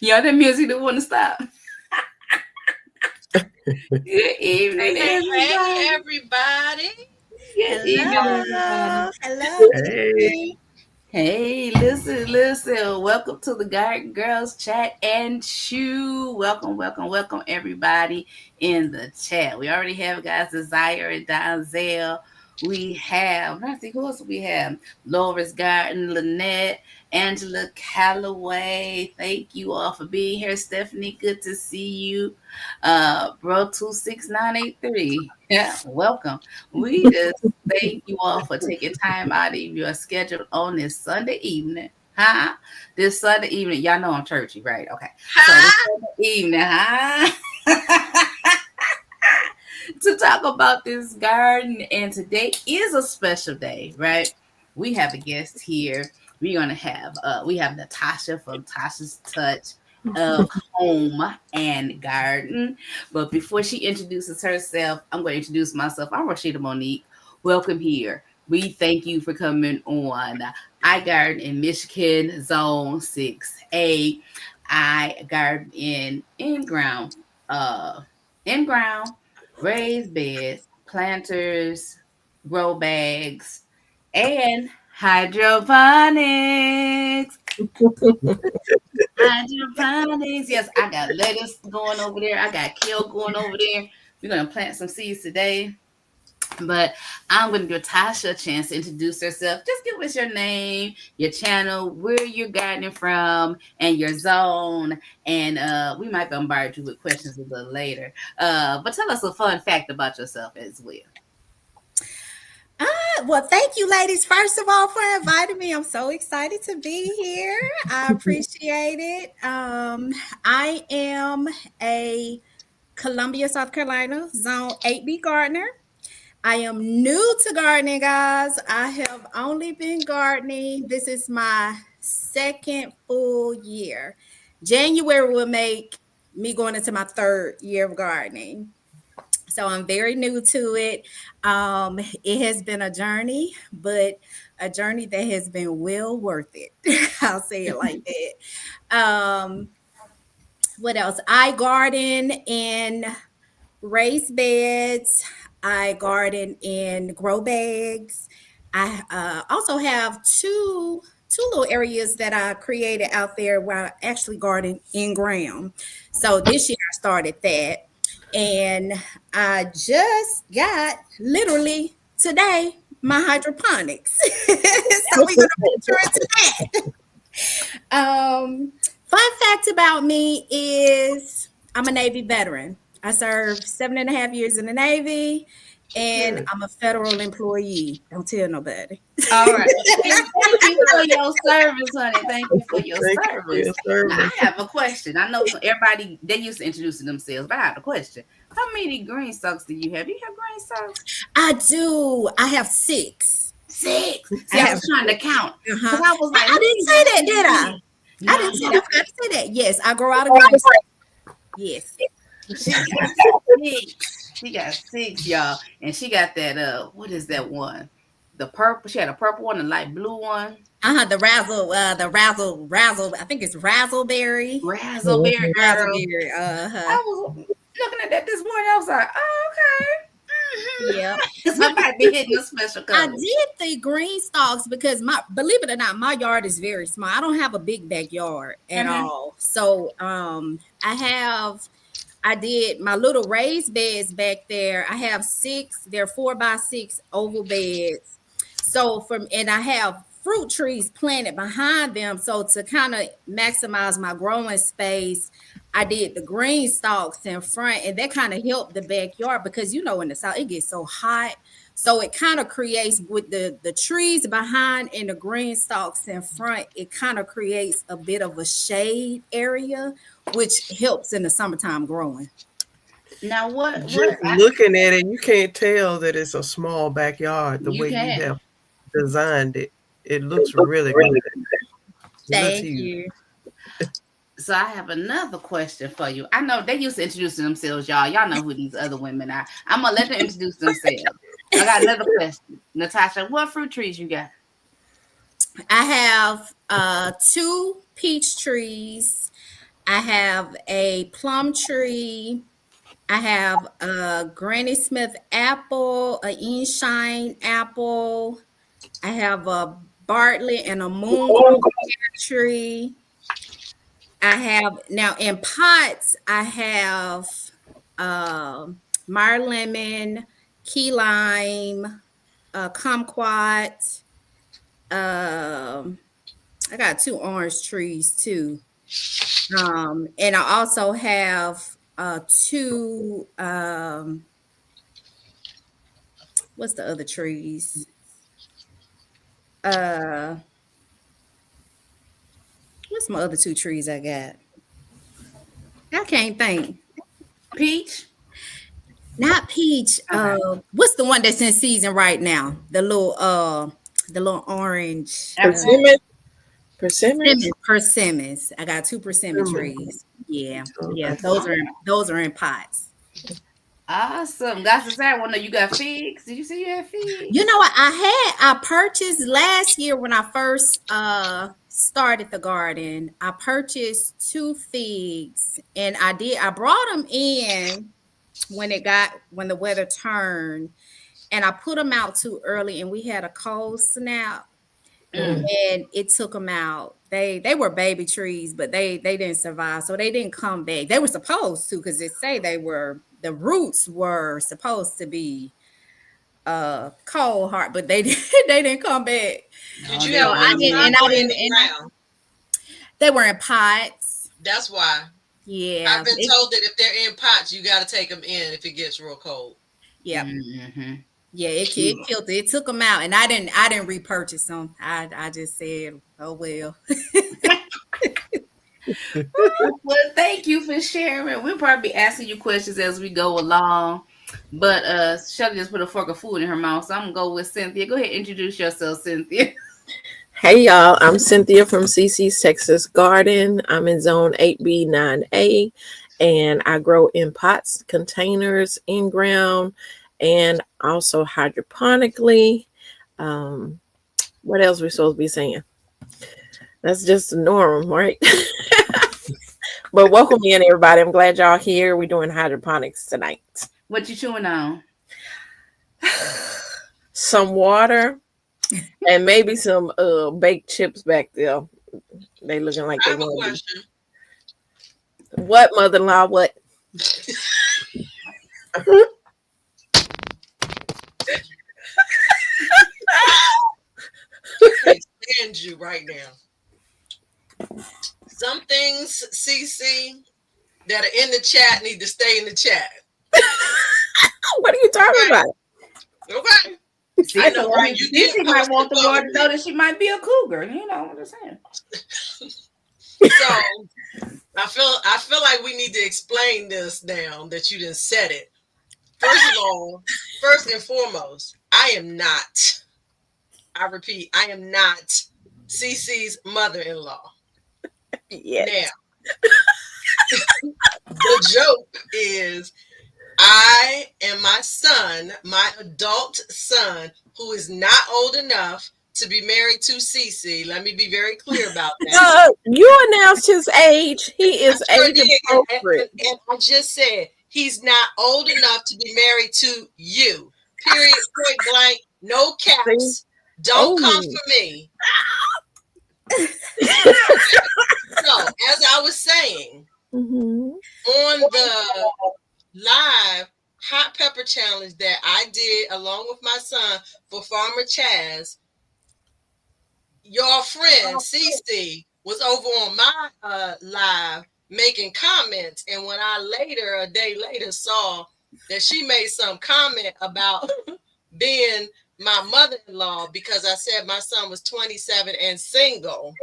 Y'all, that music don't want to stop. Good evening, Hey, everybody. everybody. Good evening, everybody. Hello. Hello, Hey, Tiffany. Hey, listen. Welcome to the Garden Girls Chat and Chew. Welcome, everybody in the chat. We already have guys Desire and Donzel. We have, let's see, who else we have? Loris Garden, Lynette, Angela Calloway. Thank you all for being here. Stephanie, good to see you. Bro 26983. Yeah, welcome. We just thank you all for taking time out of your schedule on this Sunday evening. Huh? This Sunday evening. Y'all know I'm churchy, right? Okay. So this Hi. Sunday evening, huh? To talk about this garden. And today is a special day, right? We have a guest here. We have Natasha from Tasha's Touch of Home and Garden. But before she introduces herself, I'm going to introduce myself. I'm Rashida Monique. Welcome here. We thank you for coming on I Garden in Michigan Zone 6A. I garden uh in ground raised beds, planters, grow bags, and hydroponics. Hydroponics. Yes, I got lettuce going over there. I got kale going over there. We're gonna plant some seeds today. But I'm going to give Tasha a chance to introduce herself. Just give us your name, your channel, where you're gardening from, and your zone. And we might bombard you with questions a little later. But tell us a fun fact about yourself as well. Well, thank you, ladies, first of all, for inviting me. I'm so excited to be here. I appreciate it. I am a Columbia, South Carolina, Zone 8B gardener. I am new to gardening, guys. I have only been gardening. This is my second full year. January will make me going into my third year of gardening. So I'm very new to it. It has been a journey, but a journey that has been well worth it. I'll say it like that. What else? I garden in raised beds. I garden in grow bags. I also have two little areas that I created out there where I actually garden in ground. So this year I started that, and I just got literally today my hydroponics. So we're gonna venture into that. Fun fact about me is I'm a Navy veteran. I served 7.5 years in the Navy, and I'm a federal employee. Don't tell nobody. All right. Thank you for your service, honey. Thank you for your thank you for service. your Now, I service. have a question. I know everybody, they used to introducing themselves, but I have a question. How many green stalks do you have? You have green stalks? I do. I have six. Six. I See, I have was trying to count because uh-huh. I was like, I let didn't me say just that, see did how I? many. I No, didn't say that. I forgot to say that. Yes, I grow out of green. Yes. she got six. She got six, y'all, and she got that. What is that one? The purple. She had a purple one, a light blue one. The razzle. I think it's razzleberry. Raspberry girl. Razzleberry. Uh-huh. I was looking at that this morning. I was like, oh, okay. Yeah. Somebody be hitting a special I color. did the green stalks because my believe it or not, my yard is very small. I don't have a big backyard at Mm-hmm. all. So I did my little raised beds back there. I have six, they're 4x6 oval beds. So and I have fruit trees planted behind them. So to kind of maximize my growing space, I did the green stalks in front, and that kind of helped the backyard because in the south it gets so hot. So it kind of creates with the trees behind and the green stalks in front, it kind of creates a bit of a shade area, which helps in the summertime growing. Now, what Just looking at it, you can't tell that it's a small backyard the you way you can. have designed it. It looks really good. It looks Thank huge. you. So I have another question for you. I know they used to introducing themselves, y'all. Y'all know who these other women are. I'm gonna let them introduce themselves. I got another question. Natasha, what fruit trees you got? I have two peach trees. I have a plum tree. I have a Granny Smith apple, a Inshine apple. I have a Bartlett and a Moon tree. I have now in pots. I have Meyer lemon, key lime, kumquat. Um, I got two orange trees too. And I also have two what's the other trees? Uh what's my other two trees I got? I can't think. Peach. Not peach. Okay. What's the one that's in season right now? The little orange. Persimmon. Persimmons. Persimmons. I got two persimmon trees. Yeah. Yeah. Those are in pots. Awesome. That's the sad one. You got figs. Did you say you had figs? You know what? I purchased last year when I first started the garden. I purchased two figs, and I brought them in when the weather turned, and I put them out too early, and we had a cold snap, and it took them out. They were baby trees, but they didn't survive, so they didn't come back. They were supposed to, because the roots were supposed to be cold hard, but they didn't come back. Did you have one in the ground? They were in pots. That's why. Yeah, I've been told that if they're in pots, you got to take them in if it gets real cold. Yeah, Mm-hmm. yeah. It killed it. It took them out, and I didn't repurchase them. I just said, oh well. Well, thank you for sharing. We'll probably be asking you questions as we go along. But Shelly just put a fork of food in her mouth, so I'm gonna go with Cynthia. Go ahead, introduce yourself, Cynthia. Hey y'all, I'm Cynthia from CC's Texas Garden. I'm in zone 8B 9A, and I grow in pots, containers, in ground, and also hydroponically. What else we supposed to be saying? That's just the norm, right? But welcome in, everybody. I'm glad y'all here. We're doing hydroponics tonight. What you chewing on? Some water and maybe some baked chips back there. They looking like I they have a want question. What, mother-in-law? What? I can't stand you right now. Some things, CC, that are in the chat need to stay in the chat. What are you talking about? Okay. See, I know, right? You Cece did might post want the it Lord to publicly. know that she might be a cougar. You know what I'm saying? So I feel like we need to explain this now that you didn't said it. First of all, first and foremost, I am not. I repeat, I am not CC's mother-in-law. Yes. Now, the joke is I and my son, my adult son, who is not old enough to be married to CC. Let me be very clear about that. You announced his age. He is I age did, appropriate. and I just said he's not old enough to be married to you. Period. Point blank. No caps. Don't come for me. So, as I was saying, on the live hot pepper challenge that I did along with my son for Farmer Chaz, your friend CC was over on my live making comments, and when I a day later saw that she made some comment about being my mother-in-law because I said my son was 27 and single,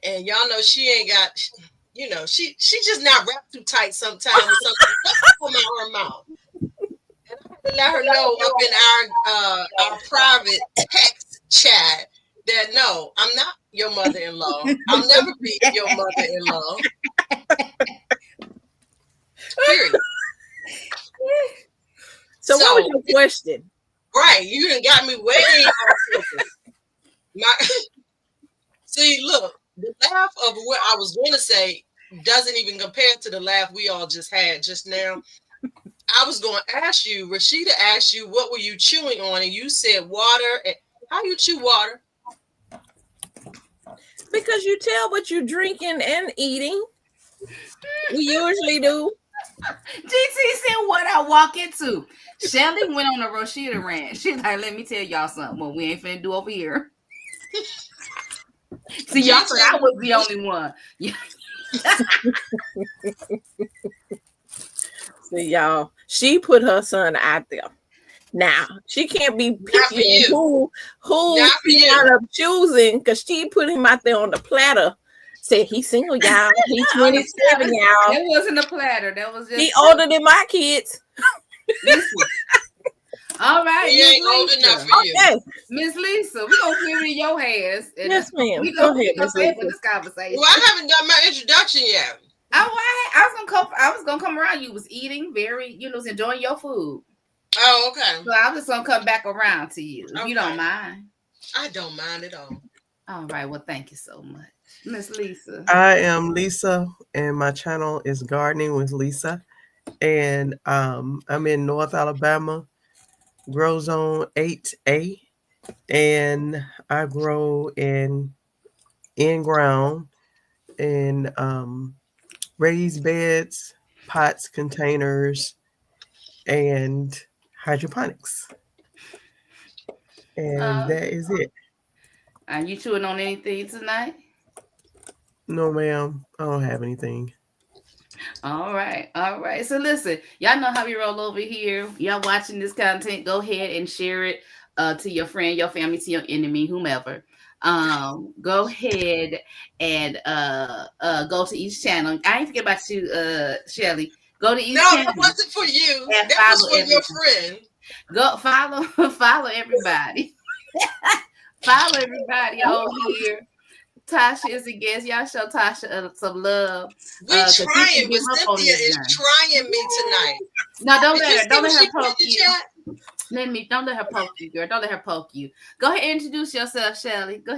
and y'all know she ain't got, you know, she just not wrapped too tight sometimes with something come out her mouth. And I had to let her know up in our private text chat that no, I'm not your mother-in-law. I'll never be your mother-in-law. Period. So what was your question? Right, you done got me way off focus. See, look, the laugh of what I was going to say doesn't even compare to the laugh we all just had just now. I was going to ask you, Rashida asked you, what were you chewing on? And you said water. How you chew water? Because you tell what you're drinking and eating. We usually do. GT said what I walk into. Shelly went on a Rashida rant. She's like, let me tell y'all something. What we ain't finna do over here. See, y'all thought I was the only one. See, y'all, she put her son out there. Now she can't be picky who she end up choosing because she put him out there on the platter. Said he's single, y'all. He's 27, y'all. That wasn't a platter. That was just he older than my kids. Listen. All right, he ain't old enough for you, Miss Lisa. We're gonna put it in your hands. Yes, ma'am. We Go gonna ahead, Miss Lisa. This conversation. Well, I haven't done my introduction yet. I was gonna come around. You was eating was enjoying your food. Oh, okay. So I'm just gonna come back around to you. If you don't mind. I don't mind at all. All right. Well, thank you so much, Miss Lisa. I am Lisa, and my channel is Gardening with Lisa, and I'm in North Alabama, Grow Zone 8A, and I grow in ground in raised beds, pots, containers, and hydroponics. And that is it. Are you chewing on anything tonight? No, ma'am. I don't have anything. All right. So listen, y'all know how we roll over here. Y'all watching this content, go ahead and share it to your friend, your family, to your enemy, whomever. Go ahead and go to each channel. I ain't forget about you, Shelly. Go to each channel. No, that wasn't for you. That was for your friend. Go follow everybody. Follow everybody on here. Tasha is a guest. Y'all show Tasha some love. We're trying, but Cynthia is trying me tonight. No, don't let her poke you. Don't let her poke you, girl. Don't let her poke you. Go ahead and introduce yourself, Shelly. So,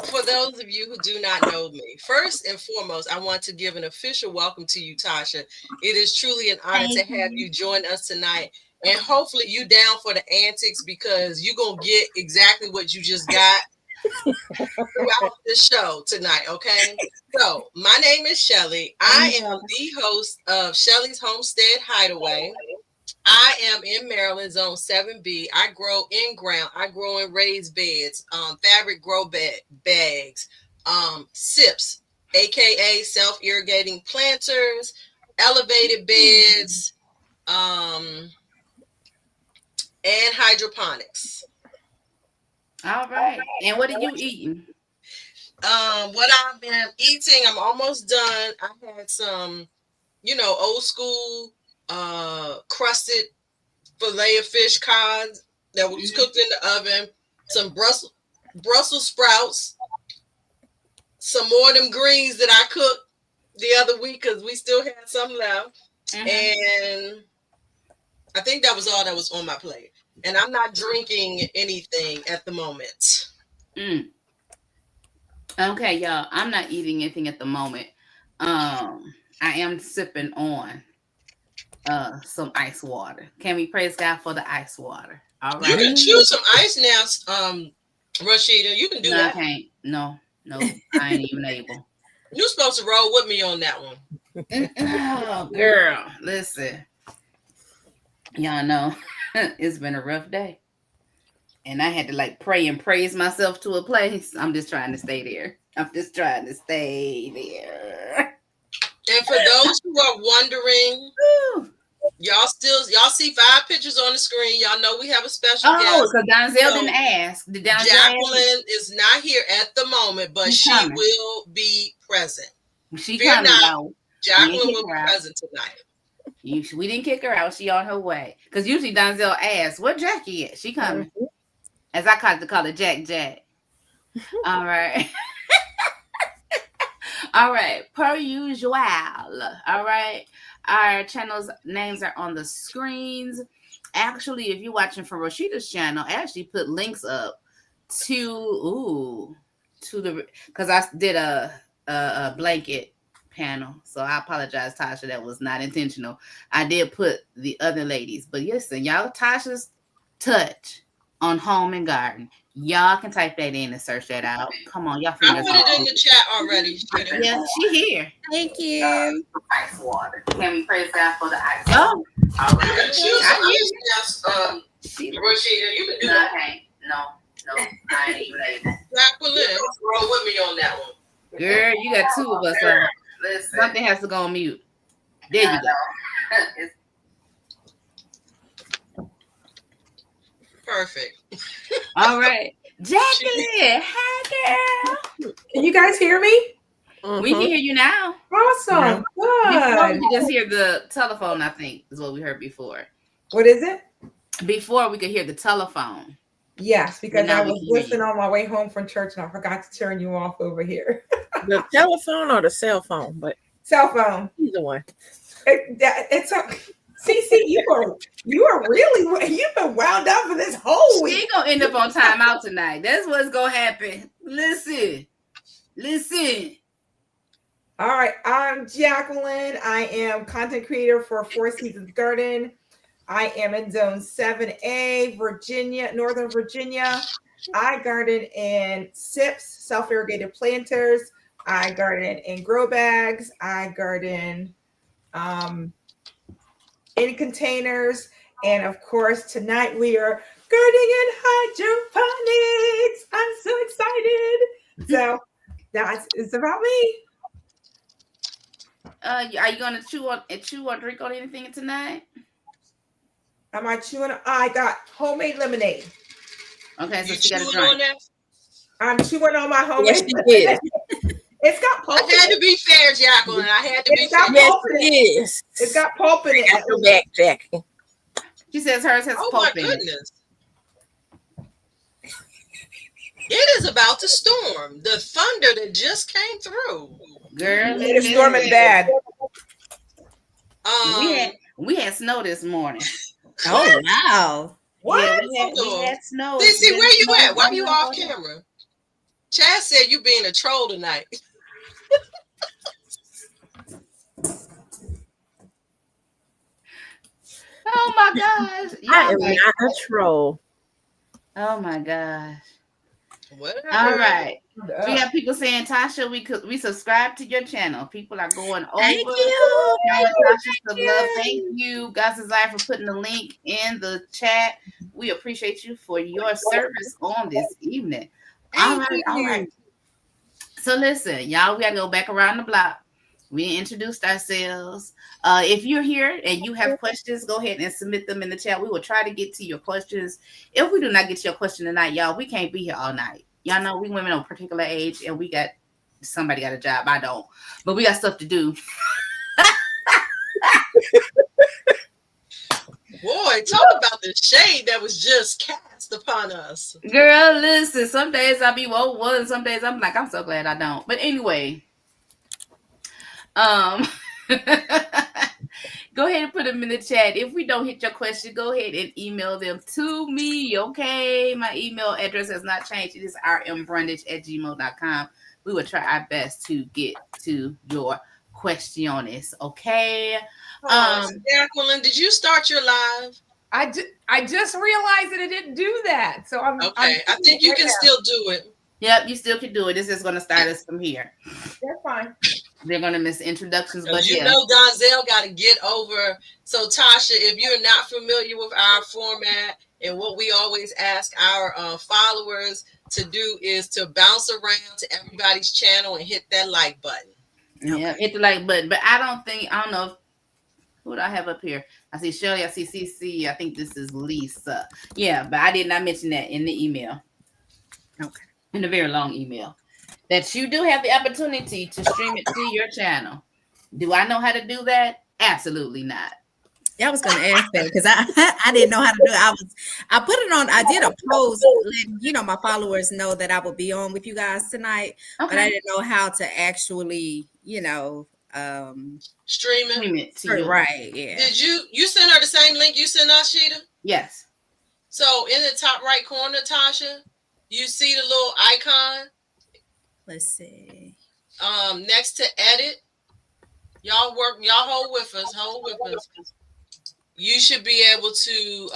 for those of you who do not know me, first and foremost, I want to give an official welcome to you, Tasha. It is truly an honor to have you join us tonight. And hopefully you down for the antics because you're going to get exactly what you just got throughout the show tonight, okay? So, my name is Shelly. I am the host of Shelly's Homestead Hideaway. I am in Maryland, Zone 7B. I grow in ground. I grow in raised beds, fabric grow bags, SIPs, aka self-irrigating planters, elevated beds, and hydroponics. All right. And what are you eating? What I've been eating, I'm almost done. I had some, old school crusted fillet of fish cod that was cooked in the oven, some Brussels sprouts, some more of them greens that I cooked the other week because we still had some left. And I think that was all that was on my plate. And I'm not drinking anything at the moment. Okay, y'all. I'm not eating anything at the moment. I am sipping on some ice water. Can we praise God for the ice water? All right. You can choose some ice now, Rashida. You can do that. I can't. No, I ain't even able. You're supposed to roll with me on that one. Oh, girl, listen. Y'all know it's been a rough day. And I had to pray and praise myself to a place. I'm just trying to stay there. And for those who are wondering, y'all see 5 pictures on the screen. Y'all know we have a special guest. Oh, so Donzel didn't ask. Jacqueline is not here at the moment, but she will be present. She coming out. Jacqueline will be present tonight. We didn't kick her out. She on her way. Because usually Donzel asks, where Jackie at? She coming. As I call it, Jack. All right. All right. Per usual. All right. Our channel's names are on the screens. Actually, if you're watching from Rashida's channel, I actually put links up to, to the because I did a blanket panel, so I apologize, Tasha. That was not intentional. I did put the other ladies, but listen, y'all, Tasha's touch on home and garden. Y'all can type that in and search that out. Come on, y'all. I put it in the chat already. Yeah, she here. Thank you. Ice water. Can we praise God for the ice? Oh, all right. She Rashida, you can do that. No, I ain't even able. Jacqueline, roll with me on that one. Girl, you got two of us. Listen. Something has to go on mute. There you go. Perfect. All right. Jacqueline, hi, girl. Can you guys hear me? We can hear you now. Awesome. Before Good. we just hear the telephone, I think, is what we heard before. What is it? Before we could hear the telephone. Yes, because Now I we was can hear listening on my way home from church and I forgot to turn you off over here. The telephone or the cell phone, but Cell phone. either one. It's a CC. You are really you've been wound up for this whole She week. ain't gonna end up on timeout tonight. That's what's gonna happen. Listen. All right, I'm Jacqueline. I am content creator for Four Seasons Garden. I am in Zone 7A, Virginia, Northern Virginia. I garden in SIPs, self-irrigated planters. I garden in grow bags. I garden in containers. And of course, tonight we are gardening in hydroponics. I'm so excited. So it's about me. Are you gonna chew or drink on anything tonight? Am I chewing? I got homemade lemonade. Okay, so You she got chewing to on drink. that? I'm chewing on my homemade Yes, she lemonade. is. It's got pulp I in had it. to be fair, Jacqueline. I had to be It's got fair. Yes, pulp in it it. is. It's got pulp in Got your it. back, Jackie. She says hers has Oh my pulp in it. goodness. It is about to storm. The thunder that just came through. Girl, It is storming bad. we had snow this morning. Oh wow. What? Yeah, we had snow. Cece, Good where you snow. at? Why you off camera? Chad said you being a troll tonight. Oh my gosh. I am not a troll. Oh my gosh. Whatever. All right. We have people saying, Tasha, we subscribe to your channel. People are going over. Thank you. Showing Tasha some love. Thank you, God's Desire, for putting the link in the chat. We appreciate you for your service on this evening. All right. So listen, y'all, we gotta go back around the block. We introduced ourselves. If you're here and you have questions, go ahead and submit them in the chat. We will try to get to your questions. If we do not get to your question tonight, y'all, we can't be here all night. Y'all know we women of a particular age and somebody got a job. I don't, but we got stuff to do. Boy, talk about the shade that was just cast upon us. Girl, listen, some days I be one, some days I'm like, I'm so glad I don't. But anyway, go ahead and put them in the chat. If we don't hit your question, go ahead and email them to me, okay? My email address has not changed. It is rmbrundage@gmail.com. We will try our best to get to your questions, okay? Jacqueline, did you start your live? I just realized that it didn't do that. So I'm okay. I think you can still do it. Yep, you still can do it. This is going to start us from here. That's fine. They're going to miss introductions, but you know Donzel got to get over. So Tasha, if you're not familiar with our format and what we always ask our followers to do is to bounce around to everybody's channel and hit that like button. Yeah, hit the like button. But I don't know if, who do I have up here? I see Shirley, I see CC. I think this is Lisa. Yeah, but I did not mention that in the email. Okay. In a very long email. That you do have the opportunity to stream it to your channel. Do I know how to do that? Absolutely not. Yeah, I was going to ask that because I didn't know how to do it. I put it on. I did a post, letting my followers know that I would be on with you guys tonight, but I didn't know how to actually, stream it to you. Right? Yeah. Did you send her the same link you sent us, Sheeta? Yes. So in the top right corner, Tasha, you see the little icon. Let's see. Next to edit, y'all hold with us. You should be able to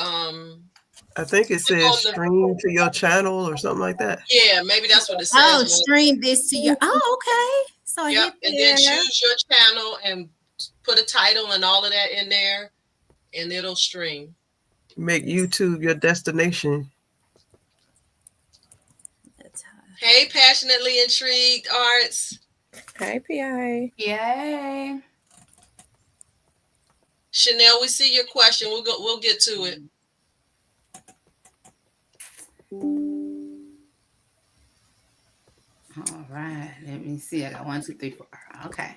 I think it says stream to your channel or something like that. Yeah, maybe that's what it says. Oh, stream this to your. Oh, okay. So yep, and then choose your channel and put a title and all of that in there, and it'll stream. Make YouTube your destination. Hey, Passionately Intrigued Arts. Hey, PI. Yay. Chanel, we see your question. We'll get to it. All right. Let me see. I got 1, 2, 3, 4. Okay.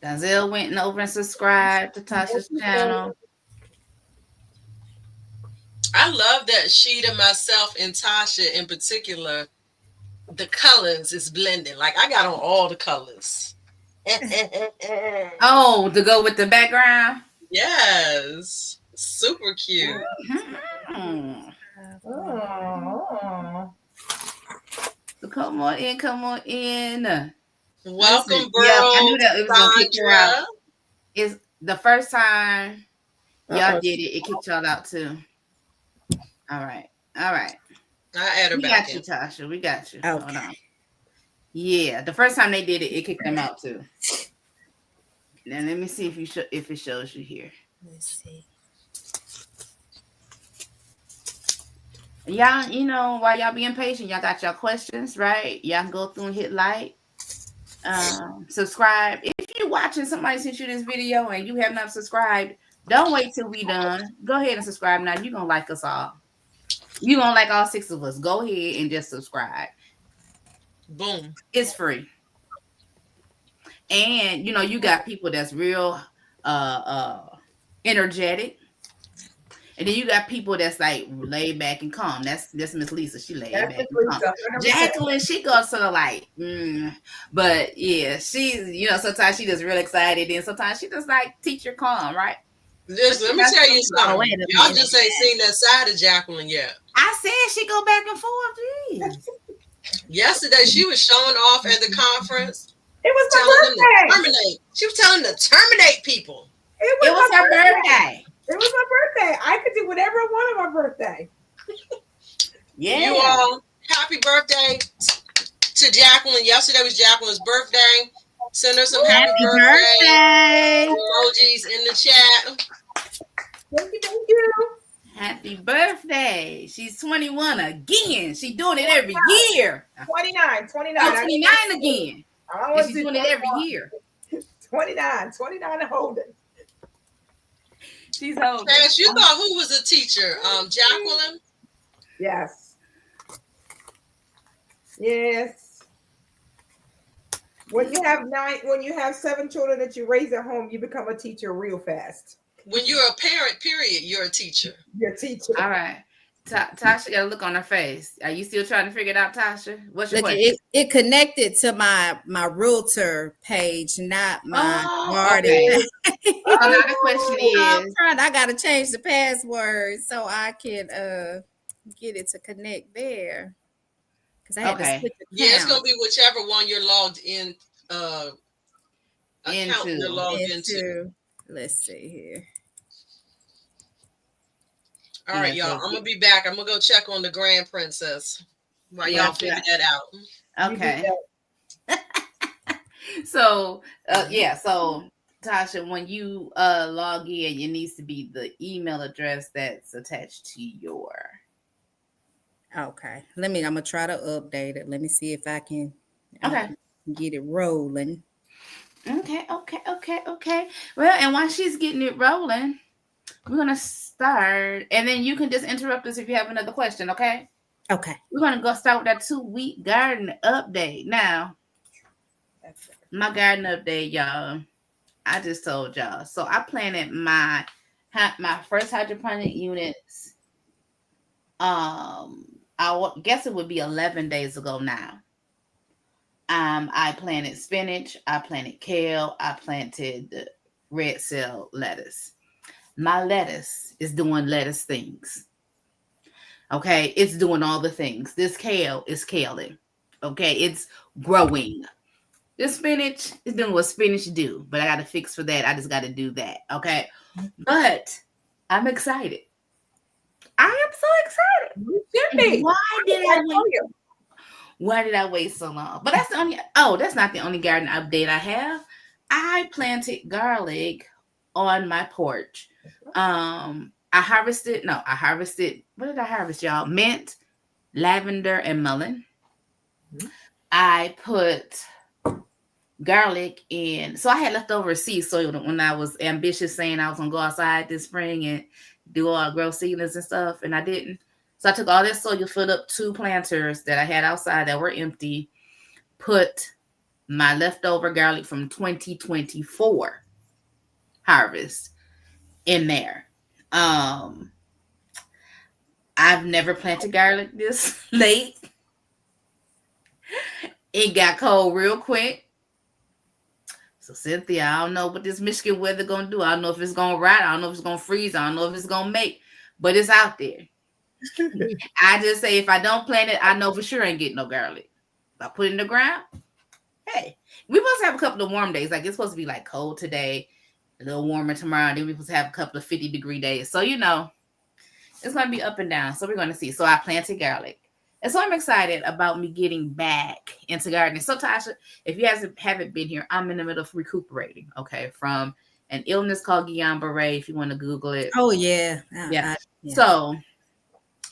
Denzel went over and subscribed to Tasha's channel. I love that Sheeta, myself, and Tasha in particular. The colors is blending. Like I got on all the colors. Oh, to go with the background? Yes. Super cute. Mm-hmm. Oh. So come on in. Welcome, bro. Yeah, I knew that it was gonna kick you out. It's the first time y'all did it. It kicked y'all out too. All right. I add her We back got in. you, Tasha. We got you. Okay. Hold on. Yeah, the first time they did it, it kicked them out too. Now let me see if it shows you here. Let's see. Y'all, you know, while y'all being patient, y'all got your questions, right? Y'all can go through and hit like, subscribe. If you're watching, somebody sent you this video and you have not subscribed, don't wait till we done. Go ahead and subscribe now. You're gonna like us all. You're gonna like all 6 of us. Go ahead and just subscribe. Boom. It's free. And you know, you got people that's real energetic. And then you got people that's like laid back and calm. That's Miss Lisa. She laid back and calm. Jacqueline, she goes sort of like, but yeah, she's, you know, sometimes she just real excited, and sometimes she just like teacher calm, right? Listen, let me tell you something. Y'all just ain't seen that side of Jacqueline yet. I said she go back and forth. Geez. Yesterday, she was showing off at the conference. It was telling my birthday. them to terminate. She was telling them to terminate people. It was her birthday. It was my birthday. I could do whatever I want on my birthday. Yeah. You all, happy birthday to Jacqueline. Yesterday was Jacqueline's birthday. Send her some happy birthday emojis in the chat. Thank you. Happy birthday. She's 21 again. She's doing it every year. 29. 29 again. And she's doing it every year. 29 and holding. She's holding. Cash, you thought who was a teacher? Jacqueline? Yes. When you have 7 children that you raise at home, you become a teacher real fast. When you're a parent, period, you're a teacher. You're a teacher. All right. Tasha got a look on her face. Are you still trying to figure it out, Tasha? What's your question? It connected to my realtor page, not my garden. Okay. Another question is, I gotta change the password so I can get it to connect there. Because I had to switch accounts. Yeah, it's gonna be whichever one you're logged in account you're logged into. Let's see here. All right, y'all. I'm gonna be back. I'm gonna go check on the Grand Princess while y'all figure that out. Okay. So Tasha, when you log in, it needs to be the email address that's attached to your. Okay. I'm gonna try to update it. Let me see if I can get it rolling. Okay. Well, and while she's getting it rolling, we're gonna start, and then you can just interrupt us if you have another question, okay? Okay. We're gonna go start with that 2-week garden update. Now, my garden update, y'all. I just told y'all. So I planted my first hydroponic units. I guess it would be 11 days ago now. I planted spinach. I planted kale. I planted red cell lettuce. My lettuce is doing lettuce things. Okay, it's doing all the things. This kale is caling. Okay, it's growing. This spinach is doing what spinach do, but I got to fix for that. I just got to do that. Okay, but I'm excited. I am so excited. You should be. Why did I wait so long? But that's the only. Oh, that's not the only garden update I have. I planted garlic on my porch. I harvested. What did I harvest, y'all? Mint, lavender, and mullein. I put garlic in. So I had leftover seed soil when I was ambitious, saying I was gonna go outside this spring and do all grow seedlings and stuff, and I didn't. So I took all that soil, filled up 2 planters that I had outside that were empty, put my leftover garlic from 2024 harvest in there. I've never planted garlic this late. It got cold real quick. So Cynthia, I don't know what this Michigan weather gonna do. I don't know if it's gonna rot. I don't know if it's gonna freeze. I don't know if it's gonna make, but it's out there. I just say if I don't plant it, I know for sure I ain't getting no garlic. If I put it in the ground, hey, we're supposed to have a couple of warm days. Like it's supposed to be like cold today, a little warmer tomorrow. Then we're supposed to have a couple of 50-degree days. So it's gonna be up and down. So we're gonna see. So I planted garlic. And so I'm excited about me getting back into gardening. So Tasha, if you haven't been here, I'm in the middle of recuperating, okay, from an illness called Guillain-Barré, if you want to Google it. Oh, yeah. Yeah. So,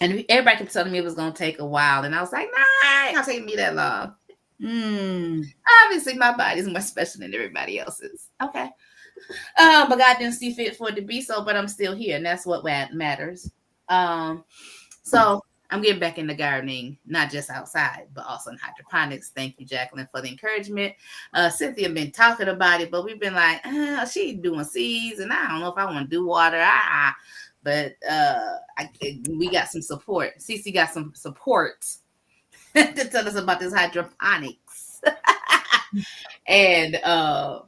and everybody kept telling me it was going to take a while. And I was like, nah, it ain't going to take me that long. Obviously, my body's more special than everybody else's. Okay. But God didn't see fit for it to be so, but I'm still here. And that's what matters. So I'm getting back into gardening, not just outside, but also in hydroponics. Thank you, Jacqueline, for the encouragement. Cynthia been talking about it, but we've been like, she doing seeds, and I don't know if I want to do water. But we got some support. Cece got some support to tell us about this hydroponics. And and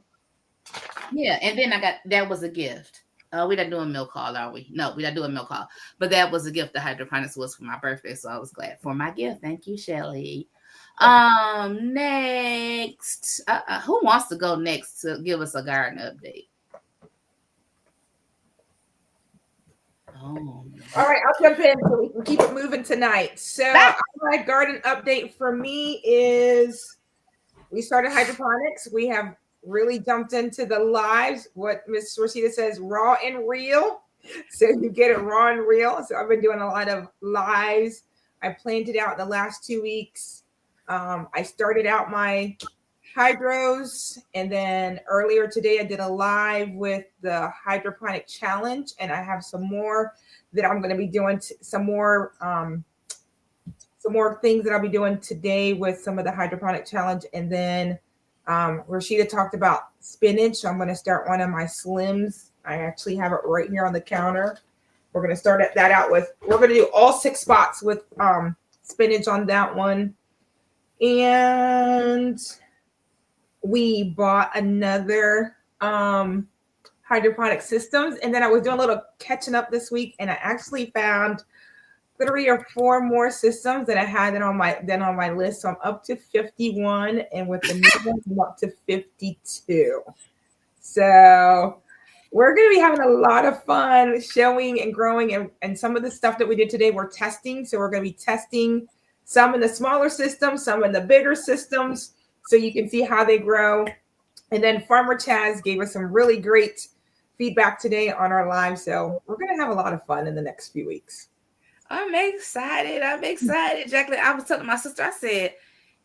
then that was a gift. We're not doing milk call, are we? No, we're not doing milk call. But that was a gift. The hydroponics was for my birthday, so I was glad for my gift. Thank you, Shelly. Next, who wants to go next to give us a garden update? All right, I'll jump in so we can keep it moving tonight. So my garden update for me is we started hydroponics. We have really jumped into the lives, what Miss Rosita says, raw and real. So you get it raw and real. So I've been doing a lot of lives. I planted out the last 2 weeks. I started out my hydros, and then earlier today I did a live with the hydroponic challenge, and I have some more that I'm going to be doing, some more things that I'll be doing today with some of the hydroponic challenge. And then Rashida talked about spinach. So I'm going to start one of my slims. I actually have it right here on the counter. We're going to start that out with, we're going to do all 6 spots with spinach on that one. And we bought another hydroponic systems. And then I was doing a little catching up this week, and I actually found 3 or 4 more systems that I had on my list. So I'm up to 51, and with the new ones, I'm up to 52. So we're going to be having a lot of fun showing and growing, and some of the stuff that we did today, we're testing. So we're going to be testing some in the smaller systems, some in the bigger systems, so you can see how they grow. And then Farmer Chaz gave us some really great feedback today on our live. So we're going to have a lot of fun in the next few weeks. I'm excited. Jacqueline, I was telling my sister, I said,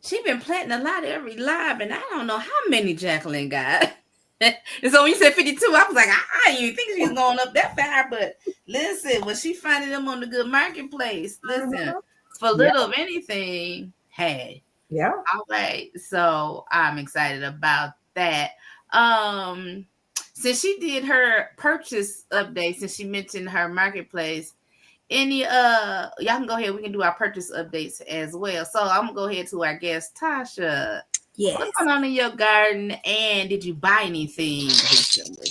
she been planting a lot every live, and I don't know how many Jacqueline got. And so when you said 52, I was like, I didn't think she was going up that far. But listen, when she finding them on the good marketplace, listen, for little of anything, hey. Yeah. All right. So I'm excited about that. Since she did her purchase update, since she mentioned her marketplace, y'all can go ahead. We can do our purchase updates as well. So I'm gonna go ahead to our guest, Tasha. Yes. What's going on in your garden, and did you buy anything recently?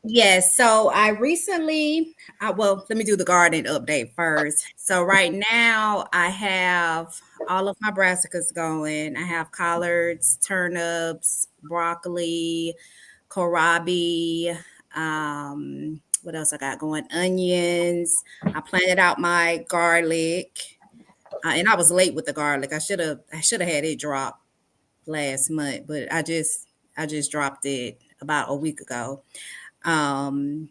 Yes, so I recently, well, let me do the garden update first. So right now I have all of my brassicas going. I have collards, turnips, broccoli, kohlrabi. What else I got going? Onions. I planted out my garlic, and I was late with the garlic. I should have had it drop last month, but I just dropped it about a week ago. Um,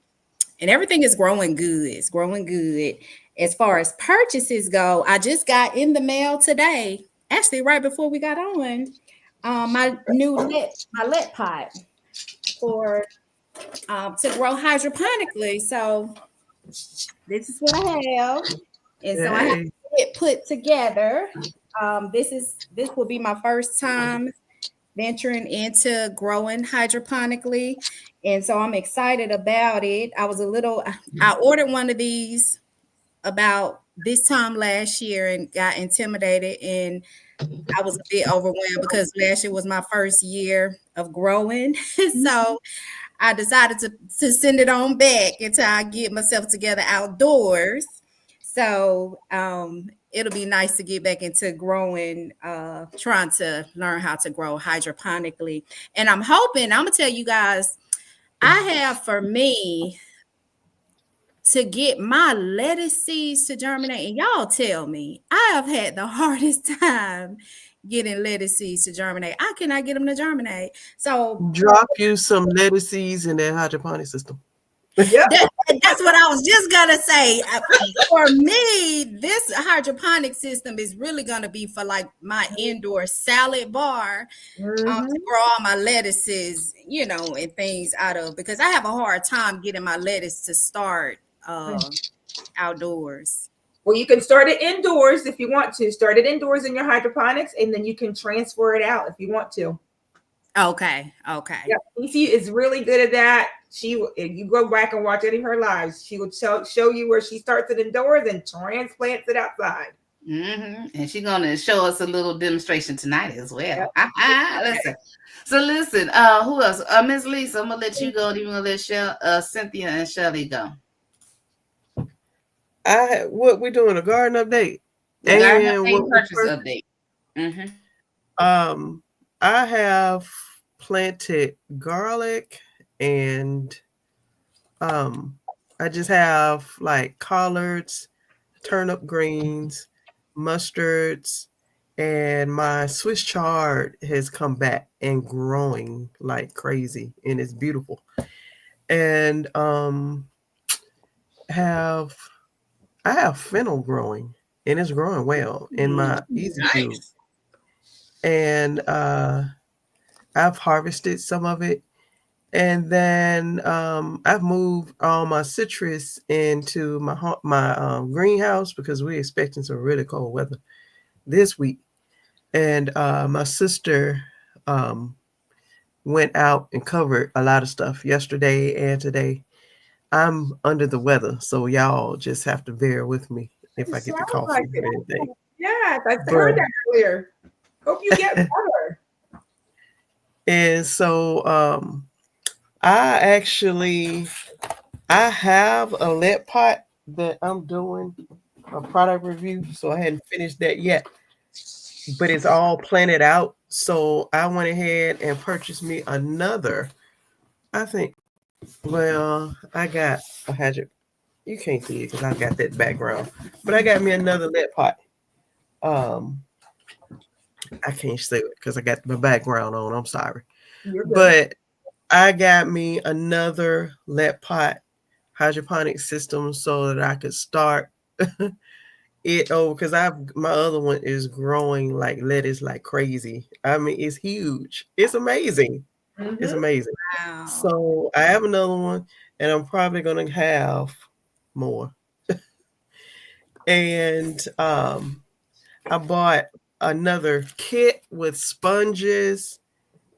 and everything is growing good. It's growing good. As far as purchases go, I just got in the mail today, actually right before we got on, my lead pot for to grow hydroponically. So this is what I have, and so I have Hey, it put together. This will be my first time venturing into growing hydroponically. And so I'm excited about it. I ordered one of these about this time last year and got intimidated, and I was a bit overwhelmed because last year was my first year of growing. So I decided to send it on back until I get myself together outdoors. So it'll be nice to get back into growing, trying to learn how to grow hydroponically. And I'm gonna tell you guys, I have for me to get my lettuce seeds to germinate, and y'all tell me, I have had the hardest time getting lettuce seeds to germinate. I cannot get them to germinate. So drop you some lettuce seeds in that hydroponic system. Yeah. that's what I was just gonna say. For me, this hydroponic system is really gonna be for like my indoor salad bar, Mhm. to grow all my lettuces, and things out of, because I have a hard time getting my lettuce to start outdoors. Well, you can start it indoors if you want to. Start it indoors in your hydroponics, and then you can transfer it out if you want to. Okay. Yeah, Cece is really good at that. If you go back and watch any of her lives, she will show you where she starts it indoors and transplants it outside. And she's gonna show us a little demonstration tonight as well. Yep. Listen. So listen, who else? Miss Lisa, I'm gonna let you go, and you're gonna let Cynthia and Shelly go. What we doing, a garden update? The garden And update, what purchase update. I have planted garlic and I just have like collards, turnip greens, mustards, and my Swiss chard has come back and growing like crazy, and it's beautiful. And have I have fennel growing, and it's growing well in my easy cube. Nice. And I've harvested some of it. And then I've moved all my citrus into my greenhouse because we're expecting some really cold weather this week. And my sister went out and covered a lot of stuff yesterday and today. I'm under the weather, so y'all just have to bear with me if I get the cough or anything. Yeah, I heard that earlier. Hope you get better. And so I have a lead pot that I'm doing a product review, so I hadn't finished that yet, but it's all planted out. So I went ahead and purchased me another. I think, well, I got a hydro. You can't see it because I got that background, but I got me another lead pot. I can't say it because I got my background on. I'm sorry, but I got me another lead pot hydroponic system so that I could start it over because my other one is growing like lettuce like crazy. I mean, it's huge. It's amazing. It's amazing. Wow. So I have another one, and I'm probably gonna have more. And I bought another kit with sponges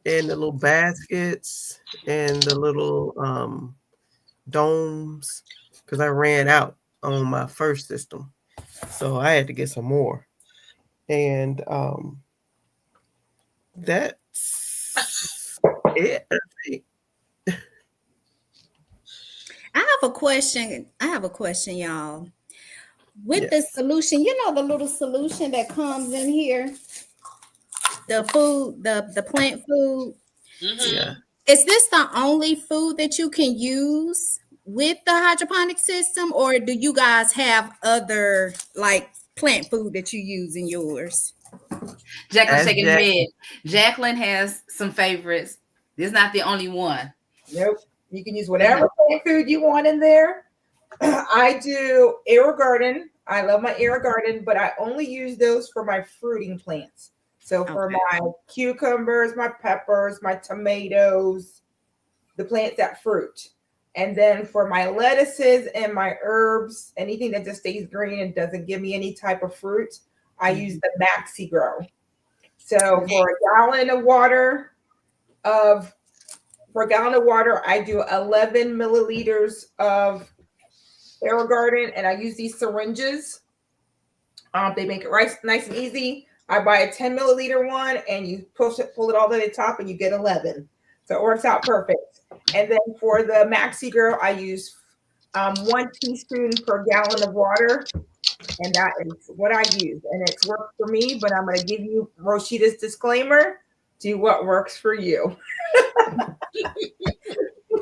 and the little baskets and the little domes because I ran out on my first system. So I had to get some more. And that's it. have a question. Y'all. With Yes. the solution, you know, the little solution that comes in here, the food, the plant food. Mhm. Yeah. Is this the only food that you can use with the hydroponic system, or do you guys have other like plant food that you use in yours? Jacqueline As shaking her Jack- head. Jacqueline has some favorites. This is not the only one. Nope. You can use whatever plant food you want in there. I do AeroGarden. I love my AeroGarden, but I only use those for my fruiting plants. So for Okay. my cucumbers, my peppers, my tomatoes, the plants that fruit. And then for my lettuces and my herbs, anything that just stays green and doesn't give me any type of fruit, I use the Maxi Grow. So for a gallon of water, I do 11 milliliters of AeroGarden, and I use these syringes. They make it nice and easy. I buy a 10 milliliter one, and you pull it all to the top, and you get 11. So it works out perfect. And then for the Maxi Grow, I use 1 teaspoon per gallon of water, and that is what I use. And it's worked for me, but I'm going to give you Rosita's disclaimer: do what works for you.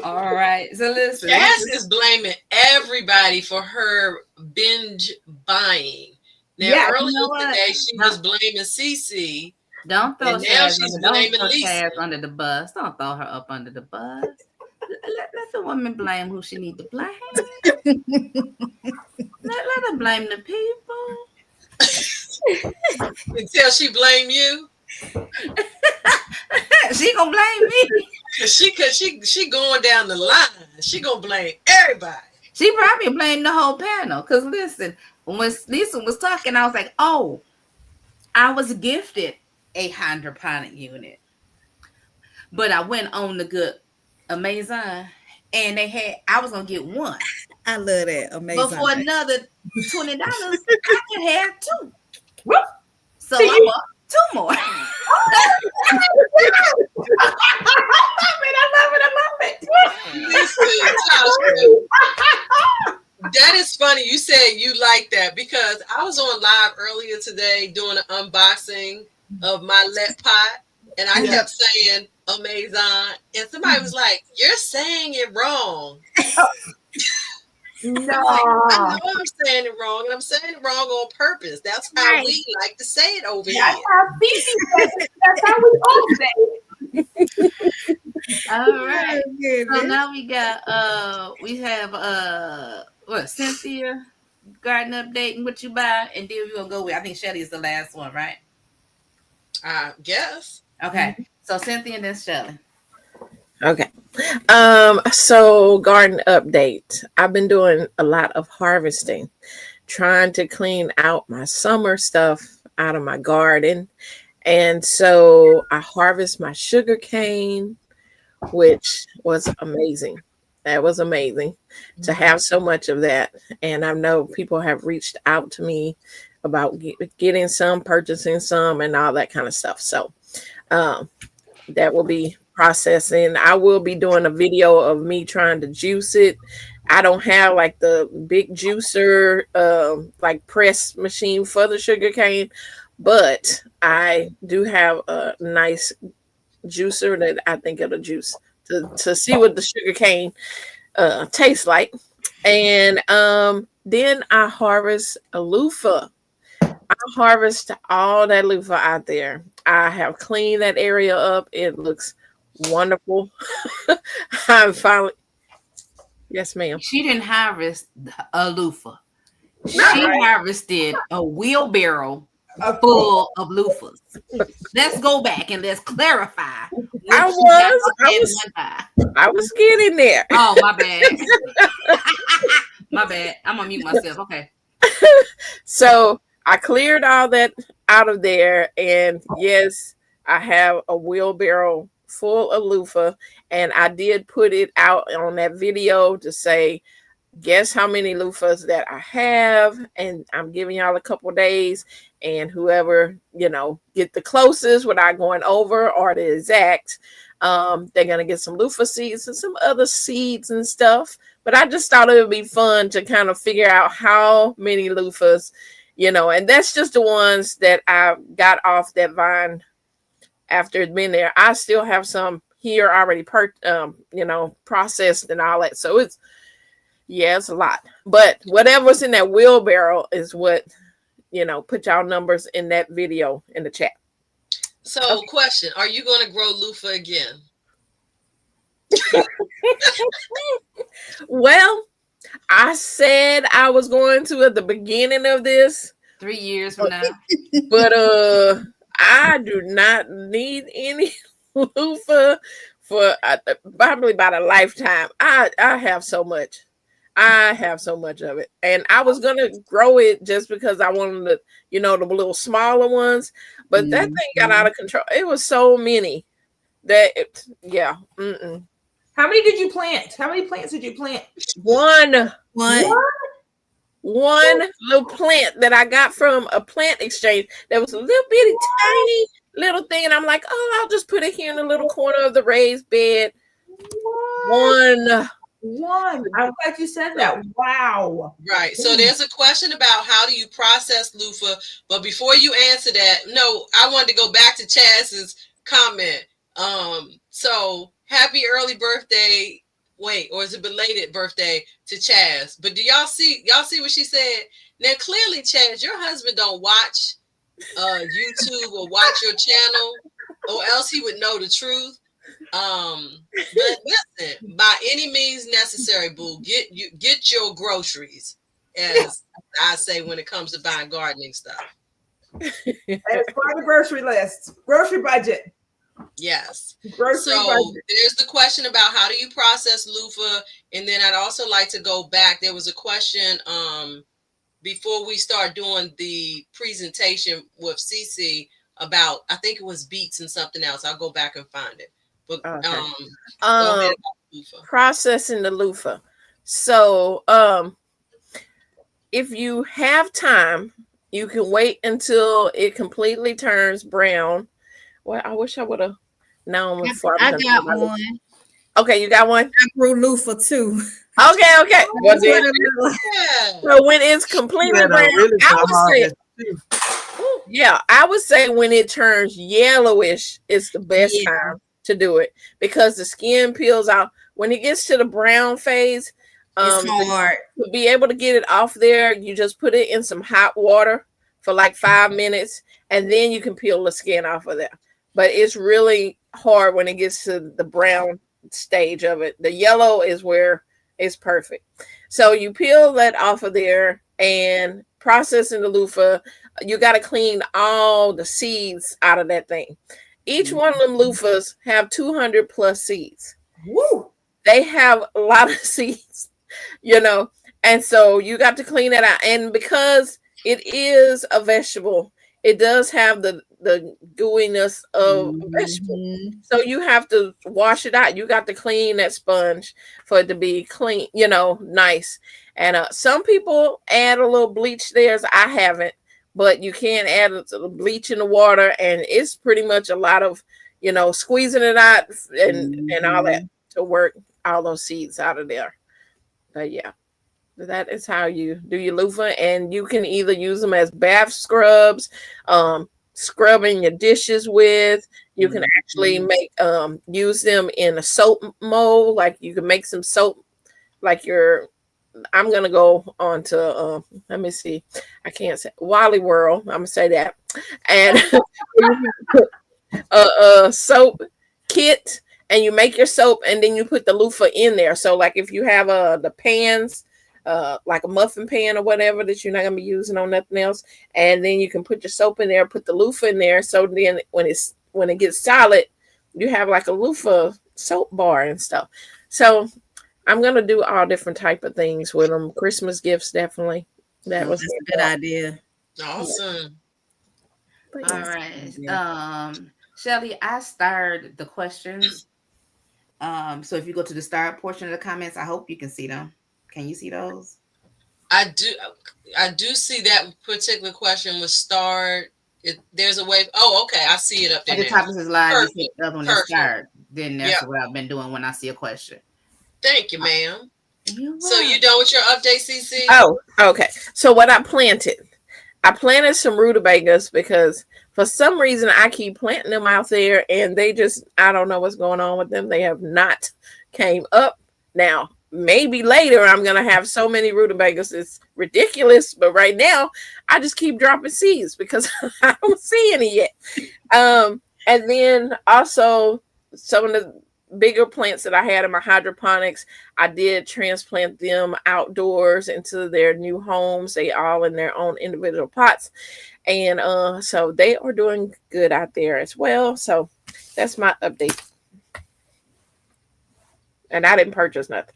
All right. So listen. Jazz is blaming everybody for her binge buying. Now, Yeah, you earlier know what? today, she was blaming Cece. Don't throw And now Chaz she's under, don't blaming throw Lisa. Chaz under the bus. Don't throw her up under the bus. Let the woman blame who she need to blame. let her blame the people. Until she blame you. She gonna blame me. Cause she going down the line. She gonna blame everybody. She probably blamed the whole panel. Cause listen, when Lisa was talking, I was like, oh, I was gifted a hydroponic unit. But I went on the good Amazon, and I was gonna get one. I love that. Amazing. But for another $20, I could have two. So I bought two more. I love it. Listen, Tasha, that is funny. You said you like that because I was on live earlier today doing an unboxing of my Let Pot, and I kept saying Amazon, and somebody was like, "You're saying it wrong." No. I know I'm saying it wrong, and I'm saying it wrong on purpose. That's how we like to say it over here. That's how we all say it. All right. So now we have what, Cynthia garden update and what you buy, and then we're gonna go with, I think Shelly is the last one, right? I guess. Okay. So Cynthia and then Shelly. Okay. So garden update. I've been doing a lot of harvesting, trying to clean out my summer stuff out of my garden. And so I harvest my sugar cane, which was amazing. That was amazing to have so much of that. And I know people have reached out to me about getting some, purchasing some, and all that kind of stuff. So that will be processing. I will be doing a video of me trying to juice it. I don't have like the big juicer, like press machine for the sugar cane, but I do have a nice juicer that I think it'll juice to see what the sugar cane tastes like. And then I harvest a loofah. I harvest all that loofah out there. I have cleaned that area up. It looks wonderful. I'm finally. Yes, ma'am. She didn't harvest a loofah. She harvested a wheelbarrow full of loofahs. Let's go back and let's clarify. I was getting there. Oh, my bad. My bad. I'm gonna mute myself. Okay. So I cleared all that out of there, and yes, I have a wheelbarrow full of loofah, and I did put it out on that video to say, guess how many loofahs that I have, and I'm giving y'all a couple days, and whoever get the closest without going over or the exact, They're gonna get some loofah seeds and some other seeds and stuff. But I just thought it would be fun to kind of figure out how many loofahs, and that's just the ones that I got off that vine after it's been there. I still have some here already processed and all that. So it's a lot. But whatever's in that wheelbarrow is what, put y'all numbers in that video in the chat. So question, are you going to grow loofah again? Well, I said I was going to at the beginning of this. 3 years from now. But I do not need any loofah for probably about a lifetime. I have so much. I have so much of it. And I was going to grow it just because I wanted the, the little smaller ones. But that thing got out of control. It was so many that, How many did you plant? How many plants did you plant? One What? little plant that I got from a plant exchange that was a little bitty tiny little thing, and I'm like, I'll just put it here in the little corner of the raised bed. One. I'm glad you said that. Wow. Right. So there's a question about how do you process loofah, but before you answer that, no, I wanted to go back to Chaz's comment. So happy early birthday. Wait, or is it belated birthday to Chaz? But do y'all see what she said? Now clearly, Chaz, your husband don't watch YouTube or watch your channel, or else he would know the truth. But listen, by any means necessary, boo, get your groceries, as I say when it comes to buying gardening stuff. It's part of the grocery list, grocery budget. Yes. Grocery So budget. there's the question about how do you process loofah, and then I'd also like to go back. There was a question before we start doing the presentation with Cece about, I think it was beets and something else. I'll go back and find it. But Okay. go ahead about loofah. Processing the loofah. So if you have time, you can wait until it completely turns brown. Well, I wish I would have known before. I got one. Okay, you got one? I grew loofah too. Okay. Well, then, Yeah. so when it's completely brown, I would say when it turns yellowish, it's the best time to do it because the skin peels out. When it gets to the brown phase, It's hard. to be able to get it off there, you just put it in some hot water for like 5 minutes, and then you can peel the skin off of there. But it's really hard when it gets to the brown stage of it. The yellow is where it's perfect. So you peel that off of there, and processing the loofah, you got to clean all the seeds out of that thing. Each one of them loofahs have 200 plus seeds. Woo! They have a lot of seeds, and so you got to clean that out. And because it is a vegetable, it does have the gooiness of a vegetable. So you have to wash it out. You got to clean that sponge for it to be clean, nice. And some people add a little bleach there. I haven't, but you can add the bleach in the water, and it's pretty much a lot of, squeezing it out and all that to work all those seeds out of there. But yeah. That is how you do your loofah, and you can either use them as bath scrubs, scrubbing your dishes with. You can actually make use them in a soap mold, like you can make some soap, like I'm gonna go on to let me see, I can't say Wally World. I'm gonna say that, and a soap kit, and you make your soap, and then you put the loofah in there. So like if you have the pans. Like a muffin pan or whatever that you're not gonna be using on nothing else, and then you can put your soap in there, put the loofah in there, so then when it gets solid, you have like a loofah soap bar and stuff. So I'm gonna do all different type of things with them. Christmas gifts, definitely. That's a good idea. Awesome. But All right. Shelly, I starred the questions. So if you go to the start portion of the comments, I hope you can see them. Can you see those? I do see that particular question was starred. There's a way. Oh, okay. I see it up there. At the top of his live, Perfect. you see the other one is starred. then that's what I've been doing when I see a question. Thank you, ma'am. You're So you welcome. done with your update, CC? Oh, okay. So what I planted some rutabagas because for some reason I keep planting them out there and they just, I don't know what's going on with them. They have not came up. Now, maybe later I'm going to have so many rutabagas. It's ridiculous. But right now I just keep dropping seeds because I don't see any yet. And then also some of the bigger plants that I had in my hydroponics, I did transplant them outdoors into their new homes. They all in their own individual pots. And so they are doing good out there as well. So that's my update. And I didn't purchase nothing.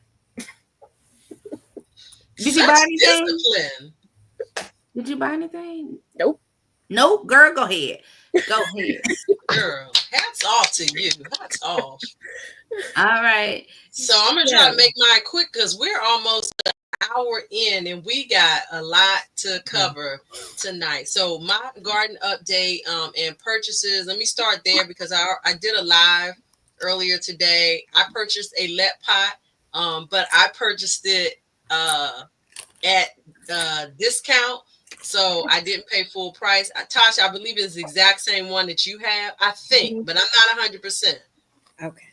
Did you buy anything? Discipline. Did you buy anything? Nope. Nope. Girl, go ahead. Go ahead. Girl, hats off to you. Hats off. All right. So I'm going to try to make mine quick because we're almost an hour in and we got a lot to cover tonight. So my garden update and purchases, let me start there because I did a live earlier today. I purchased a let pot, but I purchased it at discount. So I didn't pay full price. Tasha, I believe it's the exact same one that you have, I think, but I'm not 100%. Okay.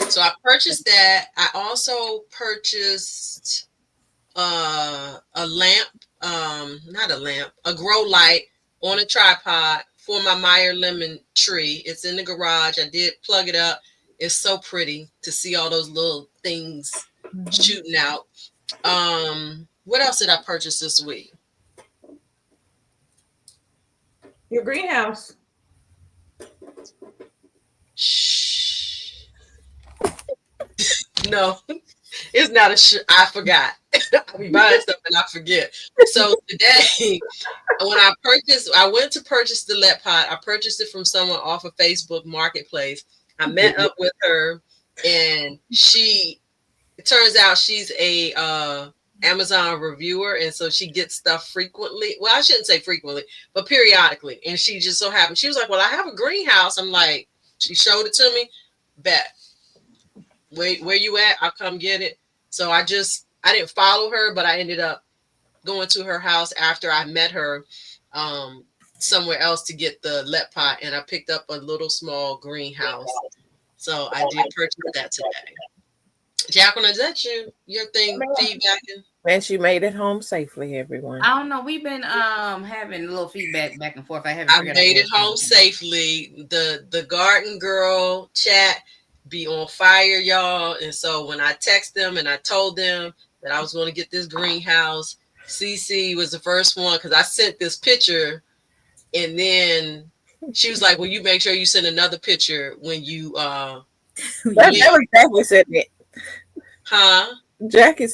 So I purchased that. I also purchased a lamp, not a lamp, a grow light on a tripod for my Meyer lemon tree. It's in the garage. I did plug it up. It's so pretty to see all those little things shooting out. What else did I purchase this week? Your greenhouse. Shh. No, it's not I forgot. I'll be buying stuff and I forget. So today, when I went to purchase the let pot. I purchased it from someone off of Facebook Marketplace. I met up with her, and it turns out she's a Amazon reviewer, and so she gets stuff frequently. Well, I shouldn't say frequently, but periodically. And she just so happened, she was like, "Well, I have a greenhouse." I'm like, she showed it to me. Bet. Where you at? I'll come get it. So I didn't follow her, but I ended up going to her house after I met her somewhere else to get the let pot, and I picked up a little small greenhouse. So I did purchase that today. Jacqueline, is that your thing feedbacking? And she made it home safely, everyone. I don't know. We've been having a little feedback back and forth. I made it home safely. The garden girl chat be on fire, y'all. And so when I text them and I told them that I was going to get this greenhouse, CC was the first one because I sent this picture, and then she was like, "Well, you make sure you send another picture when you That was Jackie said that. Huh? Jackie,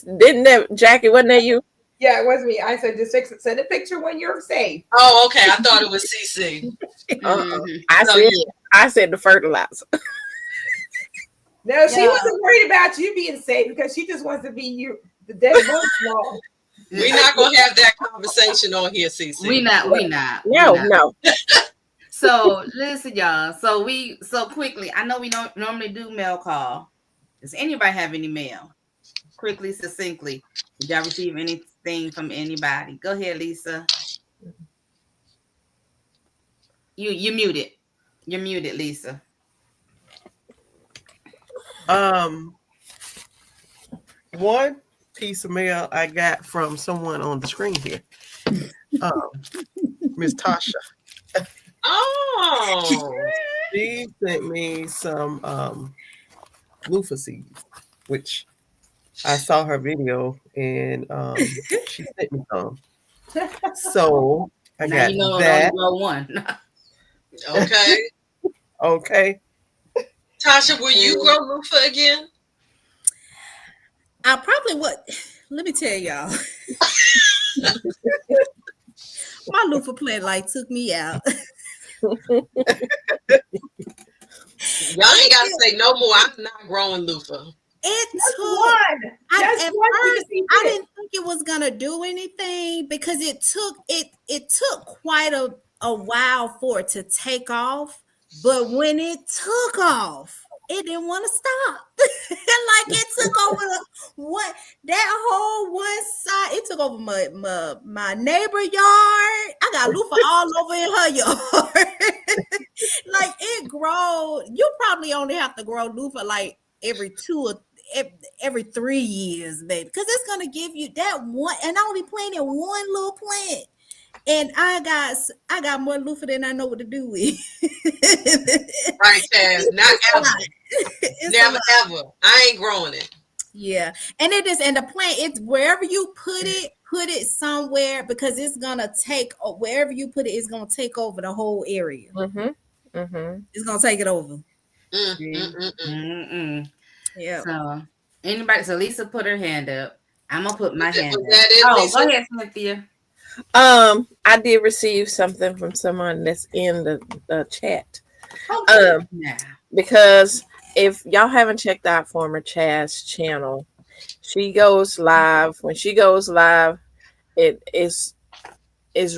wasn't that you? Yeah, it was me. I said, just send a picture when you're safe. Oh, okay. I thought it was CC. I said the fertilizer. No, she wasn't worried about you being safe because she just wants to be the dead long. We're not gonna have that conversation on here, CC. We not. No. So listen, y'all. So quickly, I know we don't normally do mail call. Does anybody have any mail? Quickly, succinctly. Did y'all receive anything from anybody? Go ahead, Lisa. You muted. You're muted, Lisa. One piece of mail I got from someone on the screen here. Miss Tasha. Oh, She sent me some loofah seeds, which I saw her video and she sent me some. So I got that. Grow one. Okay. Okay. Tasha, will you grow loofah again? I probably would. Let me tell y'all. My loofah plant took me out. Y'all ain't gotta say no more. I'm not growing loofah. It took one. At first, I didn't think it was gonna do anything because it took quite a while for it to take off. But when it took off, it didn't want to stop. Like it took over that whole one side. It took over my neighbor yard. I got loofah all over in her yard. Like it grow. You probably only have to grow loofah like every 3 years, baby, because it's gonna give you that one. And I'll be planting one little plant. And I got more loofah than I know what to do with. Right, Chaz. Not ever. Never ever. I ain't growing it. Yeah. And it is, and the plant, it's wherever you put it somewhere, because it's gonna take wherever you put it, it's gonna take over the whole area. It's gonna take it over. Yeah. So anybody, so Lisa put her hand up. I'm gonna put my hand up. Lisa? Go ahead, Cynthia. I did receive something from someone that's in the chat. Because if y'all haven't checked out former Chaz channel, she goes live. When she goes live, it is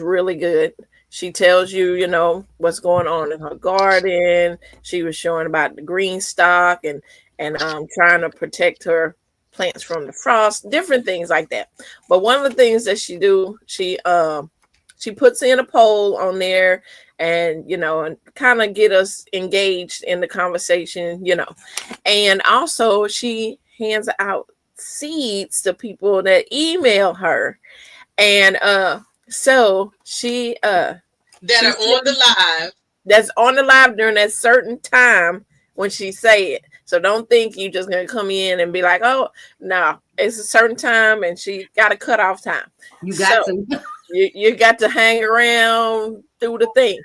really good. She tells you, you know, what's going on in her garden. She was showing about the green stock and trying to protect her plants from the frost, different things like that. But one of the things that she puts in a poll on there, and you know, and kind of get us engaged in the conversation, you know. And also she hands out seeds to people that email her, and so she that are on the live, that's on the live during that certain time when she say it. So don't think you just gonna come in and be like, oh no, it's a certain time, and she got a cutoff time. You got to. You got to hang around through the thing.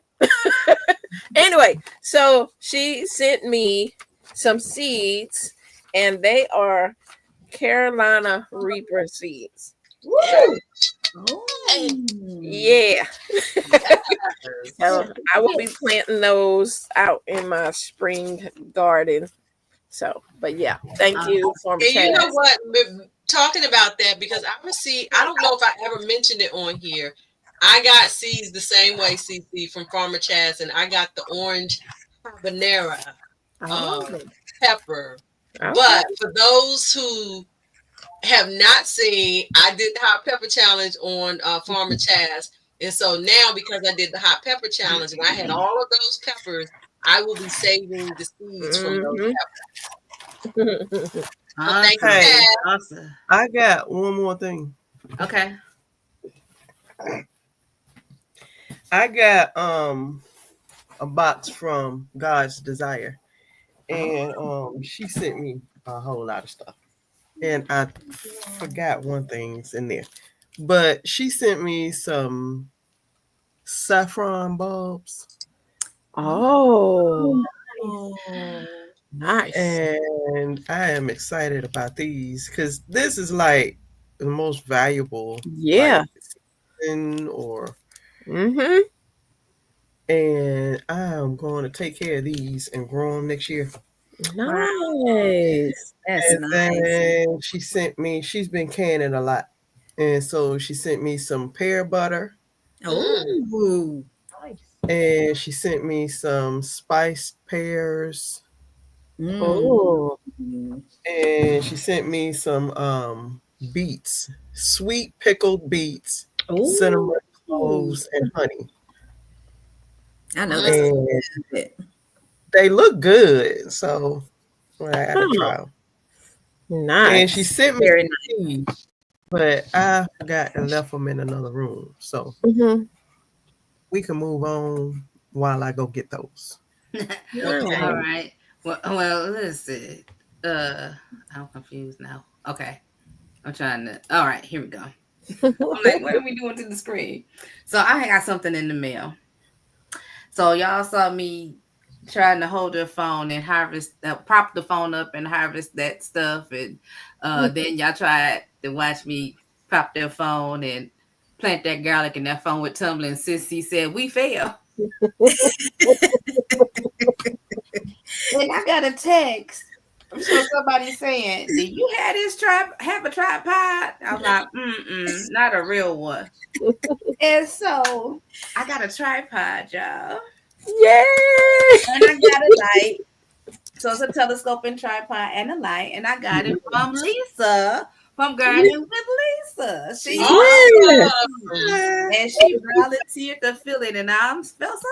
Anyway, so she sent me some seeds, and they are Carolina Reaper seeds. Woo! Yeah. So I will be planting those out in my spring garden. So, but yeah, thank you for and you know what? Talking about that, because I don't know if I ever mentioned it on here. I got seeds the same way, CC, from Farmer Chaz, and I got the orange habanero pepper. Okay. But for those who have not seen, I did the hot pepper challenge on Farmer Chaz, and so now because I did the hot pepper challenge and I had all of those peppers, I will be saving the seeds from those peppers. Okay. Awesome. I got one more thing. Okay. I got a box from God's Desire, and she sent me a whole lot of stuff, and I forgot one thing's in there, but she sent me some saffron bulbs. Oh. Nice. And I am excited about these because this is like the most valuable. Yeah. Like, or and I am going to take care of these and grow them next year. Nice. That's and nice. Then she sent me, she's been canning a lot. And so she sent me some pear butter. Oh, nice. And she sent me some spiced pears. Oh. And she sent me some beets, sweet pickled beets, cinnamon, cloves, and honey. I know this. They look good, so I gotta try them. Nice. And she sent me very nice, but I forgot and left them in another room, so we can move on while I go get those. Okay. All right. Well, let's see. I'm confused now. Okay. I'm trying to. All right, here we go. I'm like, what are we doing to the screen? So I got something in the mail. So y'all saw me trying to hold the phone and harvest, prop the phone up and harvest that stuff, and then y'all tried to watch me prop their phone and plant that garlic in that phone with tumbling. And Sissy said we failed. And I got a text. I'm sure somebody's saying, "Do you have a tripod?" I was like, not a real one. And so I got a tripod, y'all. Yay! And I got a light. So it's a telescope and tripod and a light. And I got it from Lisa from Gardening with Lisa. She and she volunteered to fill it, and I felt so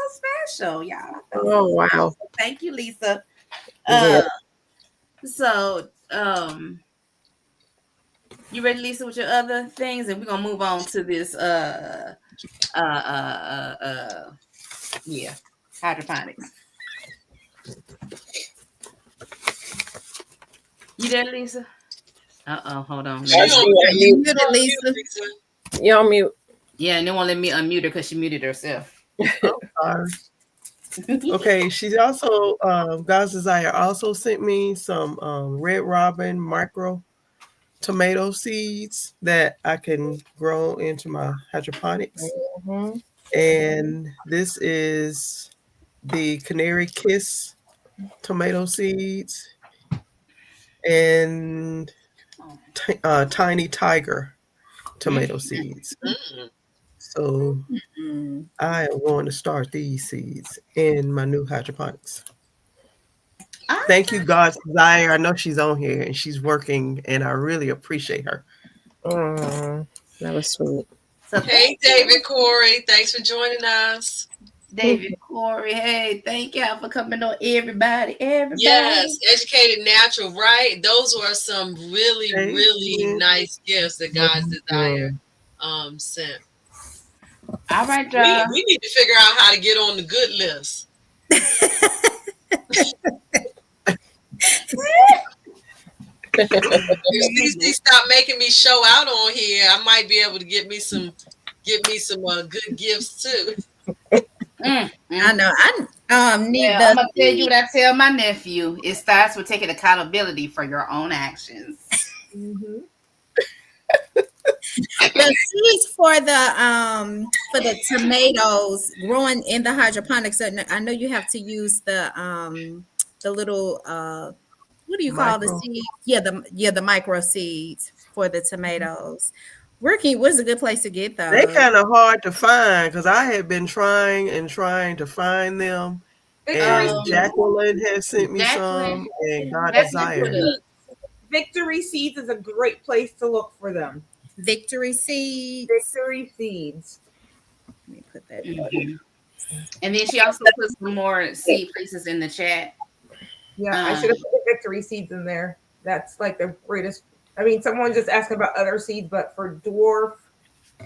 special, y'all. I felt Oh, so wow. special. Thank you, Lisa. Yeah. So you ready, Lisa, with your other things? And we're gonna move on to this hydroponics. You there, Lisa? Hold on. You muted, Lisa. You on mute? Yeah, and they won't let me unmute her because she muted herself. Sorry. Okay, she's also God's Desire also sent me some Red Robin micro tomato seeds that I can grow into my hydroponics. Mm-hmm. And this is the Canary Kiss tomato seeds and Tiny Tiger tomato seeds. So I am going to start these seeds in my new hydroponics. Thank you, God's Desire. I know she's on here and she's working, and I really appreciate her. That was sweet. So hey, David Corey. Thanks for joining us. David Corey, hey, thank y'all for coming on, everybody. Yes, Educated Natural, right? Those were some really, Thank really you. nice gifts that God's Desire sent. All right, y'all. We need to figure out how to get on the good list. If CC stop making me show out on here, I might be able to get me some good gifts too. I know. I need I'm gonna tell you what I tell my nephew. It starts with taking accountability for your own actions. the seeds for the tomatoes growing in the hydroponics. I know you have to use the little what do you call the seeds? Yeah, the micro seeds for the tomatoes. What's a good place to get those? They're kind of hard to find because I had been trying to find them. And Jacqueline has sent me some, and God Desire. Victory Seeds is a great place to look for them. Victory Seeds. Victory Seeds. Let me put that in. And then she also put some more seed places in the chat. Yeah, I should have put the Victory Seeds in there. That's like the greatest. I mean, someone just asked about other seeds, but for dwarf,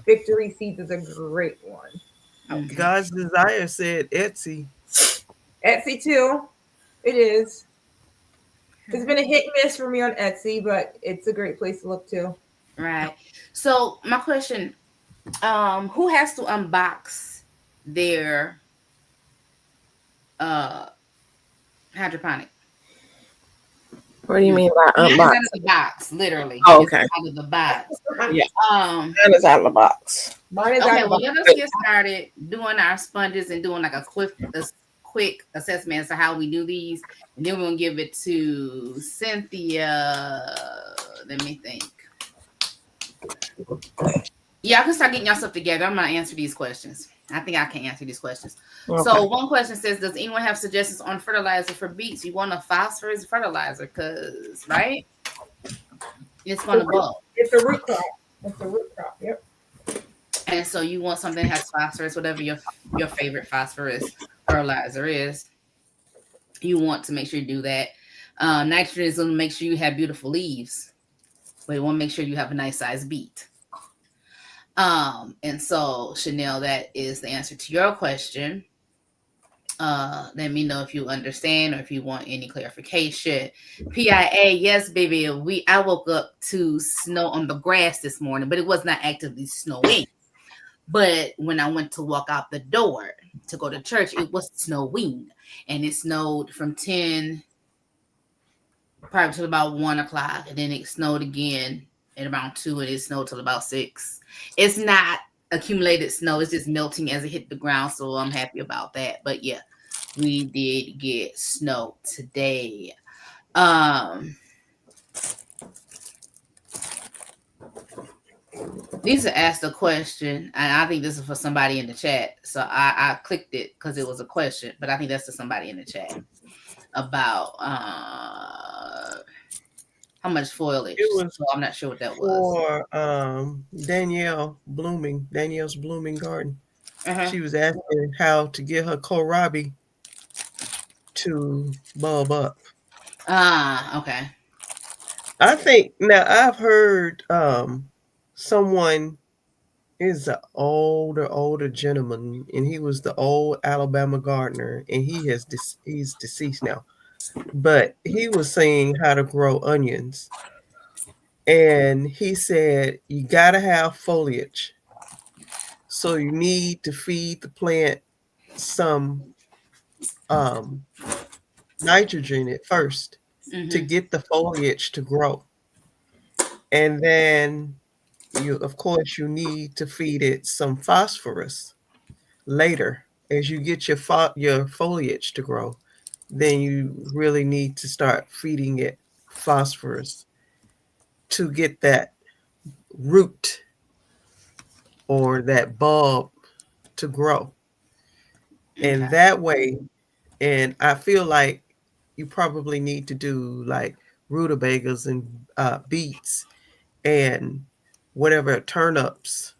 Victory Seeds is a great one. Okay. God's Desire said Etsy. Etsy too. It is. It's been a hit and miss for me on Etsy, but it's a great place to look too. Right. So my question, who has to unbox their hydroponic? What do you mean by unbox? Out of the box, literally. Oh, okay. It's out of the box. Yeah. Mine is out of the box. Okay, well, let us get started doing our sponges and doing like a quick assessment as to how we do these, and then we're gonna give it to Cynthia. Let me think. Yeah, I can start getting y'all stuff together. I'm gonna answer these questions. I think I can answer these questions. Okay. So one question says, does anyone have suggestions on fertilizer for beets? You want a phosphorus fertilizer, because right? It's gonna bulk. It's a root crop. It's a root crop, yep. And so you want something that has phosphorus, whatever your favorite phosphorus fertilizer is. You want to make sure you do that. Nitrogen is going to make sure you have beautiful leaves, but you want to make sure you have a nice sized beet. And so, Chanel, that is the answer to your question. Let me know if you understand or if you want any clarification. PIA, yes, baby. I woke up to snow on the grass this morning, but it was not actively snowing. But when I went to walk out the door to go to church, it was snowing, and it snowed from 10 probably till about 1 o'clock, and then it snowed again at around 2, and it snowed till about 6. It's not accumulated snow; it's just melting as it hit the ground. So I'm happy about that. But yeah, we did get snow today. Lisa asked a question, and I think this is for somebody in the chat. So I clicked it because it was a question, but I think that's to somebody in the chat about how much foliage. It was So I'm not sure what that was. for Danielle's blooming garden. Uh-huh. She was asking how to get her kohlrabi to bulb up. Okay. I think now I've heard someone is an older gentleman, and he was the old Alabama gardener, and he's deceased now. But he was saying how to grow onions, and he said you gotta have foliage, so you need to feed the plant some nitrogen at first to get the foliage to grow, and then of course you need to feed it some phosphorus later as you get your foliage to grow. Then you really need to start feeding it phosphorus to get that root or that bulb to grow. And that way, and I feel like you probably need to do like rutabagas and beets and whatever turnips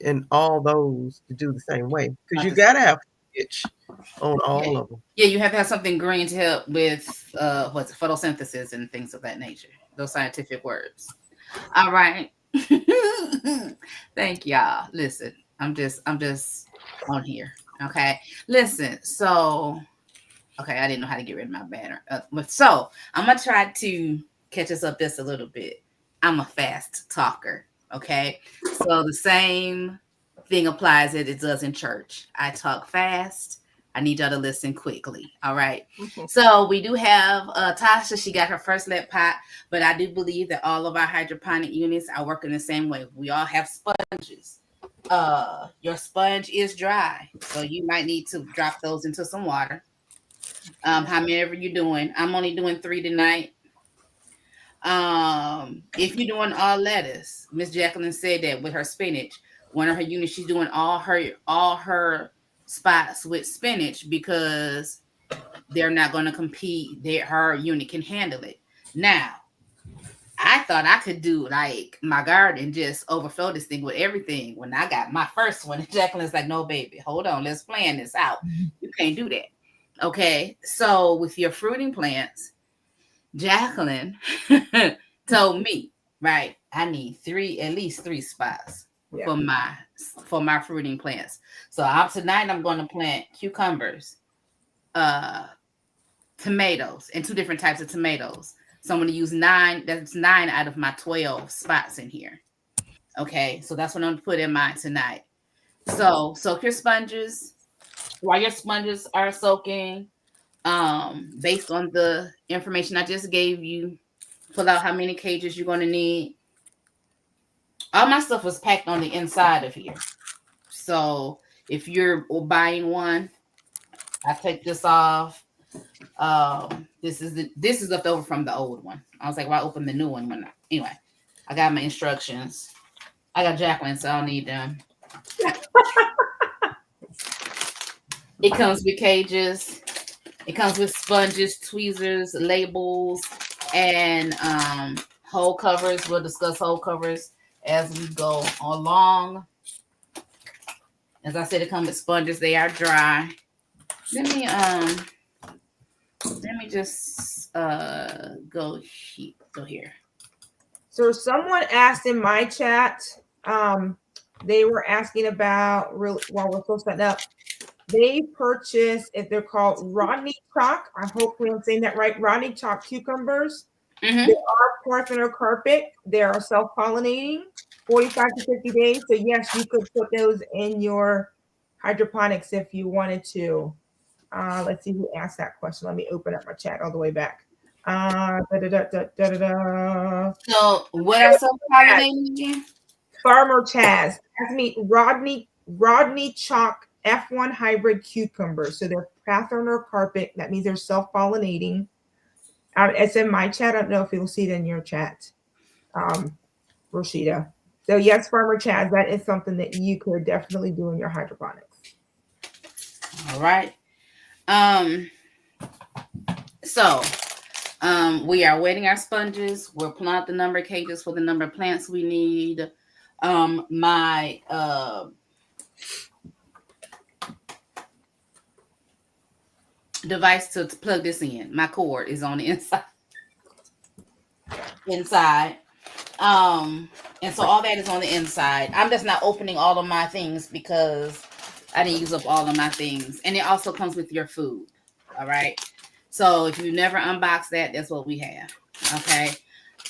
and all those to do the same way, because you got to have foliage on all of them. Yeah, you have to have something green to help with photosynthesis and things of that nature. Those scientific words. All right. Thank y'all. Listen, I'm just on here. Okay. Listen. So, okay, I didn't know how to get rid of my banner. So I'm gonna try to catch us up just a little bit. I'm a fast talker. Okay. So the same thing applies that it does in church. I talk fast. I need y'all to listen quickly. All right. So we do have Tasha. She got her first lead pot, but I do believe that all of our hydroponic units are working the same way. We all have sponges. Your sponge is dry, so you might need to drop those into some water. How many are you doing? I'm only doing 3 tonight. If you're doing all lettuce, Miss Jacqueline said that with her spinach, one of her units, she's doing all her spots with spinach because they're not going to compete. Her unit can handle it. Now, I thought I could do like my garden, just overflow this thing with everything. When I got my first one, Jacqueline's like, no, baby, hold on. Let's plan this out. You can't do that. Okay. So with your fruiting plants, Jacqueline told me, right, I need at least three spots for my fruiting plants. So tonight I'm going to plant cucumbers, tomatoes, and 2 different types of tomatoes. So I'm going to use 9. That's 9 out of my 12 spots in here. Okay, so that's what I'm going to put in mine tonight. So soak your sponges. While your sponges are soaking, based on the information I just gave you, pull out how many cages you're going to need. All my stuff was packed on the inside of here. So if you're buying one, I take this off. This is left over from the old one. I was like, why open the new one? Anyway, I got my instructions. I got Jacqueline, so I'll need them. It comes with cages. It comes with sponges, tweezers, labels, and hole covers. We'll discuss hole covers as we go along. As I said, it comes with sponges. They are dry. Let me just go here. So someone asked in my chat, they were asking about while we're still setting up. They purchased, if they're called Rodney Chalk. I hope I'm saying that right. Rodney Chalk cucumbers. Mm-hmm. They are parthenocarpic. They are self-pollinating, 45 to 50 days. So yes, you could put those in your hydroponics if you wanted to. Let's see who asked that question. Let me open up my chat all the way back. So what are self-pollinating again? Farmer Chaz asked me Rodney Chalk F1 hybrid cucumbers. So they're parthenocarpic. That means they're self-pollinating. It's in my chat. I don't know if you'll see it in your chat, Rashida. So yes, Farmer Chaz, that is something that you could definitely do in your hydroponics. All right. So we are wetting our sponges. We're pulling out the number of cages for the number of plants we need. My device to plug this in, my cord is on the inside. And so all that is on the inside. I'm just not opening all of my things because I didn't use up all of my things. And it also comes with your food. All right. So if you never unbox that, that's what we have. Okay.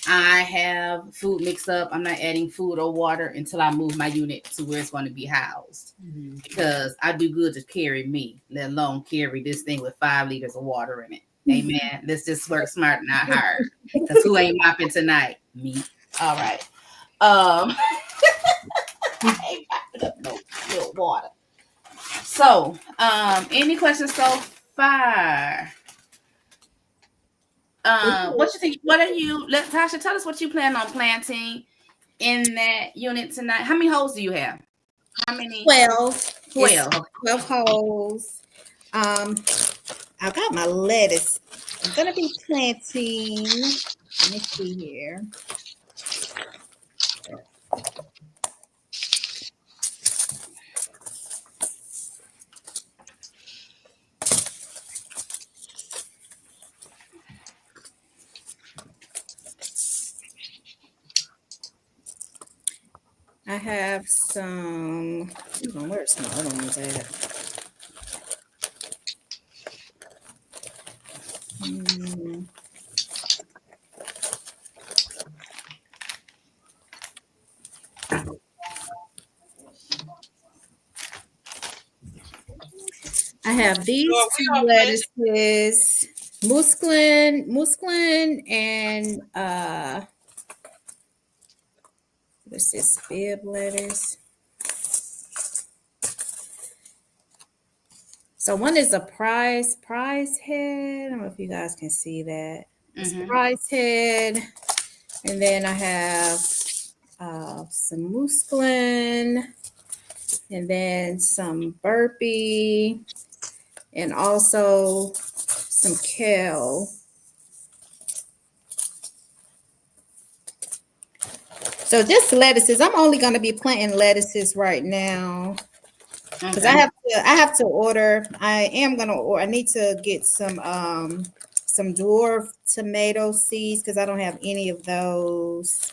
I have food mixed up. I'm not adding food or water until I move my unit to where it's going to be housed. Because I do good to carry me, let alone carry this thing with 5 liters of water in it. Amen. Let's just work smart, not hard. Because who ain't mopping tonight? Me. All right. I ain't mopping up no little water. So, any questions so far? What you think? What are you? Tasha, tell us what you plan on planting in that unit tonight. How many holes do you have? How many? 12. 12. 12 holes. I got my lettuce. I'm gonna be planting. Let me see here. I have some. Where's my other ones at? I have these two lettuces, musclin, and what's this? Fib lettuce. So one is a prize head. I don't know if you guys can see that. It's prize head, and then I have some musclin, and then some burpee, and also some kale. So just lettuces. I'm only going to be planting lettuces right now because I have to order. I need to get some dwarf tomato seeds because I don't have any of those.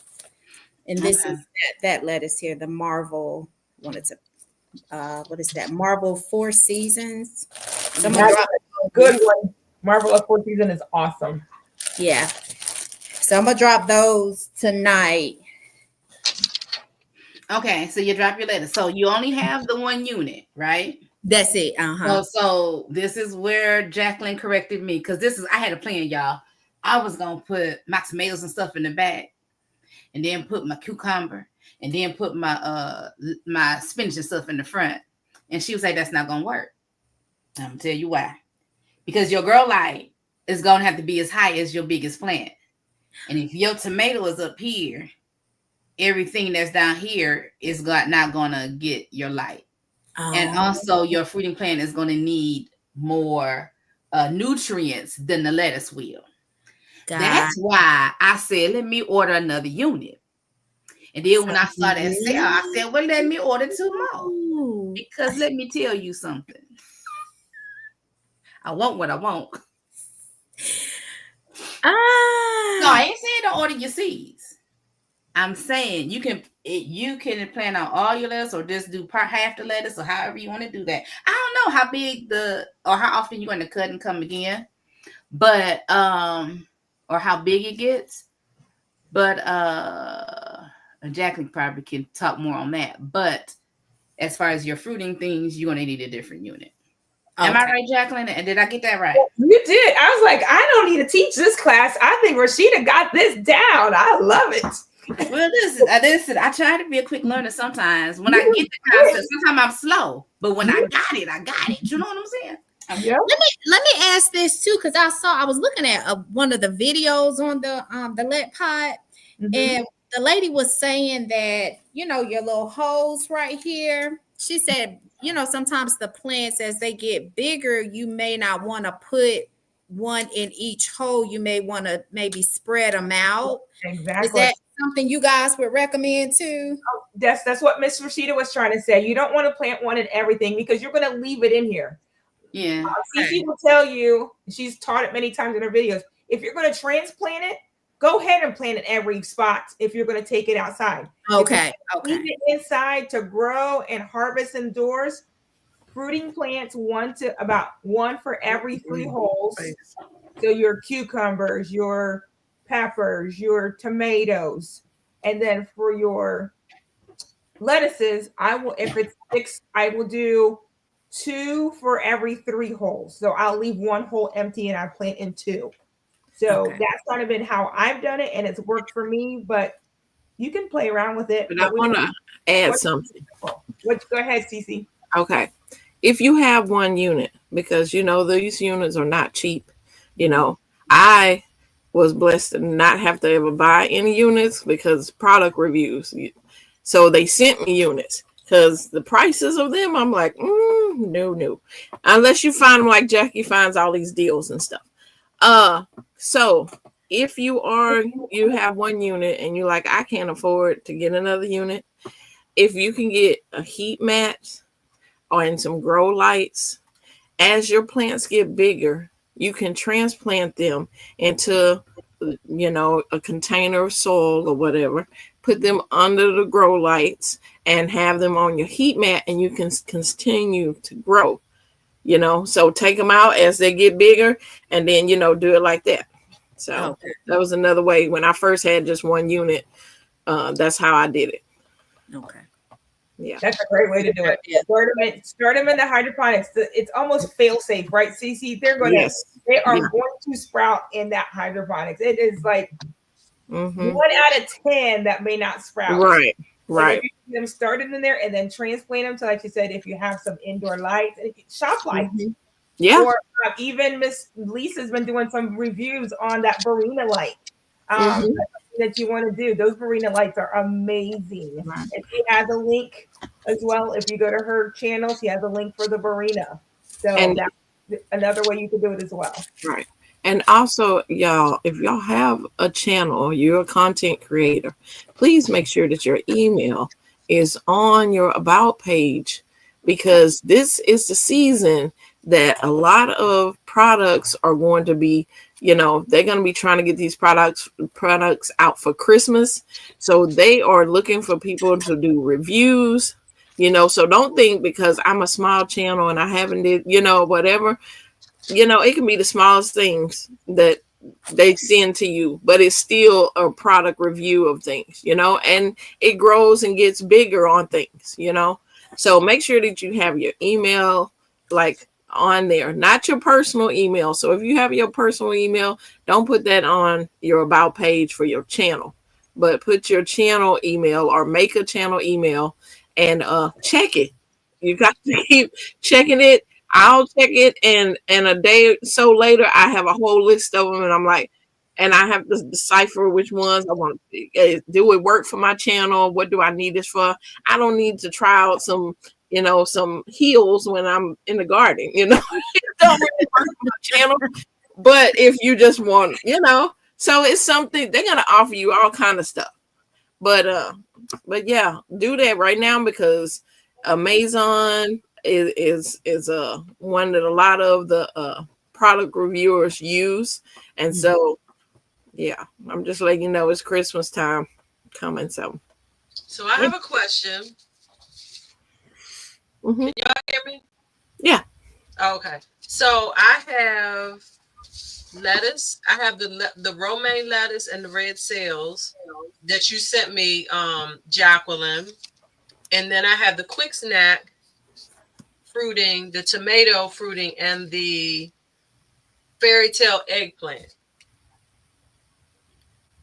And this is that lettuce here, the Marvel. What is that? Marvel 4 Seasons. That's a good one. Marvel of 4 Seasons is awesome. Yeah. So I'm gonna drop those tonight. Okay, so you drop your lettuce. So you only have the 1 unit, right? That's it. So this is where Jacqueline corrected me because I had a plan, y'all. I was gonna put my tomatoes and stuff in the back, and then put my cucumber, and then put my my spinach and stuff in the front. And she was like, "That's not gonna work." I'm gonna tell you why. Because your grow light is gonna have to be as high as your biggest plant, and if your tomato is up here, everything that's down here is not gonna get your light. And also your fruiting plant is going to need more nutrients than the lettuce will. That's why I said, let me order another unit. And then when I saw that sale, I said, well, let me order 2 more. Because let me tell you something. I want what I want. No, I ain't saying don't order your seeds. I'm saying you can plant out all your lettuce or just do half the lettuce or however you want to do that. I don't know how big or how often you're going to cut and come again, but or how big it gets. But Jacqueline probably can talk more on that. But as far as your fruiting things, you're going to need a different unit. Okay. Am I right, Jacqueline? And did I get that right? You did. I was like, I don't need to teach this class. I think Rashida got this down. I love it. Well, listen, I try to be a quick learner sometimes. When I get the concept, sometimes I'm slow. But when I got it. You know what I'm saying? Yeah. Let me ask this too, because I was looking at one of the videos on the lead pot, and the lady was saying that, you know, your little holes right here, she said, you know, sometimes the plants, as they get bigger, you may not want to put one in each hole. You may want to maybe spread them out. Exactly. Is that something you guys would recommend too? Oh, that's what Miss Rashida was trying to say. You don't want to plant one in everything because you're going to leave it in here. Yeah. Cece will tell you, she's taught it many times in her videos, if you're going to transplant it, go ahead and plant it every spot if you're going to take it outside. Okay. Leave it inside to grow and harvest indoors. Fruiting plants about one for every 3 holes. So your cucumbers, your peppers, your tomatoes, and then for your lettuces, if it's 6, I will do 2 for every 3 holes. So I'll leave 1 hole empty and I plant in 2. So that's kind of been how I've done it, and it's worked for me. But you can play around with it. But I want to add something. Go ahead, Cece. Okay. If you have 1 unit, because, you know, these units are not cheap, you know, I was blessed to not have to ever buy any units because product reviews. So they sent me units because the prices of them, I'm like, no. Unless you find them like Jackie finds all these deals and stuff. So if you have 1 unit and you're like, I can't afford to get another unit, if you can get a heat mat or in some grow lights, as your plants get bigger, you can transplant them into, you know, a container of soil or whatever, put them under the grow lights and have them on your heat mat, and you can continue to grow, you know. So take them out as they get bigger and then, you know, do it like that. So that was another way. When I first had just 1 unit, that's how I did it. Okay. Yeah, that's a great way to do it. Start them in the hydroponics. It's almost fail safe, right, Cece? They are going to sprout in that hydroponics. It is like 1 out of 10 that may not sprout. Right. If you get them started in there and then transplant them to, like you said, if you have some indoor lights, shop lights. Yeah. Or even Miss Lisa's been doing some reviews on that Barina light. That you want to do. Those Barina lights are amazing. Right. And she has a link as well. If you go to her channel, she has a link for the Barina. So that's another way you can do it as well. Right. And also, y'all, if y'all have a channel, you're a content creator, please make sure that your email is on your about page, because this is the season that a lot of products are going to be, you know, they're going to be trying to get these products out for Christmas. So they are looking for people to do reviews, you know. So don't think because I'm a small channel and I haven't did, you know, whatever, you know, it can be the smallest things that they send to you, but it's still a product review of things, you know, and it grows and gets bigger on things, you know. So make sure that you have your email like on there, not your personal email. So if you have your personal email, don't put that on your about page for your channel, but put your channel email or make a channel email and check it. You got to keep checking it. I'll check it, and a day or so later, I have a whole list of them, and I'm like, and I have to decipher which ones I want to do. It work for my channel? What do I need this for? I don't need to try out some, you know, some heels when I'm in the garden, you know. It don't really work for my channel. But if you just want, you know, so it's something they're gonna offer you all kind of stuff. But yeah, do that right now, because Amazon is one that a lot of the product reviewers use, and so yeah, I'm just letting you know it's Christmas time coming. So I have a question. Can y'all hear me? Yeah. Okay. So I have lettuce. I have the romaine lettuce and the red sales that you sent me, Jacqueline, and then I have the quick snack fruiting, the tomato fruiting, and the fairy tale eggplant.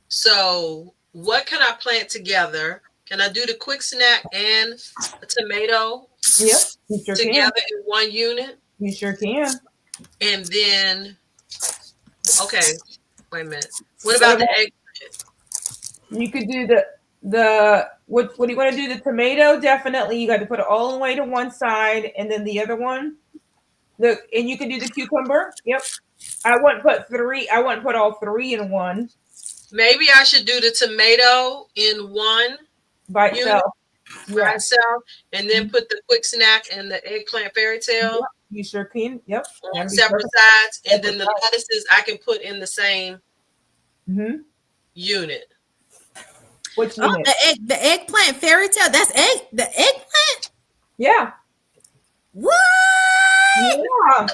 So what can I plant together? Can I do the quick snack and a tomato together in 1 unit? You sure can. And then, okay, wait a minute. What about the eggplant? You could do the what do you want to do? The tomato, definitely. You got to put it all the way to one side, and then the other one. And you can do the cucumber. Yep. I wouldn't put all three in one. Maybe I should do the tomato in one by itself. By itself, and then put the quick snack and the eggplant fairy tale. Yep, you sure can. Yep. On separate sides, and then the lettuces I can put in the same unit. Which unit? The eggplant fairy tale. That's the eggplant. Yeah. What? Yeah.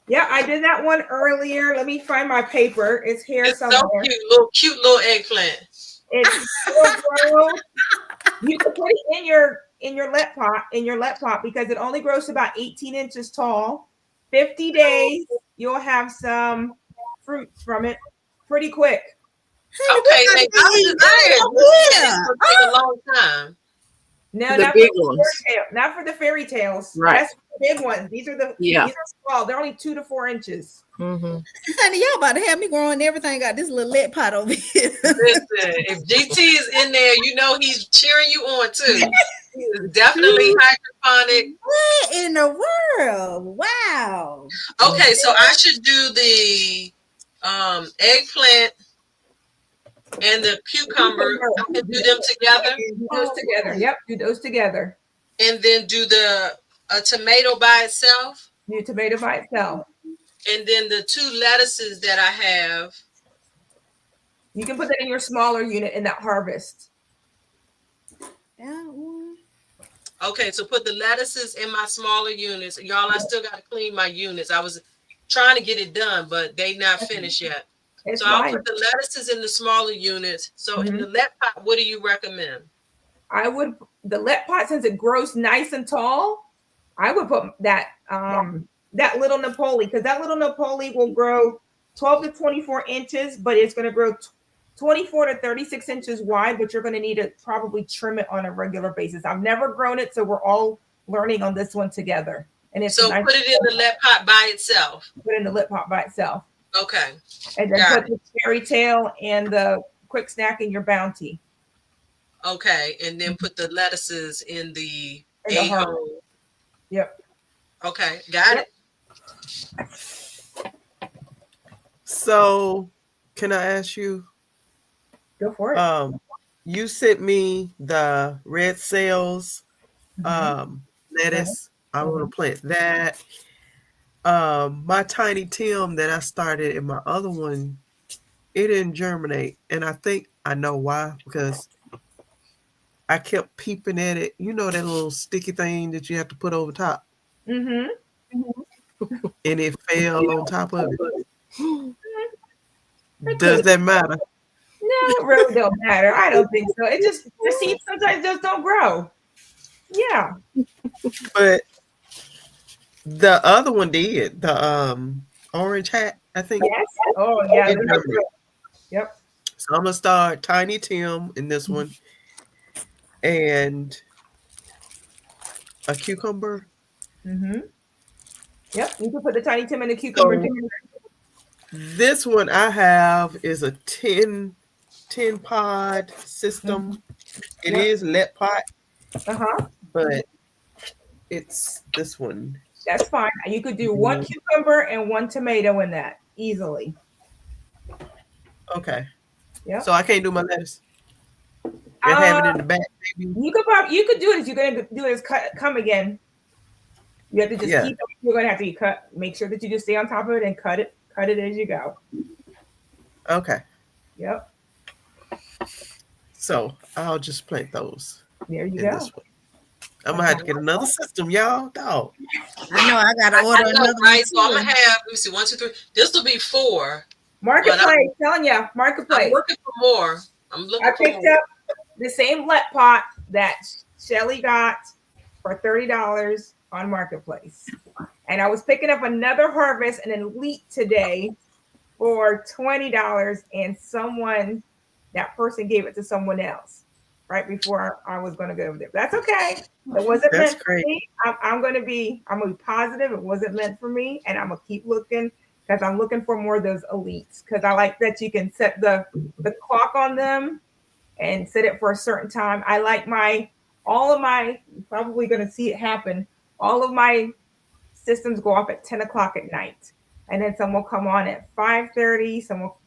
Yeah, I did that one earlier. Let me find my paper. It's here somewhere. So cute little eggplant. It's so grown. You can put it in your let pot because it only grows about 18 inches tall. 50 days, you'll have some fruit from it pretty quick. Okay, like I take a long time. No, not for the fairy tales. Right. That's the big ones. These are these are small. They're only 2 to 4 inches. Mm-hmm. Honey, y'all about to have me growing everything. Got this little lit pot over here. Listen, if GT is in there, you know he's cheering you on too. He is definitely hydroponic. What in the world? Wow. Okay, so I should do the eggplant and the cucumber. I can do them together. Do those together. Yep, do those together. And then do a tomato by itself. Do tomato by itself. And then the 2 lettuces that I have. You can put that in your smaller unit in that harvest. Okay, so put the lettuces in my smaller units. Y'all, I still got to clean my units. I was trying to get it done, but they not finished yet. So I'll put the lettuces in the smaller units. So in the let pot, what do you recommend? The let pot, since it grows nice and tall, I would put that that little Napoli, because that little Napoli will grow 12 to 24 inches, but it's going to grow 24 to 36 inches wide, but you're going to need to probably trim it on a regular basis. I've never grown it, so we're all learning on this one together. And it's so nice, put it in the let pot by itself. Put it in the let pot by itself. Okay. And then put the fairy tale and the quick snack in your bounty. Okay, and then put the lettuces in the hole. Yep. Okay, got it. So, can I ask you? Go for it. You sent me the red cells lettuce. I want to plant that. My Tiny Tim that I started in my other one, it didn't germinate, and I think I know why, because I kept peeping at it. You know that little sticky thing that you have to put over top. Mm-hmm. And it fell on top of it. Does that matter? No, it really don't matter. I don't think so. It just, the seeds sometimes just don't grow. Yeah. But the other one did. The orange hat, I think. Yes. Oh, yeah. Yep. So I'm going to start Tiny Tim in this one. And a cucumber. Mm-hmm. Yep. You can put the Tiny Tim and the cucumber together. This one I have is a 10 pod system. It is let pot. But it's this one. That's fine. You could do one cucumber and one tomato in that easily. Okay. Yeah. So I can't do my lettuce. I have it in the back. Maybe. You could do it. If you're gonna do it as come again. You have to just keep it. You're gonna have to cut. Make sure that you just stay on top of it and cut it as you go. Okay. Yep. So I'll just plant those. There you go. I'm gonna have to get another system, y'all. Dog. I know I gotta order another. Right, so I'm gonna have. Let me see. 1, 2, 3. This will be 4. Marketplace, telling you, Marketplace. I'm looking for more. I picked up the same let pot that Shelly got for $30 on Marketplace, and I was picking up another harvest and an elite today for $20, and that person gave it to someone else right before I was going to go over there. That's okay. It wasn't meant for me. I'm going to be positive. It wasn't meant for me, and I'm gonna keep looking because I'm looking for more of those elites because I like that you can set the clock on them and set it for a certain time. I like probably going to see it happen. All of my systems go off at 10 o'clock at night. And then some will come on at 5:30, some will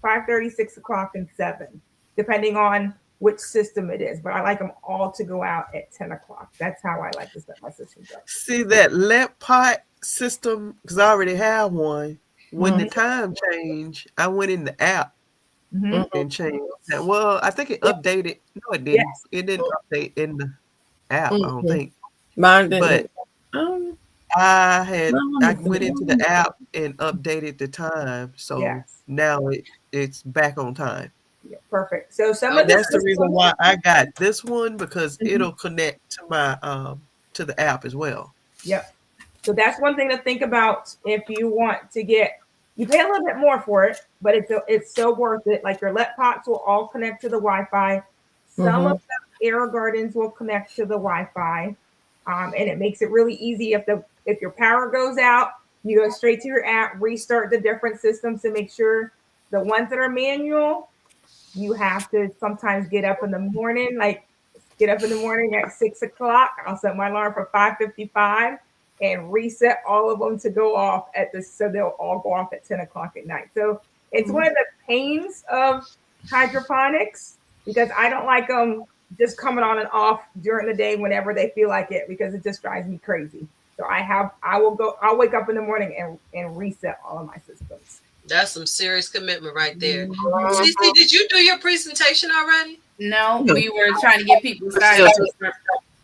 5:30, 6 o'clock, and 7, depending on which system it is. But I like them all to go out at 10 o'clock. That's how I like to set my systems up. See that LEP pot system, because I already have one. When the time changed, I went in the app and changed that. Well, I think it updated. No, it didn't. Yes. It didn't update in the app, I don't think. Mine didn't. But I went into the app and updated the time. So now it's back on time. Yeah, perfect. So that's the reason why I got this one, because it'll connect to my to the app as well. Yep. So that's one thing to think about if you want to you pay a little bit more for it, but it's so worth it. Like your LEP pots will all connect to the Wi-Fi. Some of the AeroGardens will connect to the Wi-Fi. And it makes it really easy. If your power goes out, you go straight to your app, restart the different systems to make sure the ones that are manual, you have to sometimes get up in the morning, at 6 o'clock. I'll set my alarm for 5:55 and reset all of them to go off so they'll all go off at 10 o'clock at night. So it's one of the pains of hydroponics, because I don't like them just coming on and off during the day whenever they feel like it, because it just drives me crazy. So I'll wake up in the morning and reset all of my systems. That's some serious commitment right there. CC, did you do your presentation already? No, we were trying to get people started.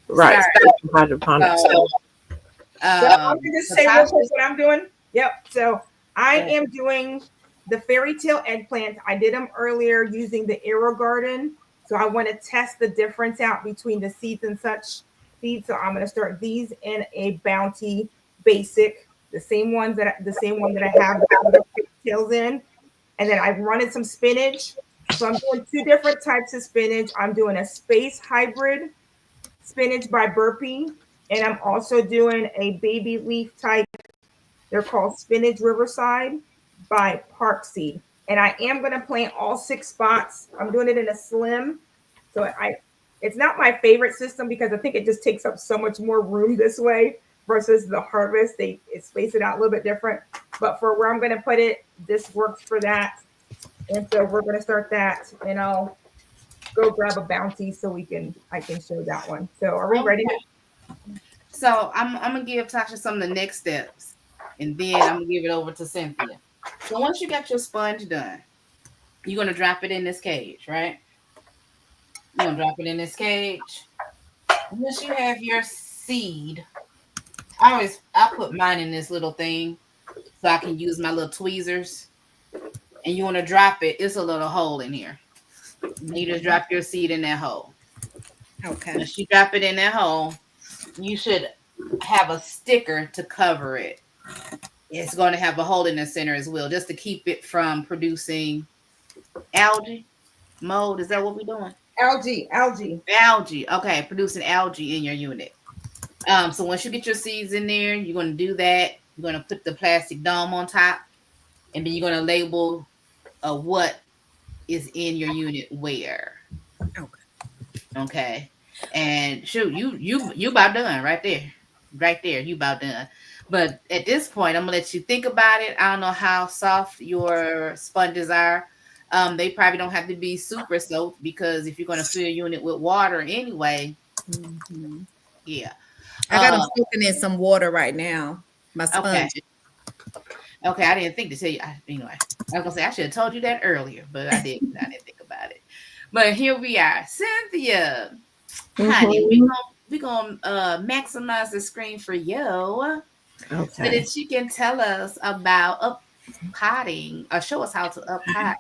Right. Hydroponics. So I'm going to just say real quick what I'm doing. Yep. So I am doing the fairy tale eggplants. I did them earlier using the AeroGarden. So I want to test the difference out between the seeds and such seeds. So I'm going to start these in a Bounty Basic, the same one that I have the fairy tales in. And then I've run in some spinach. So I'm doing 2 different types of spinach. I'm doing a space hybrid spinach by Burpee. And I'm also doing a baby leaf type. They're called Spinach Riverside by Park Seed. And I am going to plant all 6 spots. I'm doing it in a slim. So it's not my favorite system, because I think it just takes up so much more room this way versus the Harvest. It space it out a little bit different. But for where I'm going to put it, this works for that. And so we're going to start that. And I'll go grab a Bounty so I can show that one. So are we ready? So I'm gonna give Tasha some of the next steps, and then I'm gonna give it over to Cynthia. So once you got your sponge done, you're gonna drop it in this cage, right? You're gonna drop it in this cage. Once you have your seed, I put mine in this little thing so I can use my little tweezers. And you want to drop it. It's a little hole in here. You just drop your seed in that hole. Okay. Once you drop it in that hole, you should have a sticker to cover it. It's going to have a hole in the center as well, just to keep it from producing algae mold. Is that what we're doing? Algae. Okay, producing algae in your unit. So once you get your seeds in there, you're going to do that. You're going to put the plastic dome on top, and then you're going to label what is in your unit where. Okay. And shoot, you about done right there. You about done. But at this point, I'm gonna let you think about it. I don't know how soft your sponges are. They probably don't have to be super soaked, because if you're gonna fill your unit with water anyway, yeah. I got them soaking in some water right now. My sponge. Okay, I didn't think to tell you. Anyway, I was gonna say I should have told you that earlier, but I didn't. I didn't think about it. But here we are, Cynthia. Honey, we gonna maximize the screen for you, so that you can tell us about uppotting, or show us how to uppot.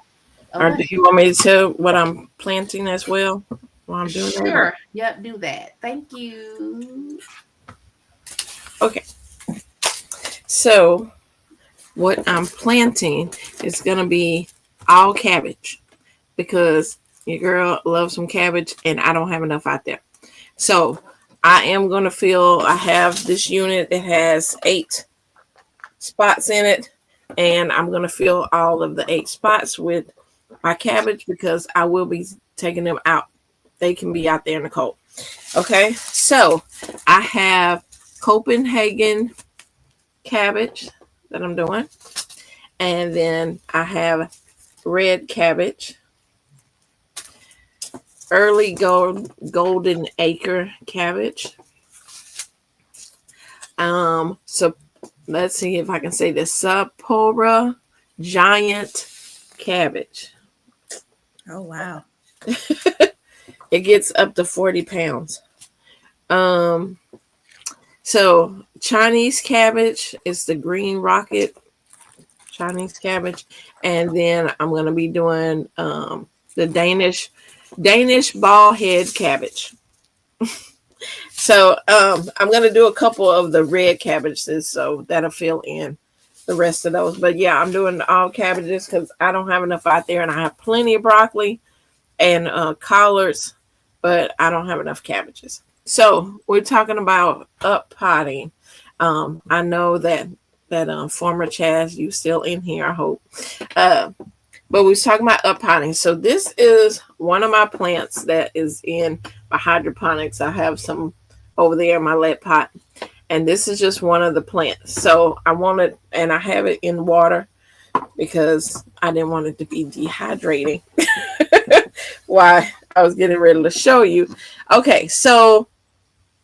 Or do you want me to tell what I'm planting as well while I'm doing that? Sure. Yep, do that. Thank you. Okay. So what I'm planting is gonna be all cabbage, because your girl loves some cabbage and I don't have enough out there. So I am going to I have this unit that has 8 spots in it, and I'm going to fill all of the 8 spots with my cabbage because I will be taking them out. They can be out there in the cold. Okay, so I have Copenhagen cabbage that I'm doing. And then I have red cabbage, early golden acre cabbage. So let's see if I can say this. Sapporo giant cabbage. Oh, wow. It gets up to 40 pounds. So Chinese cabbage is the green rocket Chinese cabbage. And then I'm going to be doing the Danish ball head cabbage. So I'm going to do a couple of the red cabbages, so that'll fill in the rest of those. But yeah, I'm doing all cabbages because I don't have enough out there, and I have plenty of broccoli and collards, but I don't have enough cabbages. So we're talking about up potting. I know that former Chaz, you still in here, I hope. But we was talking about up potting. So this is one of my plants that is in my hydroponics. I have some over there in my lead pot. And this is just one of the plants. So I wanted, and I have it in water because I didn't want it to be dehydrating. Why I was getting ready to show you. Okay, so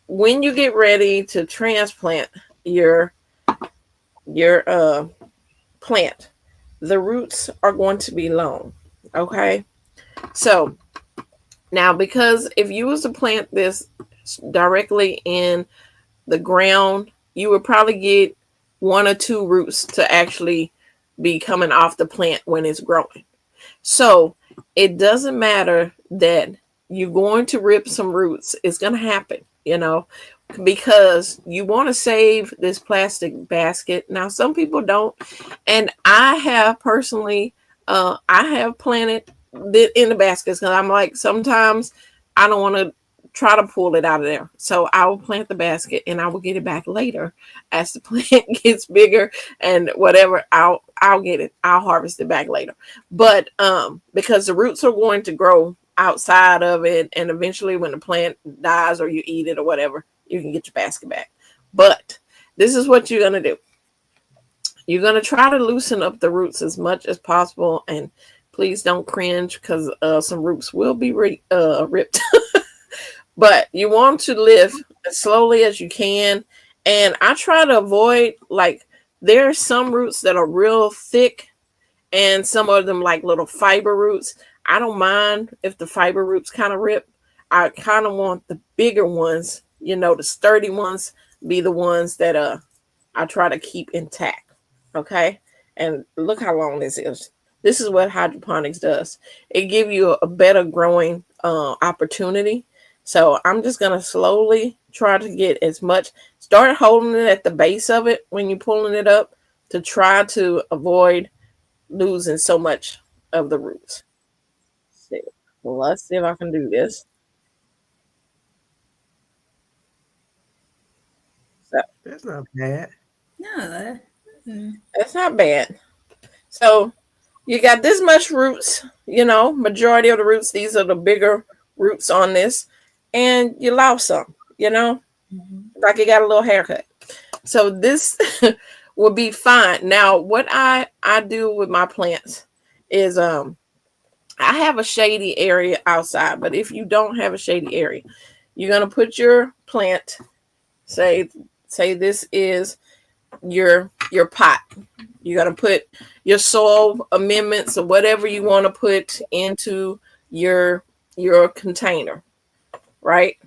when you get ready to transplant your plant, the roots are going to be long. Okay, so now, because if you was to plant this directly in the ground, you would probably get 1 or 2 roots to actually be coming off the plant when it's growing. So it doesn't matter that you're going to rip some roots. It's going to happen, because you want to save this plastic basket. Now, some people don't. And I have personally, I have planted in the baskets because I'm like, sometimes I don't want to try to pull it out of there. So I will plant the basket and I will get it back later as the plant gets bigger and whatever. I'll get it. I'll harvest it back later. But because the roots are going to grow outside of it, and eventually when the plant dies or you eat it or whatever, you can get your basket back. But this is what you're going to do. You're going to try to loosen up the roots as much as possible. And please don't cringe because some roots will be ripped. But you want to lift as slowly as you can. And I try to avoid, like, there are some roots that are real thick and some of them like little fiber roots. I don't mind if the fiber roots kind of rip. I kind of want the bigger ones, the sturdy ones, be the ones that I try to keep intact. Okay. And look how long this is. This is what hydroponics does. It gives you a better growing opportunity. So I'm just going to slowly try to get as much. Start holding it at the base of it when you're pulling it up to try to avoid losing so much of the roots. Well, let's see if I can do this. So, That's not bad. No, that's not bad. So you got this much roots, majority of the roots. These are the bigger roots on this. And you lost some, like you got a little haircut. So this will be fine. Now, what I do with my plants is I have a shady area outside. But if you don't have a shady area, you're going to put your plant, say this is your pot. You're going to put your soil amendments or whatever you want to put into your container. Right?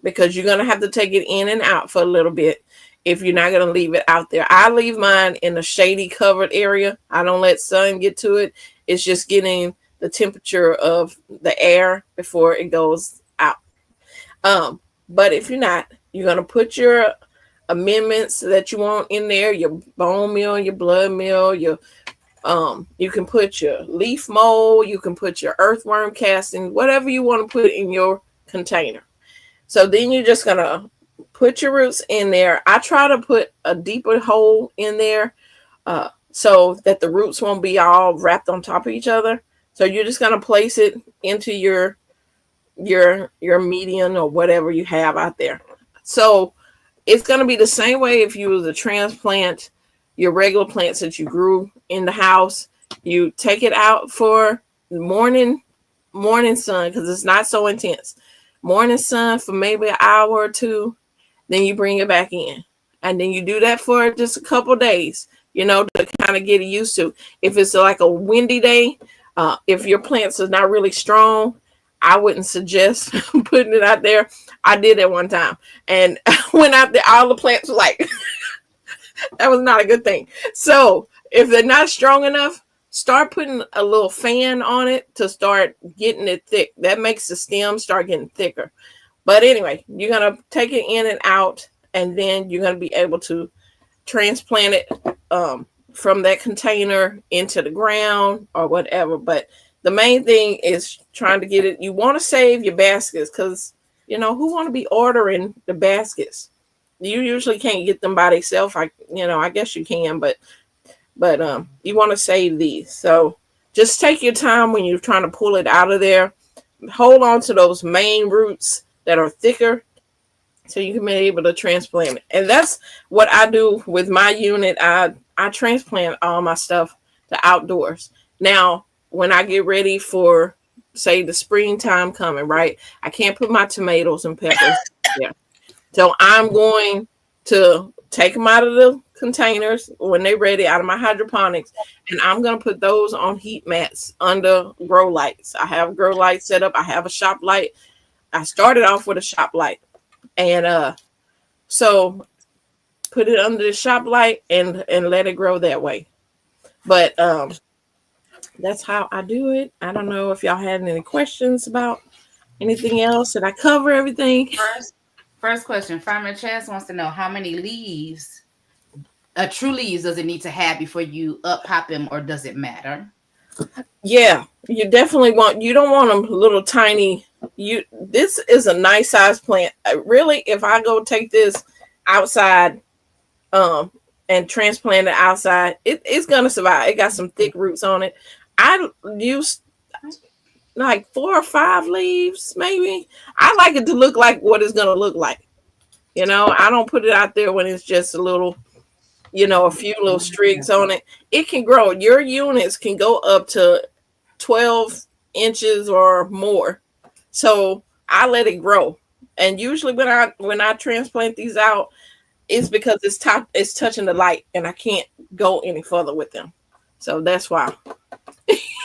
Because you're going to have to take it in and out for a little bit if you're not going to leave it out there. I leave mine in a shady covered area. I don't let sun get to it. It's just getting the temperature of the air before it goes out. But if you're not, you're going to put your amendments that you want in there, your bone meal, your blood meal, you can put your leaf mold, you can put your earthworm casting, whatever you want to put in your container. So then you're just gonna put your roots in there. I try to put a deeper hole in there so that the roots won't be all wrapped on top of each other. So you're just going to place it into your median or whatever you have out there. So it's going to be the same way if you was to transplant your regular plants that you grew in the house. You take it out for morning sun, because it's not so intense. Morning sun for maybe an hour or two, then you bring it back in. And then you do that for just a couple days, to kind of get it used to. If it's like a windy day, if your plants are not really strong, I wouldn't suggest putting it out there. I did it one time and went out there. All the plants were like, that was not a good thing. So if they're not strong enough, start putting a little fan on it to start getting it thick. That makes the stem start getting thicker. But anyway, you're going to take it in and out, and then you're going to be able to transplant it from that container into the ground or whatever. But the main thing is trying to get it. You want to save your baskets because, who want to be ordering the baskets? You usually can't get them by themselves. I guess you can, but you want to save these. So just take your time when you're trying to pull it out of there. Hold on to those main roots that are thicker so you can be able to transplant it. And that's what I do with my unit. I transplant all my stuff to outdoors. Now, when I get ready for, say, the springtime coming, right? I can't put my tomatoes and peppers there. So I'm going to take them out of the containers when they're ready, out of my hydroponics, and I'm going to put those on heat mats under grow lights. I have grow lights set up. I have a shop light. I started off with a shop light, and so put it under the shop light and let it grow that way. But that's how I do it. I don't know if y'all had any questions about anything else. Did I cover everything? First question. Farmer Chess wants to know how many leaves, true leaves, does it need to have before you pop them, or does it matter? Yeah, you definitely you don't want them little tiny. This is a nice size plant. Really, if I go take this outside and transplant it outside, it's gonna survive. It got some thick roots on it. I use like 4 or 5 leaves, maybe. I like it to look like what it's gonna look like. I don't put it out there when it's just a little, a few little streaks on it. It can grow. Your units can go up to 12 inches or more. So I let it grow. And usually when I transplant these out, it's because it's touching the light and I can't go any further with them. So that's why.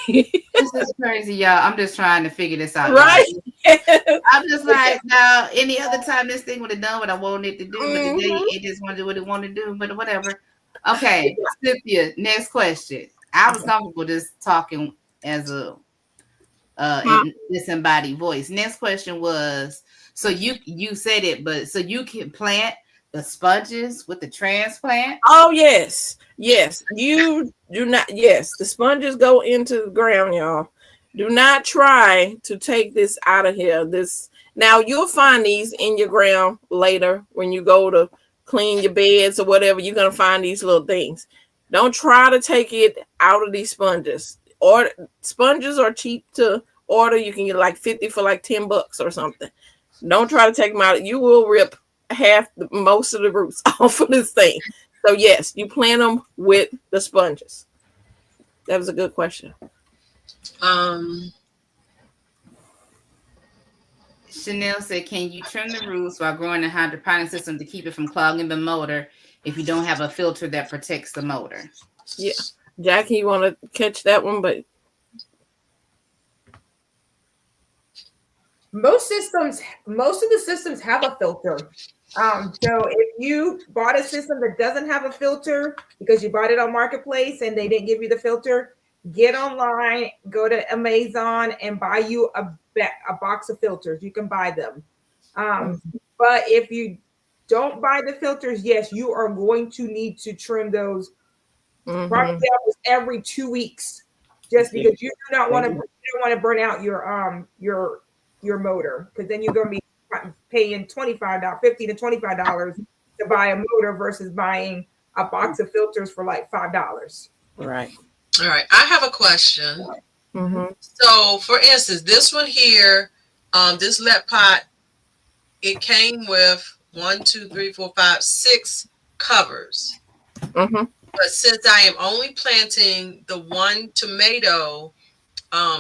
This is crazy, y'all. I'm just trying to figure this out. Right? I'm just like, now, any other time this thing would have done what I wanted it to do, but today it just wanted to do what it wanted to do, but whatever. Okay, Cynthia, next question. I was comfortable just talking as a disembodied voice. Next question was, so you said it, but so you can plant the sponges with the transplant? Oh, yes. You do not. Yes, the sponges go into the ground, y'all. Do not try to take this out of here. Now you'll find these in your ground later when you go to clean your beds or whatever. You're gonna find these little things. Don't try to take it out of these sponges. Or sponges are cheap to order. You can get like 50 for like $10 or something. Don't try to take them out. You will rip most of the roots off of this thing. So yes, you plant them with the sponges. That was a good question. Chanel said, can you trim the roots while growing a hydroponic system to keep it from clogging the motor if you don't have a filter that protects the motor? Yeah. Jackie, you want to catch that one? But most of the systems have a filter. So if you bought a system that doesn't have a filter because you bought it on Marketplace and they didn't give you the filter, get online, go to Amazon and buy you a box of filters. You can buy them. But if you don't buy the filters, yes, you are going to need to trim those probably every 2 weeks, just because you do not want to burn out your motor, because then you're going to be paying $15 to $25 to buy a motor versus buying a box of filters for like $5. Right. All right. I have a question. Mm-hmm. So, for instance, this one here, this lead pot, it came with 6 covers. Mm-hmm. But since I am only planting the one tomato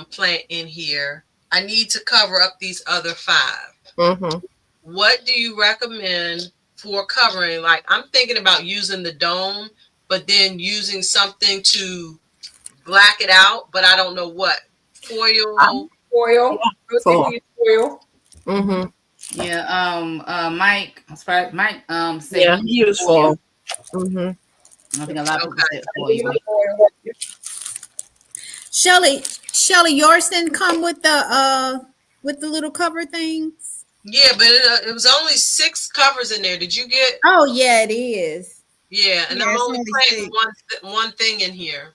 plant in here, I need to cover up these other 5. Mm-hmm. What do you recommend for covering? Like, I'm thinking about using the dome, but then using something to black it out, but I don't know what. Foil. Foil. Most people use foil. Mm-hmm. Yeah. Mike, as far as Mike said, Yeah, he used foil. Mm-hmm. I think a lot of people said Foil. Shelly, yours didn't come with the little cover things. Yeah, but it was only 6 covers in there. Did you get? Oh yeah, it is. Yeah, and Yeah, I'm it's only only planting one thing in here.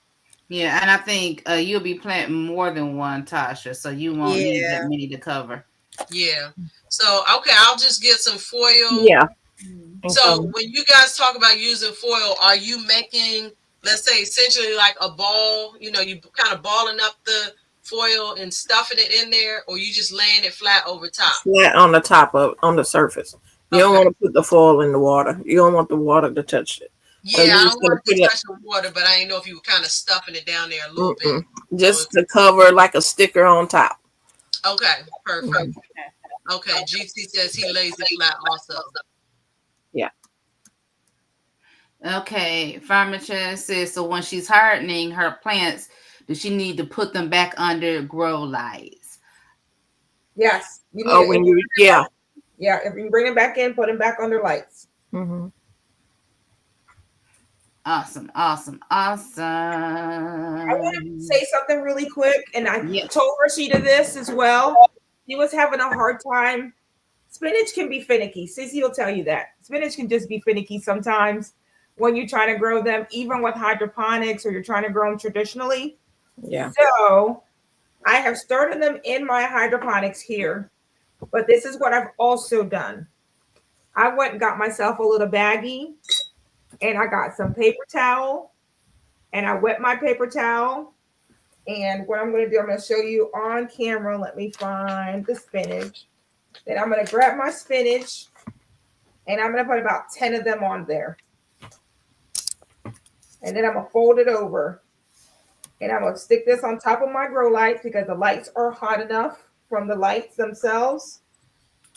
Yeah, and I think you'll be planting more than one, Tasha, so you won't need that many to cover. Yeah. So, okay, I'll just get some foil. Yeah. So, when you guys talk about using foil, are you making, let's say, essentially like a ball? You kind of balling up the foil and stuffing it in there, or you just laying it flat over top? Flat on the surface. You don't want to put the foil in the water. You don't want the water to touch it. Yeah, I don't want to touch the water, but I didn't know if you were kind of stuffing it down there a little bit. Just to cover like a sticker on top. Okay, perfect. Okay, GT says he lays it flat also. Yeah. Okay, Farmer Chess says, so when she's hardening her plants, does she need to put them back under grow lights? Yes. Yeah. If you bring them back in, put them back under lights. Mm-hmm. Awesome. I want to say something really quick, and I told Rashida this as well. She was having a hard time. Spinach can be finicky. Sissy will tell you that. Spinach can just be finicky sometimes when you're trying to grow them, even with hydroponics or you're trying to grow them traditionally. Yeah. So I have started them in my hydroponics here, but this is what I've also done. I went and got myself a little baggie, and I got some paper towel, and I wet my paper towel. And what I'm going to do, I'm going to show you on camera. Let me find the spinach. Then I'm going to grab my spinach, and I'm going to put about 10 of them on there. And then I'm going to fold it over. And I'm going to stick this on top of my grow lights because the lights are hot enough from the lights themselves.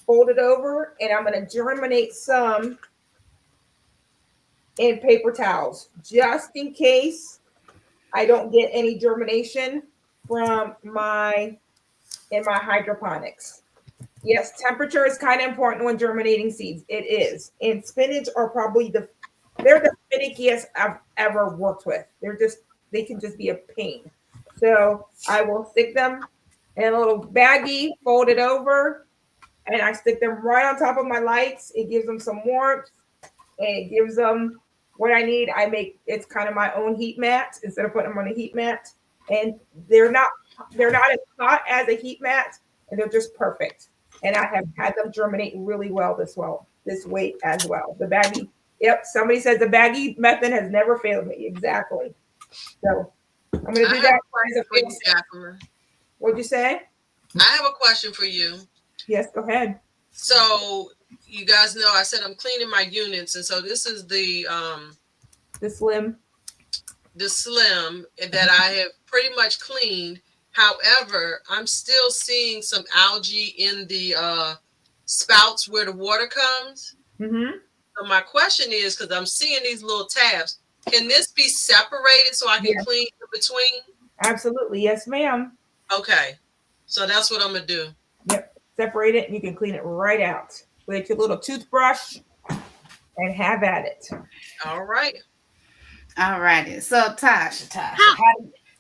Fold it over, and I'm going to germinate some in paper towels just in case I don't get any germination from in my hydroponics. Yes, temperature is kind of important when germinating seeds. It is. And spinach are probably they're the finickiest I've ever worked with. They can just be a pain. So I will stick them in a little baggie, fold it over, and I stick them right on top of my lights. It gives them some warmth, and it gives them what I need. It's kind of my own heat mat instead of putting them on a heat mat. And they're not as hot as a heat mat, and they're just perfect. And I have had them germinate really well this way as well. The baggie, somebody says the baggie method has never failed me. Exactly. So I'm going to do that. What'd you say? I have a question for you. Yes, go ahead. So you guys know I said I'm cleaning my units, and so this is the slim that I have pretty much cleaned. However, I'm still seeing some algae in the spouts where the water comes. Mm-hmm. So my question is, because I'm seeing these little tabs, can this be separated so I can clean in between? Absolutely. Yes, ma'am. Okay. So that's what I'm going to do. Yep. Separate it and you can clean it right out with your little toothbrush and have at it. All right. All righty. So Tasha,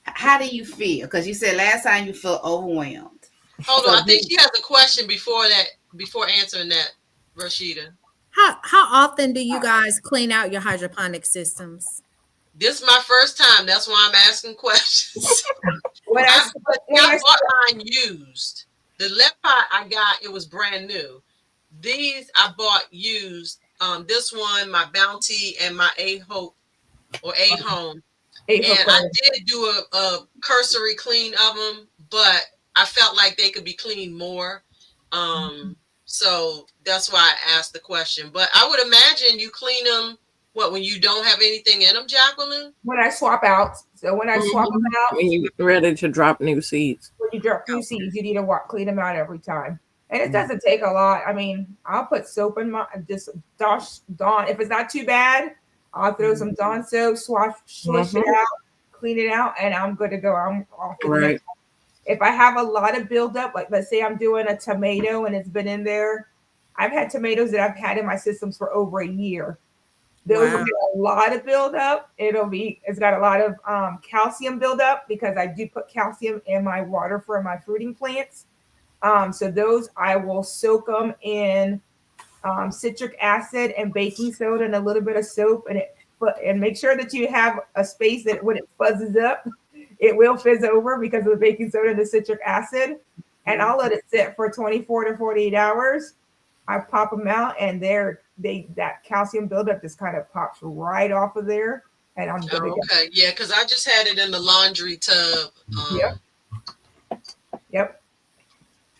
how do you feel? Because you said last time you felt overwhelmed. Hold on. I think she has a question before answering that, Rashida. How often do you guys clean out your hydroponic systems? This is my first time. That's why I'm asking questions. I bought mine used. The lead pot I got, it was brand new. These I bought used. This one, my Bounty and my A-Home. And I did do a cursory clean of them, but I felt like they could be cleaned more. So that's why I asked the question. But I would imagine you clean them when you don't have anything in them, Jacqueline? When I swap out. So when I swap them out, when you're ready to drop new seeds. when you drop new seeds, you need to clean them out every time. And it doesn't take a lot. I mean, I'll put soap in my just Dawn. If it's not too bad, I'll throw some Dawn soap, swish it out, clean it out, and I'm good to go. I'm off to the next one. If I have a lot of buildup, like let's say I'm doing a tomato and it's been in there, I've had tomatoes that I've had in my systems for over a year. Those will get a lot of buildup. It's got a lot of calcium buildup because I do put calcium in my water for my fruiting plants. So those I will soak them in citric acid and baking soda and a little bit of soap, and make sure that you have a space that when it fuzzes up, it will fizz over because of the baking soda and the citric acid. And I'll let it sit for 24 to 48 hours. I pop them out, and that calcium buildup just kind of pops right off of there, and I'm good. Okay, yeah, because I just had it in the laundry tub. Yep.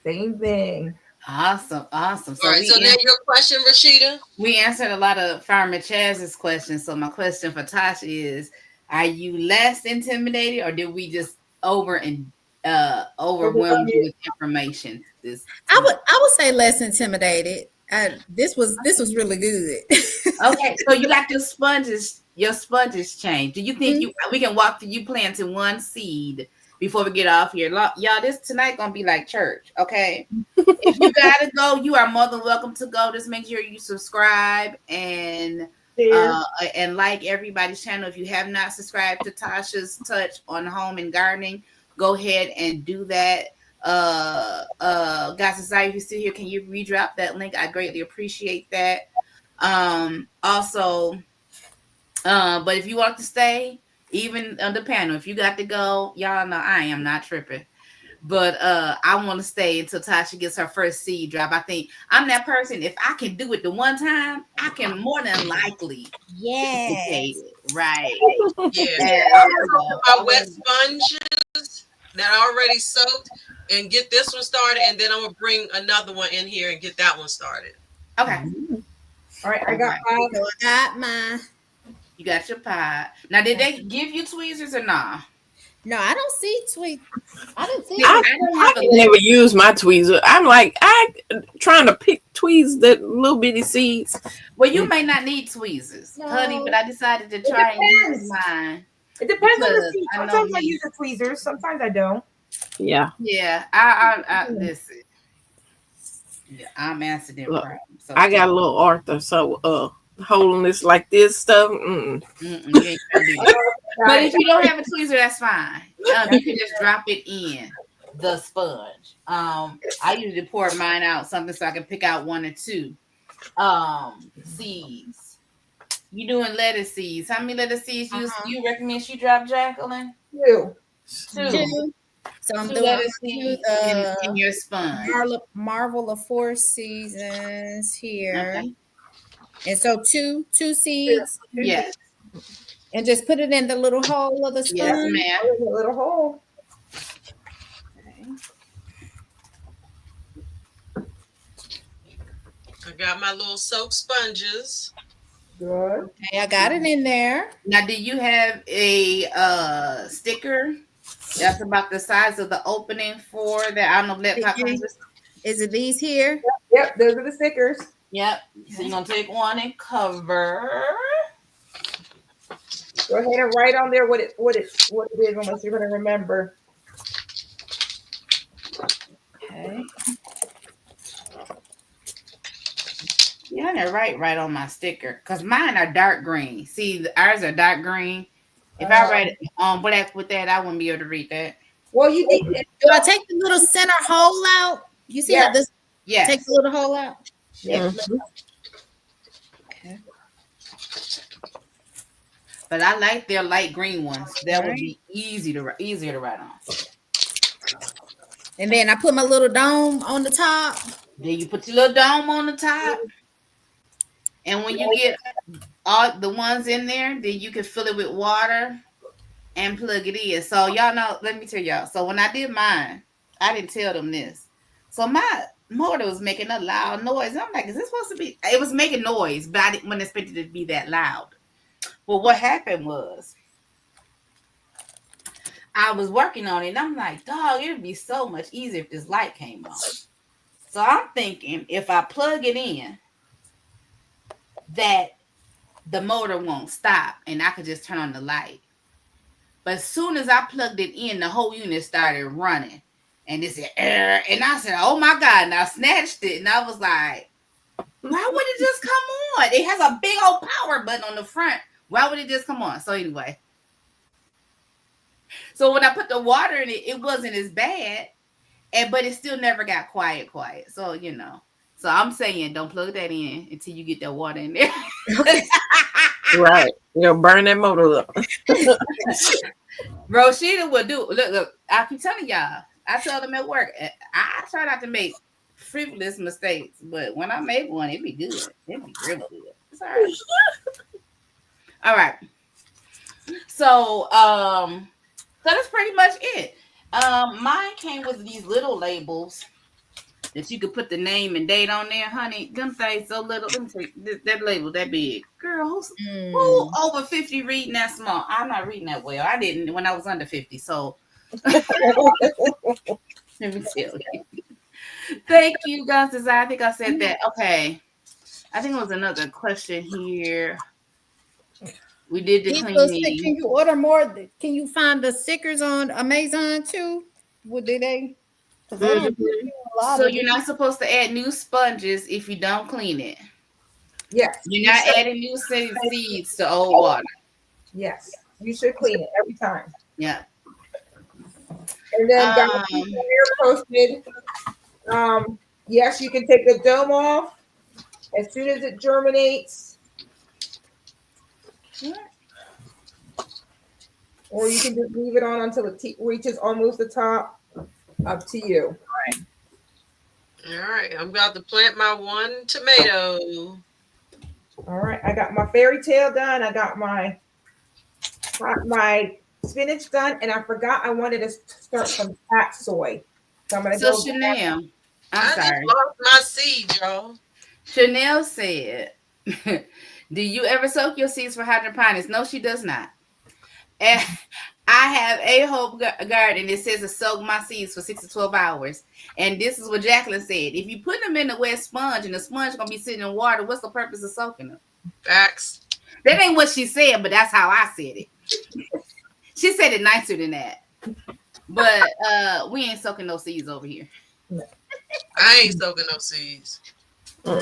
Same thing. Awesome. So, all right, so now your question, Rashida? We answered a lot of Farmer Chaz's questions. So my question for Tasha is, are you less intimidated, or did we just overwhelm you with information? I would say less intimidated. This was really good. Okay, so you got your sponges changed. Do you think we can walk through you planting one seed before we get off here? Y'all, this tonight gonna be like church, okay? If you gotta go, you are more than welcome to go. Just make sure you subscribe and like everybody's channel. If you have not subscribed to Tasha's Touch on Home and Gardening, go ahead and do that. Guys, if you're still here, can you redrop that link? I greatly appreciate that. Also, but if you want to stay, even on the panel, if you got to go, y'all know I am not tripping. But I want to stay until Tasha gets her first seed drop. I think I'm that person. If I can do it the one time, I can more than likely duplicate it. Right. Yeah. My wet sponges that are already soaked, and get this one started, and then I'm gonna bring another one in here and get that one started. Okay. All right, I got mine. You got your pie. Now, did they give you tweezers or not? No, I don't see tweezers. I don't see. I never use my tweezer. I'm like, trying to tweeze the little bitty seeds. Well, you may not need tweezers, honey, but I decided to try and use mine. It depends on the seed. Sometimes I use the tweezers. Sometimes I don't. Yeah. I listen. Yeah, I'm answering it right. So I got a little Arthur, so holding this like this stuff. You ain't gonna do that. But if you don't have a tweezer, that's fine. You can just drop it in the sponge. I usually pour mine out something so I can pick out one or two seeds. You doing lettuce seeds? How many lettuce seeds you recommend she drop, Jacqueline? Two. So I'm two doing lettuce seeds in your sponge. Marvel of Four Seasons here. Okay. And so two seeds. Yes. And just put it in the little hole of the sponge. Yes, ma'am. A little hole. I got my little soap sponges. Good. Okay, I got it in there. Now, do you have a sticker that's about the size of the opening for that? I don't know. Is it these here? Yep, those are the stickers. Yep. So you're gonna take one and cover. Go ahead and write on there what it is, unless you're gonna remember. Okay. Yeah, I'm gonna write right on my sticker because mine are dark green. See, ours are dark green. If I write it on black with that, I wouldn't be able to read that. Well, you need. Do I take the little center hole out? You see how this? Yeah. Take the little hole out. Yeah. Okay. But I like their light green ones. That would be easier to write on. And then I put my little dome on the top. Then you put your little dome on the top. And when you get all the ones in there, then you can fill it with water. and plug it in. So y'all know, let me tell y'all. So when I did mine, I didn't tell them this. So my motor was making a loud noise. And I'm like, is this supposed to be? It was making noise, but I didn't expect it to be that loud. Well, what happened was I was working on it, and I'm like, dog, it'd be so much easier if this light came on. So I'm thinking if I plug it in, that the motor won't stop, and I could just turn on the light. But as soon as I plugged it in, the whole unit started running. And it said, and I said, oh my God. And I snatched it. And I was like, why would it just come on? It has a big old power button on the front. Why would it just come on? So anyway. So when I put the water in it, it wasn't as bad. But it still never got quiet. So, you know. So I'm saying don't plug that in until you get that water in there. Right. You'll burn that motor up. Rosita will do. Look, I keep telling y'all. I tell them at work, I try not to make frivolous mistakes, but when I make one, it'd be good. It'd be real good. It's all right. All right. So that's pretty much it. Mine came with these little labels that you could put the name and date on there, honey. Them things so little. Let me tell you, that label that big. Girl, who over 50 reading that small? I'm not reading that well. I didn't when I was under 50. So let me tell you. Thank you, guys. I think I said that. Okay. I think it was another question here. We did the cleaning. Can you order more? Can you find the stickers on Amazon too? What did they? So you're not supposed to add new sponges if you don't clean it. Yes. You're not adding new seeds to old water. Yes. You should clean it every time. Yeah. And then posted. Yes, you can take the dome off as soon as it germinates. Or you can just leave it on until it reaches almost the top. Up to you. All right. I'm about to plant my one tomato. All right. I got my fairy tale done. I got my spinach done. And I forgot I wanted to start some fat soy. So I'm going to go. Chanel. I sorry. just lost my seed, y'all. Chanel said, do you ever soak your seeds for hydroponics? No, she does not. And I have a Hope garden. It says to soak my seeds for 6 to 12 hours. And this is what Jacqueline said. If you put them in the wet sponge and the sponge is going to be sitting in water, what's the purpose of soaking them? Facts. That ain't what she said, but that's how I said it. She said it nicer than that. But we ain't soaking no seeds over here. I ain't soaking no seeds. I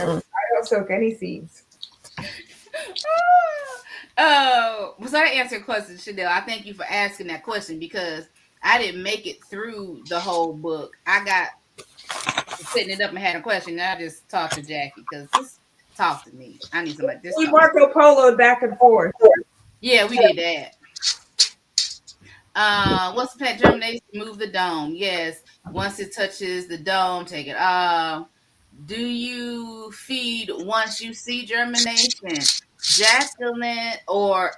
don't soak any seeds. Was I answer your question, Chanel? I thank you for asking that question because I didn't make it through the whole book. I got setting it up and had a question, and I just talked to Jackie because just talk to me. I need somebody. We Marco Polo back and forth. Yeah, we did that. What's the plant germination? Move the dome. Yes. Once it touches the dome, take it off. Do you feed once you see germination? Jacqueline or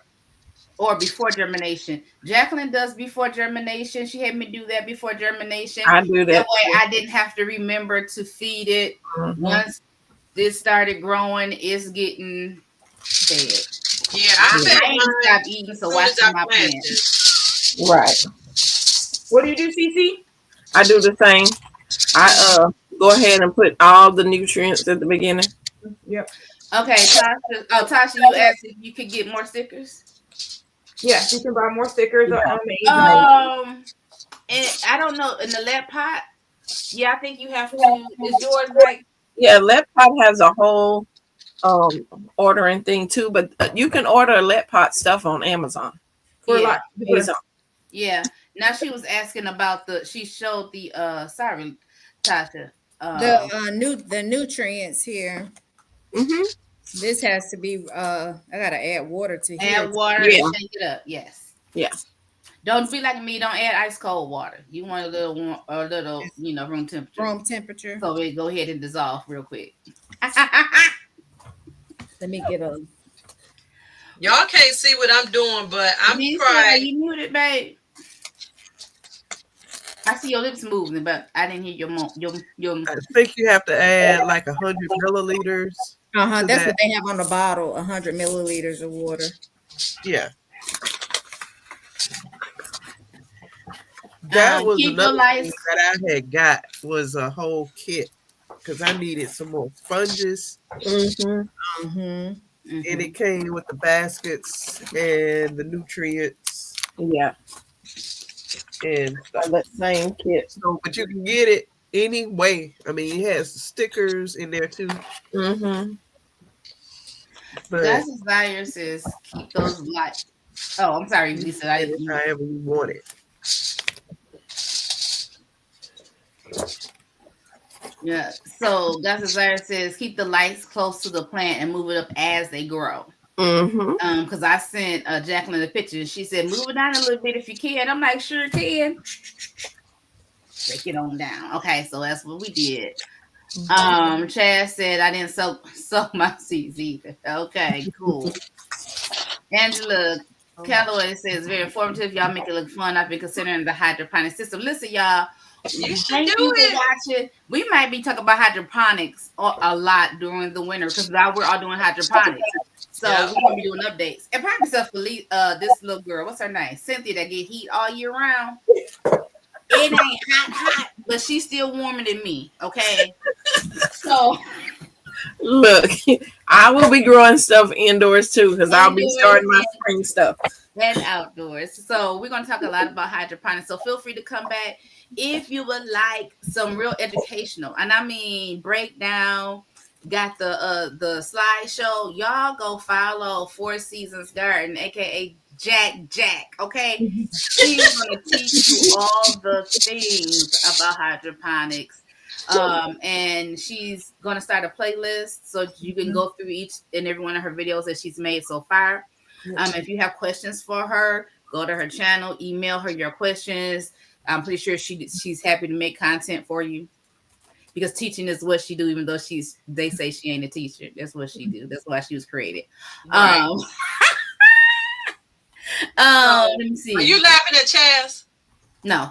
before germination? Jacqueline does before germination. She had me do that before germination. I do that. That way I didn't have to remember to feed it. Once this started growing, it's getting fed. Yeah, I ain't stopped eating, so watch my plants. Right. What do you do, Cece? I do the same. I go ahead and put all the nutrients at the beginning. Yep. Okay, Tasha. Oh, Tasha, you asked if you could get more stickers. Yes, you can buy more stickers on Amazon. And I don't know in the lead pot. Yeah, I think you have to. Is yours like? Yeah, lead pot has a whole ordering thing too, but you can order lead pot stuff on Amazon. For Amazon. Yeah. Now she was asking about she showed the sorry, Tasha. The nutrients here. Mm-hmm. This has to be I gotta add water to here. Add water and shake it up. Yes. Yeah. Don't be like me. Don't add ice cold water. You want a little room temperature. Room temperature. So it go ahead and dissolve real quick. Let me get a. Y'all can't see what I'm doing, but I'm Lisa, trying. you muted, babe. I see your lips moving, but I didn't hear your. I think you have to add like 100 milliliters. to That's that. what they have on the bottle. 100 milliliters of water. Yeah. That was Keep your another thing lights. that I had got was a whole kit because I needed some more sponges. Mm-hmm. Mm-hmm. And it came with the baskets and the nutrients Yeah, and stuff. that same kit. So, but you can get it anyway. I mean, it has stickers in there too. Mm-hmm. But That's Desire says keep those lights. Oh, I'm sorry, Lisa. I didn't. however you want it. Yeah. So God's Desire says keep the lights close to the plant and move it up as they grow. Mm-hmm. Because I sent Jacqueline a picture and she said move it down a little bit if you can. I'm like, sure can. Take it on down. Okay, so that's what we did. Chad said I didn't soak my seeds either. Okay, cool. Angela Calloway says very informative. Y'all make it look fun. I've been considering the hydroponic system. Listen, y'all. You should Thank do you it. for watching. We might be talking about hydroponics a lot during the winter because now we're all doing hydroponics. So Yeah. we're gonna be doing updates. And probably stuff for this little girl. What's her name? Cynthia that get heat all year round. It ain't hot, but she's still warmer than me. Okay. So Look, I will be growing stuff indoors too because I'll be starting my spring stuff. And outdoors. So we're gonna talk a lot about hydroponics. So feel free to come back if you would like some real educational, and I mean breakdown. Got the slideshow. Y'all go follow Four Seasons Garden, aka Jack. Okay, she's gonna teach you all the things about hydroponics. And she's gonna start a playlist so you can go through each and every one of her videos that she's made so far. If you have questions for her, go to her channel, email her your questions. I'm pretty sure she's happy to make content for you because teaching is what she do. Even though they say she ain't a teacher, that's what she do. That's why she was created. Right. Let me see. Are you laughing at Chaz? No.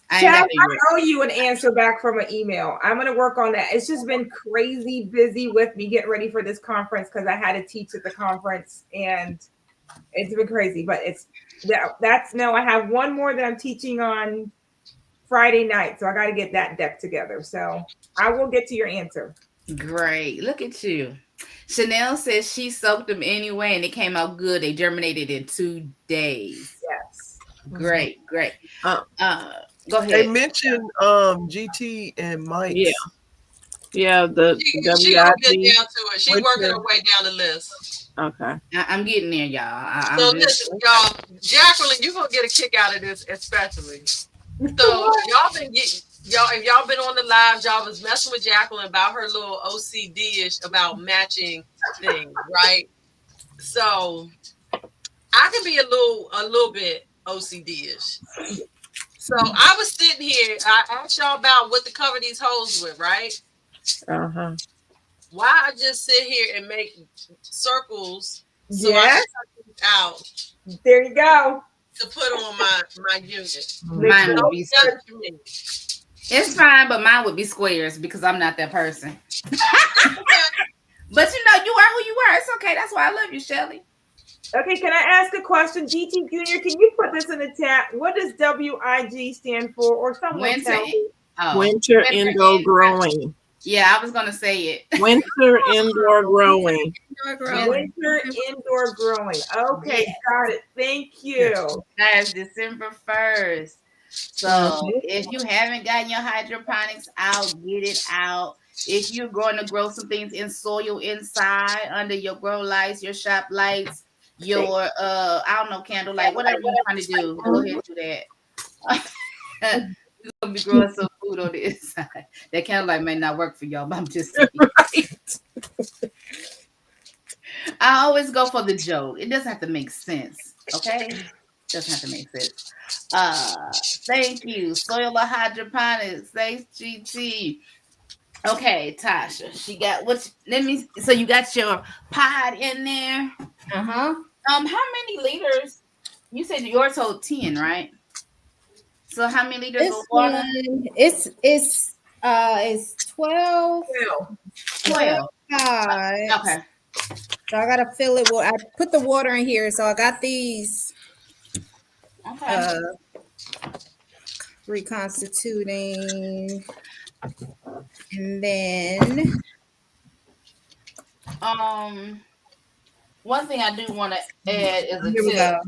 I Chad, I owe you an answer back from an email. I'm going to work on that. It's just been crazy busy with me getting ready for this conference because I had to teach at the conference and it's been crazy. But that's no. I have one more that I'm teaching on Friday night, so I got to get that deck together. So I will get to your answer. Great. Look at you. Chanel says she soaked them anyway and it came out good. They germinated in 2 days. Yes. Great. Go ahead. They mentioned GT and Mike. Yeah, the She gonna get WIG. down to it. She working her way down the list. Okay. I'm getting there, y'all. So listen, y'all, Jacqueline, you're gonna get a kick out of this, especially. So if y'all been on the live, y'all was messing with Jacqueline about her little OCD-ish about matching things, right? So I can be a little bit OCD-ish. So I was sitting here, I asked y'all about what to cover these holes with, right? Uh-huh. Why I just sit here and make circles so Yes. I can cut these out There you go. to put on my unit. Mine would be Judge me. it's fine, but mine would be squares because I'm not that person. But you know, you are who you are. It's okay. That's why I love you, Shelly. Okay, can I ask a question? GT Junior, can you put this in the chat? What does WIG stand for? Or someone Winter. tell me. Winter indoor growing. Yeah, I was gonna say it. Winter indoor growing. Winter indoor growing. Okay, got it. Thank you. That's December 1st. So if you haven't gotten your hydroponics out, get it out. If you're going to grow some things in soil inside under your grow lights, your shop lights, your I don't know, candlelight, whatever you're trying to do, go ahead and do that. You're gonna be growing some food on the inside. That candlelight may not work for y'all, but I'm just saying. Right. I always go for the joke. It doesn't have to make sense. Okay? It doesn't have to make sense. Thank you. Soil hydroponics. Thanks, GT. Okay, Tasha. She got so you got your pod in there. Uh-huh. How many liters? You said yours hold 10, right? So how many liters This of water? one, it's 12, Well, 12. pods. Okay. So I gotta fill it. Well, I put the water in here, so I got these Okay. reconstituting, and then One thing I do want to add is a here we tip. go.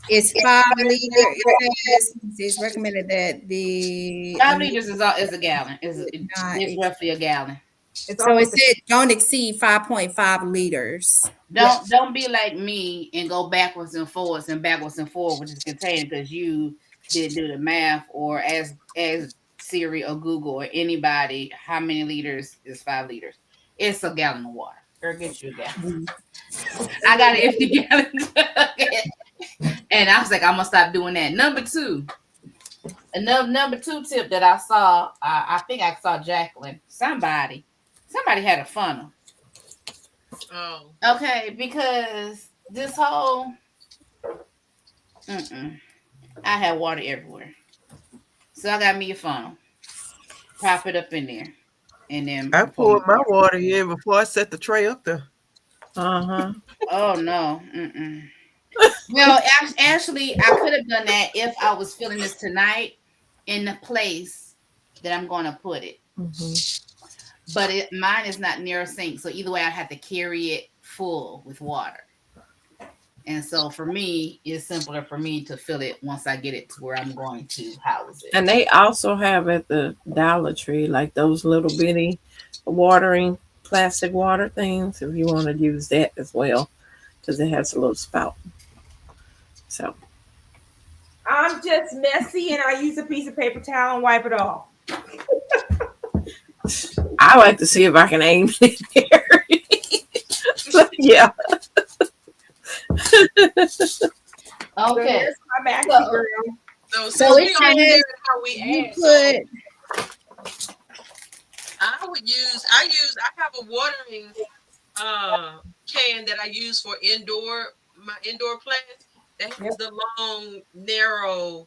It's 5 liters. It's recommended that the 5 liters is a gallon. It's not- roughly a gallon. so it said don't exceed 5.5 liters. Don't be like me and go backwards and forwards, which is contained because you didn't do the math, or as Siri or Google or anybody, how many liters is 5 liters? It's a gallon of water. Girl, get you a gallon. I got an empty gallon. And I was like, I'm gonna stop doing that. Number 2 tip that I saw, I think I saw Jacqueline. Somebody had a funnel. Oh. Okay, because this whole I had water everywhere. So I got me a funnel. Prop it up in there. And then I poured my water in before I set the tray up there. Uh-huh. Oh no. Well, actually, I could have done that if I was feeling this tonight in the place that I'm going to put it. Mm-hmm. But mine is not near a sink, so either way, I have to carry it full with water. And so for me, it's simpler for me to fill it once I get it to where I'm going to house it. And they also have at the Dollar Tree like those little bitty watering plastic water things if you want to use that as well, because it has a little spout. So I'm just messy and I use a piece of paper towel and wipe it off. I like to see if I can aim it there. But yeah. Okay. So here's my maxi girl. So it we on says there how we you add. So put I have a watering can that I use for my indoor plants that has the long, narrow,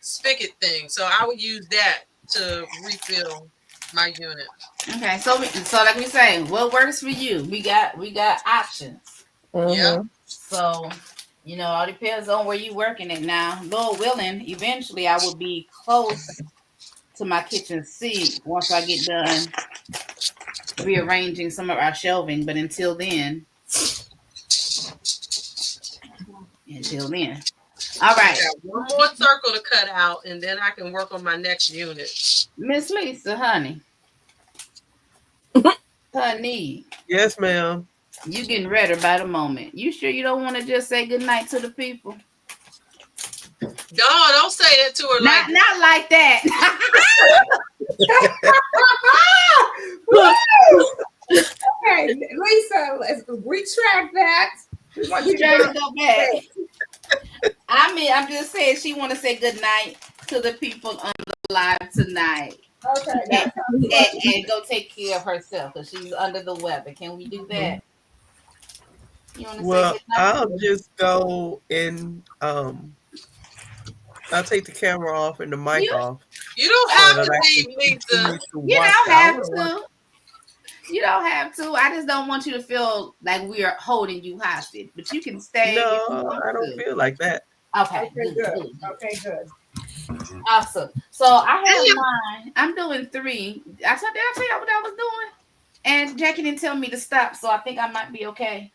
spigot thing. So I would use that to refill my unit. Okay, so like we say, what works for you? We got options. Mm-hmm. Yeah. So, all depends on where you working at now. Lord willing, eventually I will be close to my kitchen sink once I get done rearranging some of our shelving. But until then. All right. One more circle to cut out, and then I can work on my next unit. Miss Lisa, honey. Yes, ma'am. You getting redder by the moment. You sure you don't want to just say good night to the people? Don't say that to her. Not like that. Okay, Lisa, let's retract that. We want you to go back. I'm just saying she want to say good night to the people on the live tonight. Okay. And go take care of herself because she's under the weather. Can we do that? Well, I'll just go and I'll take the camera off and the mic off. You don't have to leave, Lisa. You don't have to. You don't have to. I just don't want you to feel like we are holding you hostage. But you can stay. No, I don't feel like that. Okay, good. Okay, good. Awesome. So I have mine. I'm doing 3. Did I tell you what I was doing? And Jackie didn't tell me to stop, so I think I might be okay.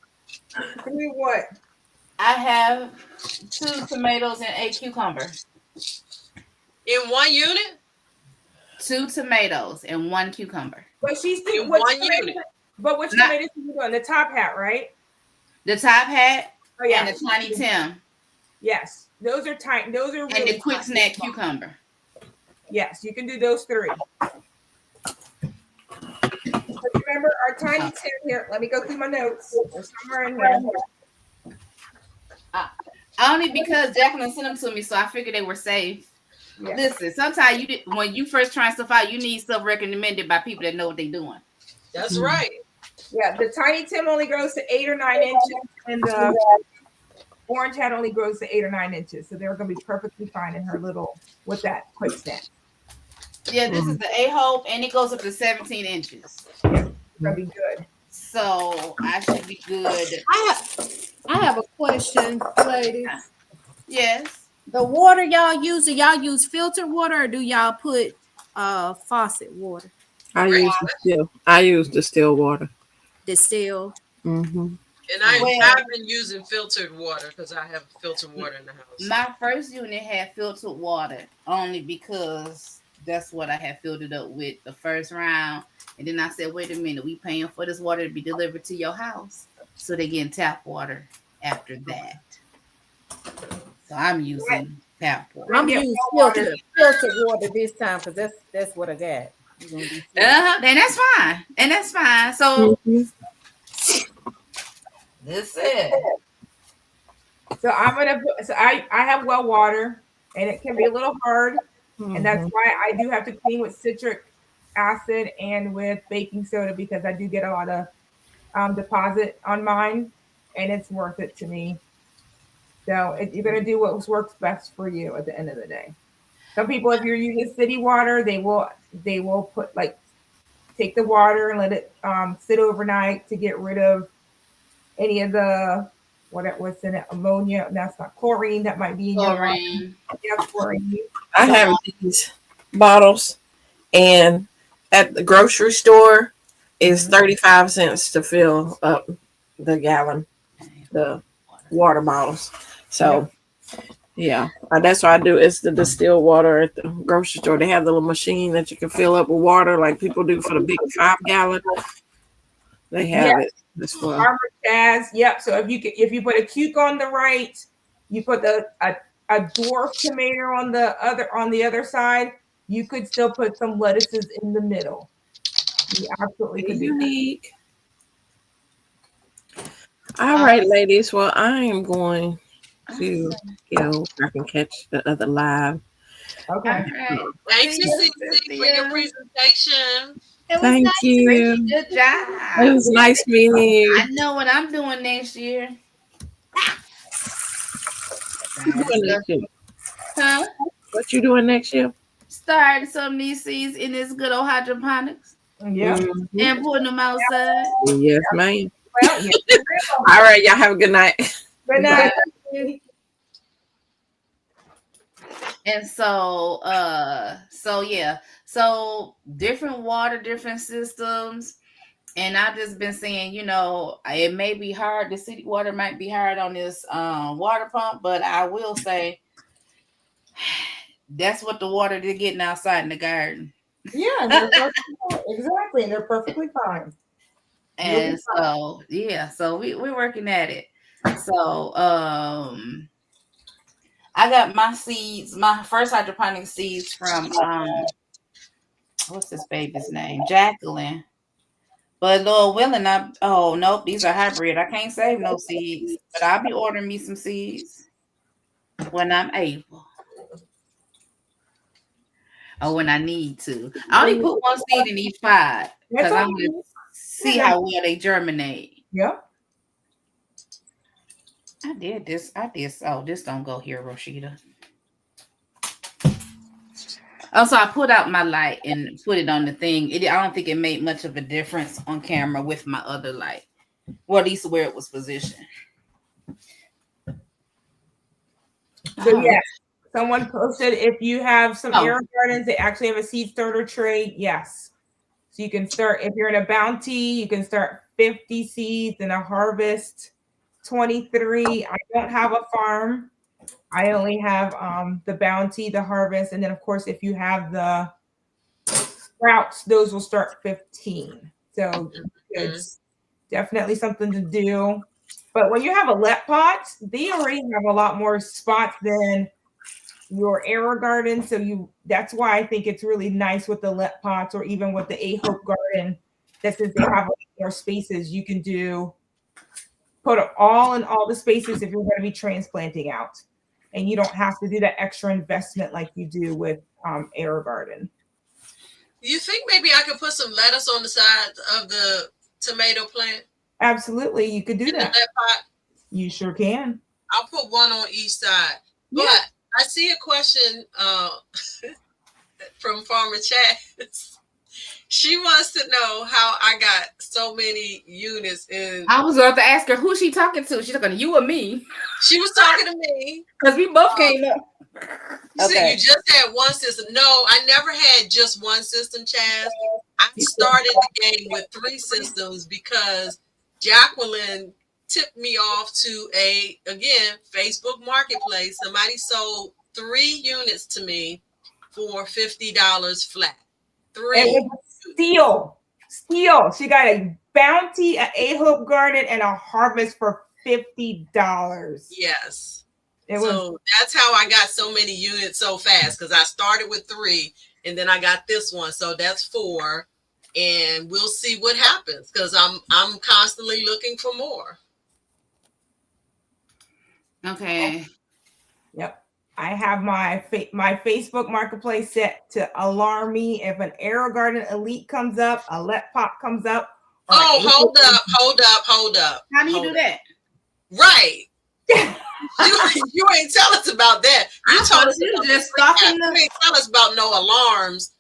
3 what? I have 2 tomatoes and a cucumber. In one unit? 2 tomatoes and 1 cucumber. But she's in one unit. But which tomatoes are you doing? The top hat, right? The top hat and the Tiny Tim. Yes. Those are tiny. Those are really and the quick snack cucumber. Yes, you can do those 3. Remember our Tiny Tim here. Let me go through my notes. There's somewhere in here. Only because Jacqueline sent them to me, so I figured they were safe. Yeah. Listen, sometimes when you first try stuff out, you need stuff recommended by people that know what they're doing. That's right. Yeah, the Tiny Tim only grows to 8 or 9 inches, and the Orange Hat only grows to 8 or 9 inches. So they're going to be perfectly fine in her little with that quick snap. Yeah, this is the A-Hope, and it goes up to 17 inches. It's going to be good. So I should be good. I have a question, ladies. Yes. The water y'all use, do y'all use filtered water or do y'all put faucet water? I use distilled water. Distilled. Mm-hmm. And I've been using filtered water because I have filtered water in the house. My first unit had filtered water only because that's what I had filled it up with the first round. And then I said, wait a minute, we paying for this water to be delivered to your house. So they getting tap water after that. So I'm using tap water. I'm using filtered water this time because that's what I got. And that's fine. And that's fine. So that's it. So I have well water, and it can be a little hard, and that's why I do have to clean with citric acid and with baking soda because I do get a lot of deposit on mine, and it's worth it to me. So you're gonna do what works best for you at the end of the day. Some people, if you're using city water, they will put take the water and let it sit overnight to get rid of any of the what's in it, ammonia. That's not chlorine. That might be in chlorine. Yeah, chlorine. I have these bottles, and at the grocery store is 35 cents to fill up the gallon, the water bottles. So yeah, that's what I do. It's the distilled water at the grocery store. They have the little machine that you can fill up with water like people do for the big 5 gallon. They have it as well. Farmer Jazz, yep. So if you put a cuke on the right, you put a dwarf tomato on the other side, you could still put some lettuces in the middle. You absolutely could. Unique. All right, ladies. Well, I am going to go. I can catch the other live. Okay. Right. Thank you, Cece, for your presentation. Thank you. Good job. It was nice meeting you. I know what I'm doing next year. Huh? What you doing next year? Starting some of these seeds in this good old hydroponics. Yeah. And putting them outside. Yes, ma'am. Well, all right, y'all have a good night. Good night. And so yeah. So different water, different systems. And I've just been saying, it may be hard. The city water might be hard on this water pump, but I will say that's what the water they're getting outside in the garden. Yeah, exactly. And they're perfectly fine. And so, yeah, so we're working at it. So I got my seeds, my first hydroponic seeds from what's this baby's name? Jacqueline. But Lord willing, nope, these are hybrid. I can't save no seeds, but I'll be ordering me some seeds when I'm able. Or when I need to. I only put one seed in each pot because I'm going to see how well they germinate. Yep. I did this. Oh, this don't go here, Rashida. Also, I put out my light and put it on the thing. I don't think it made much of a difference on camera with my other light. Well, at least where it was positioned. So, yeah. Someone posted if you have some air gardens, they actually have a seed starter tray. Yes. So you can start, if you're in a bounty, you can start 50 seeds and a harvest 23. I don't have a farm. I only have the bounty, the harvest. And then, of course, if you have the sprouts, those will start 15. So it's definitely something to do. But when you have a let pot, they already have a lot more spots than your AeroGarden. So that's why I think it's really nice with the let pots or even with the A-Hope garden, that since they have more spaces, you can put it all in all the spaces if you're going to be transplanting out. And you don't have to do that extra investment like you do with AeroGarden. You think maybe I could put some lettuce on the side of the tomato plant? Absolutely, you could do In the that. lead pot? You sure can. I'll put one on each side. But Yeah. I see a question from Farmer Chat. She wants to know how I got so many units in. I was about to ask her who she talking to. She's talking to you or me? She was talking to me. Because we both came up. You said you just had one system. No, I never had just one system, Chaz. I started the game with 3 systems because Jacqueline tipped me off to Facebook Marketplace. Somebody sold 3 units to me for $50 flat. 3. It was steal. She got a bounty, an A-Hope garden, and a harvest for $50. Yes. So that's how I got so many units so fast, because I started with 3 and then I got this one. So that's 4. And we'll see what happens, because I'm constantly looking for more. Okay. Yep. I have my Facebook Marketplace set to alarm me if an AeroGarden Elite comes up, a Let Pop comes up. Oh, hold up. How do you do that? Right. you ain't tell us about that. You told us you just stalking them. You ain't tell us about no alarms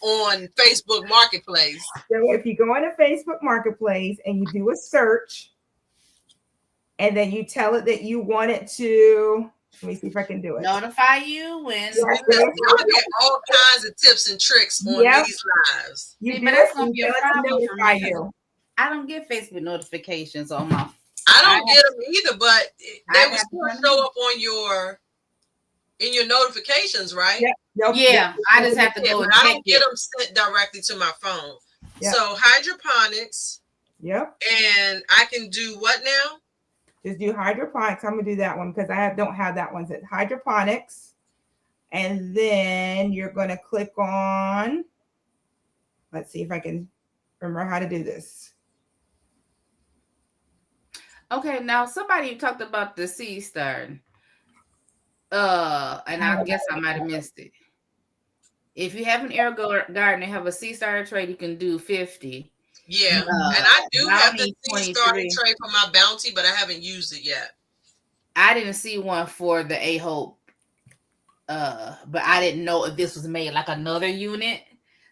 on Facebook Marketplace. So if you go into Facebook Marketplace and you do a search, and then you tell it that you want it to, let me see if I can do it. Notify you when. I get all kinds of tips and tricks on these lives. But that's gonna be a problem for me. I don't get Facebook notifications on my. I don't get them either, but they will still show up on in your notifications, right? Yeah, I just have to go. I don't get them sent directly to my phone. Yep. So hydroponics. Yep. And I can do what now? Just do hydroponics. I'm gonna do that one because don't have that one. It's hydroponics, and then you're gonna click on. Let's see if I can remember how to do this. Okay, now somebody talked about the seed starting. And I guess I might have missed it. If you have an AeroGarden and have a seed starter tray, you can do 50. Yeah, and I do have the seed starter tray for my bounty, but I haven't used it yet. I didn't see one for the A-Hope, but I didn't know if this was made like another unit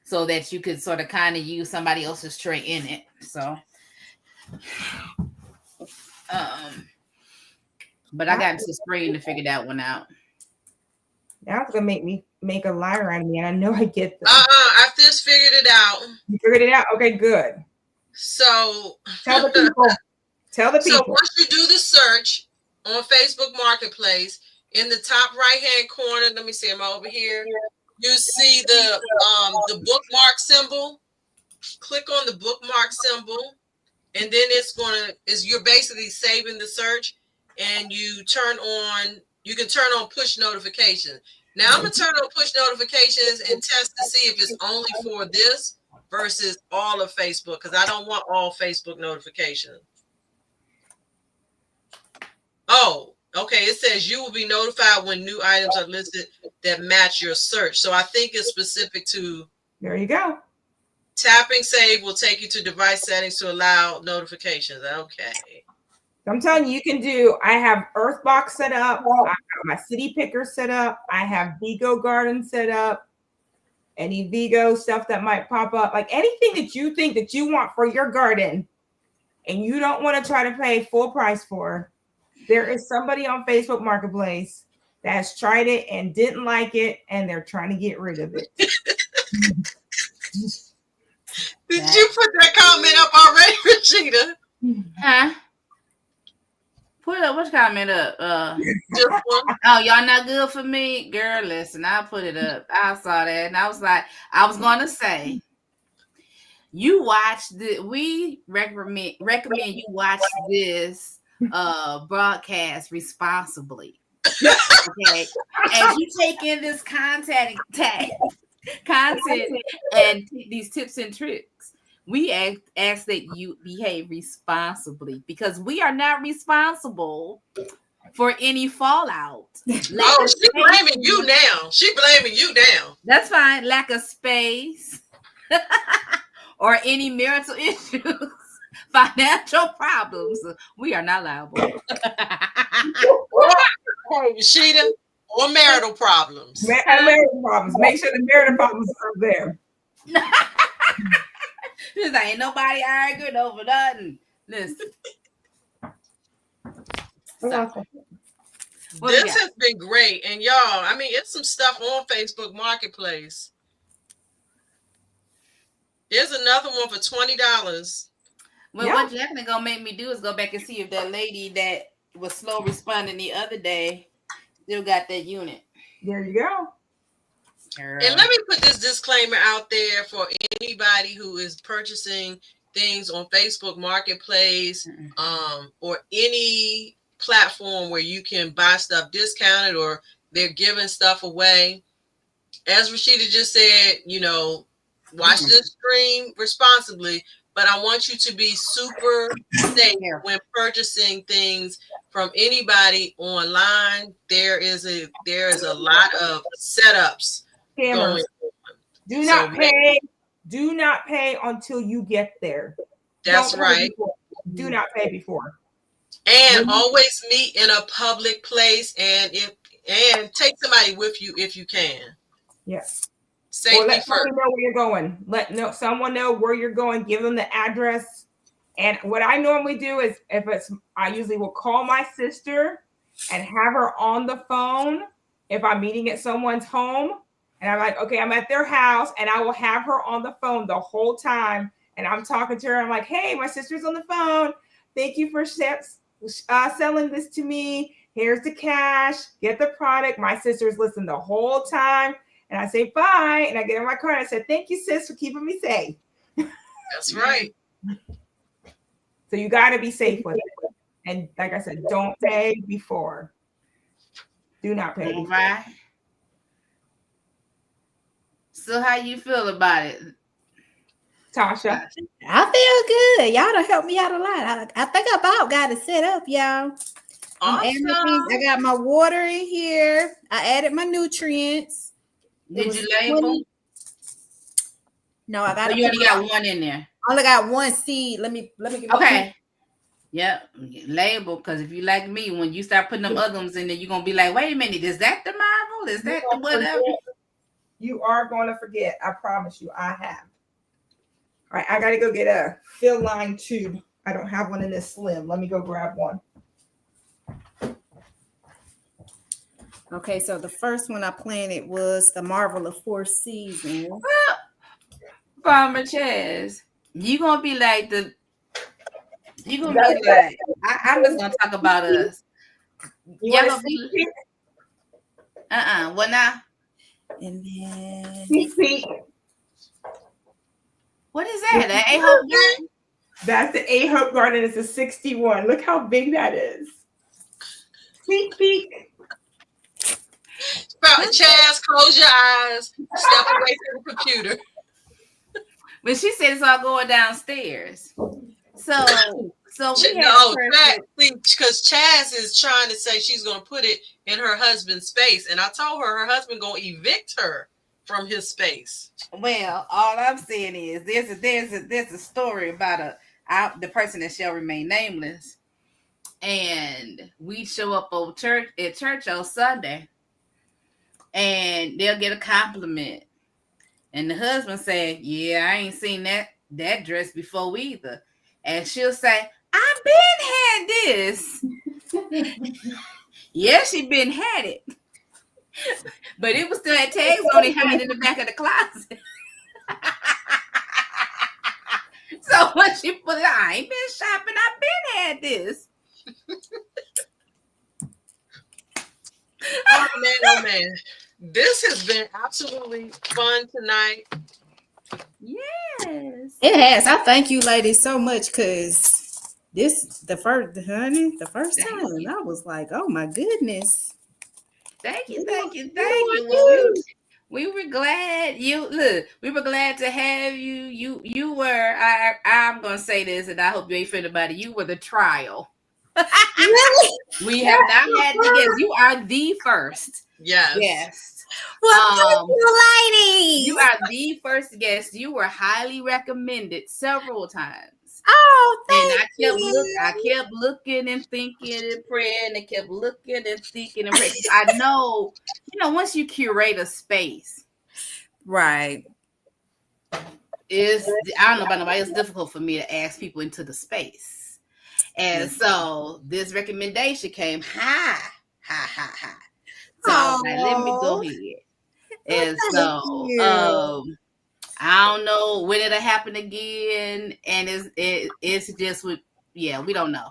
so that you could sort of kind of use somebody else's tray in it. So, but I got into spring to figure that one out. Now it's gonna make me make a liar out of me, and I know I get this. I just figured it out. You figured it out? Okay, good. So tell the people. So once you do the search on Facebook Marketplace, in the top right-hand corner, let me see, am I over here? You see the bookmark symbol. Click on the bookmark symbol, and then you're basically saving the search, and you can turn on push notifications. Now I'm gonna turn on push notifications and test to see if it's only for this versus all of Facebook, because I don't want all Facebook notifications. Oh, okay. It says you will be notified when new items are listed that match your search. So I think it's specific to. There you go. Tapping save will take you to device settings to allow notifications. Okay. I'm telling you, you can do. I have Earthbox set up. I have my City Picker set up. I have Vigo Garden set up. Any Vigo stuff that might pop up, like anything that you think that you want for your garden, and you don't want to try to pay full price for. There is somebody on Facebook Marketplace that has tried it and didn't like it, and they're trying to get rid of it. Did you put that comment up already, Rashida? Huh? Put up which comment up? Just one. Oh, y'all not good for me? Girl, listen, I put it up. I saw that and I was like, I was gonna say, you watch we recommend you watch this broadcast responsibly. Okay. As you take in this content and these tips and tricks, we ask that you behave responsibly, because we are not responsible for any fallout. She's blaming you now. She's blaming you now. That's fine. Lack of space or any marital issues financial problems, we are not liable. Hey, Rashida, or marital problems. Marital problems. Make sure the marital problems are there. Just ain't nobody arguing over nothing. Listen. So, this has been great. And y'all, I mean, it's some stuff on Facebook Marketplace. There's another one for $20. Well, what Jacqueline gonna make me do is go back and see if that lady that was slow responding the other day still got that unit. There you go. And let me put this disclaimer out there for anybody who is purchasing things on Facebook Marketplace, or any platform where you can buy stuff discounted or they're giving stuff away. As Rashida just said, watch this stream responsibly, but I want you to be super safe when purchasing things from anybody online. There is a lot of setups going on. Do not pay until you get there. That's right. Do not pay before. And always meet in a public place, and take somebody with you if you can. Yes. Safety let first. Someone know where you're going. Let someone know where you're going. Give them the address. And what I normally do is, I usually will call my sister and have her on the phone if I'm meeting at someone's home. And I'm like, okay, I'm at their house, and I will have her on the phone the whole time. And I'm talking to her. I'm like, hey, my sister's on the phone. Thank you for selling this to me. Here's the cash. Get the product. My sister's listening the whole time. And I say bye. And I get in my car and I said, thank you, sis, for keeping me safe. That's right. So you got to be safe with it. And like I said, don't pay before. Do not pay before. Right. So how you feel about it, Tasha? I feel good. Y'all done helped me out a lot. I think I about got it set up, y'all. Awesome. I got my water in here. I added my nutrients. Did you label? No, I got. You only got one in there. I only got one seed. Let me get okay. Yep, label, because if you like me, when you start putting them other ones in there, you're gonna be like, wait a minute, is that the Marvel? Is that the whatever? You are going to forget. I promise you, I have. All right, I got to go get a fill line tube. I don't have one in this slim. Let me go grab one. Okay, so the first one I planted was the Marvel of Four Seasons. Farmer Chaz, you gonna be like I'm just gonna talk about us. You want to see? What now? And then what is that? That A-Hope Garden? That's the A-Hope Garden. It's a 61. Look how big that is. Sneak peek. Chaz, close your eyes. Step away from the computer. But she said it's all going downstairs. So we because Chaz is trying to say she's going to put it in her husband's space, and I told her husband going to evict her from his space. Well, all I'm saying is there's a story about the person that shall remain nameless, and we show up at church on Sunday, and they'll get a compliment, and the husband say, "Yeah, I ain't seen that dress before either," and she'll say, "I've been had this." Yeah, she been had it. But it was still had tags on it hanging in the back of the closet. So when she put it, I ain't been shopping. I've been had this. Oh man. This has been absolutely fun tonight. Yes. it has. I thank you ladies so much, because the first time I was like, oh my goodness. Thank you. We were glad we were glad to have you. You were, I'm gonna say this, and I hope you ain't offended about it. You were the trial. Really? We have not had the guest. You are the first. Yes. Well, thank you, ladies. You are the first guest. You were highly recommended several times. seeds. Oh, And thank I kept looking and thinking and praying and kept looking and thinking and praying. I know, once you curate a space, right. I don't know about nobody, it's difficult for me to ask people into the space. And so this recommendation came high. So I was like, let me go ahead. And so I don't know when it'll happen again. And it's just we don't know.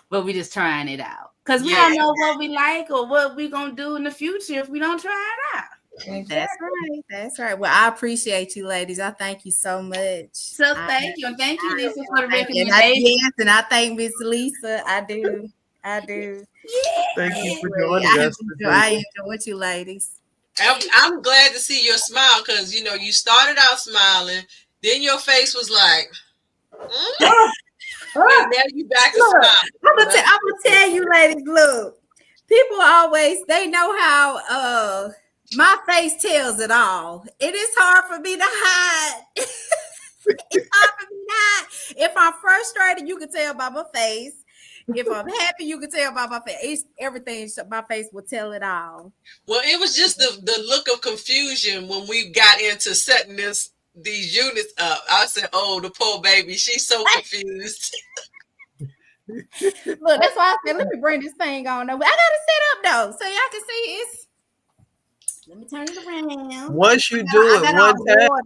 But we just trying it out. Because we don't know what we like or what we gonna do in the future if we don't try it out. Exactly. That's right. Well, I appreciate you, ladies. I thank you so much. So thank you. And thank you, Lisa, for the recommendation. And I thank Miss Lisa. I do. Yeah. Thank you for joining us. I enjoy you, ladies. I'm glad to see your smile because you started out smiling, then your face was like, and now you back to smiling. I'm gonna tell you, ladies. Look, people always they know how my face tells it all. It is hard for me to hide. It's hard for me to hide. If I'm frustrated, you can tell by my face. If I'm happy, you can tell by my face. Everything, my face will tell it all. Well, it was just the look of confusion when we got into setting these units up. I said, "Oh, the poor baby, she's so confused." Look, that's why I said, let me bring this thing on. I got to set up though, so y'all can see it's. Let me turn it around. Once you do it one time,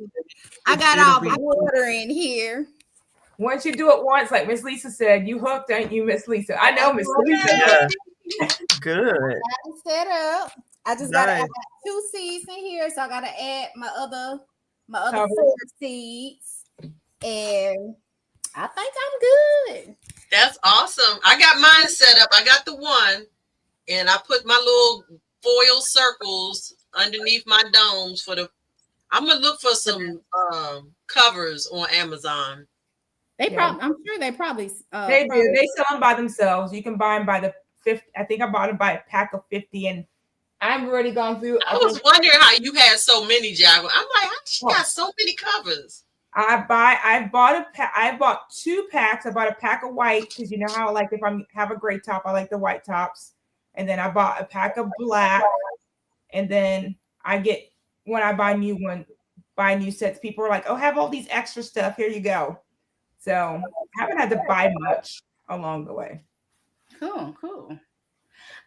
I got all the water in here. Once you do it once, like Miss Lisa said, you hooked, ain't you, Miss Lisa? I know, Miss Lisa. Yeah. Good. I got set up. I just got 2 seeds in here, so I got to add my other 4 seeds, and I think I'm good. That's awesome. I got mine set up. I got the one, and I put my little foil circles underneath my domes for the. I'm gonna look for some covers on Amazon. I'm sure they probably they do. They sell them by themselves. You can buy them by the 50. I think I bought them by a pack of 50, and I'm already gone through. I was wondering how you had so many, Jacqueline. I'm like, how she got so many covers? I bought 2 packs. I bought a pack of white because you know how like if I have a gray top, I like the white tops, and then I bought a pack of black, and then when I buy new sets, people are like, "Oh, have all these extra stuff. Here you go." So I haven't had to buy much along the way. Cool.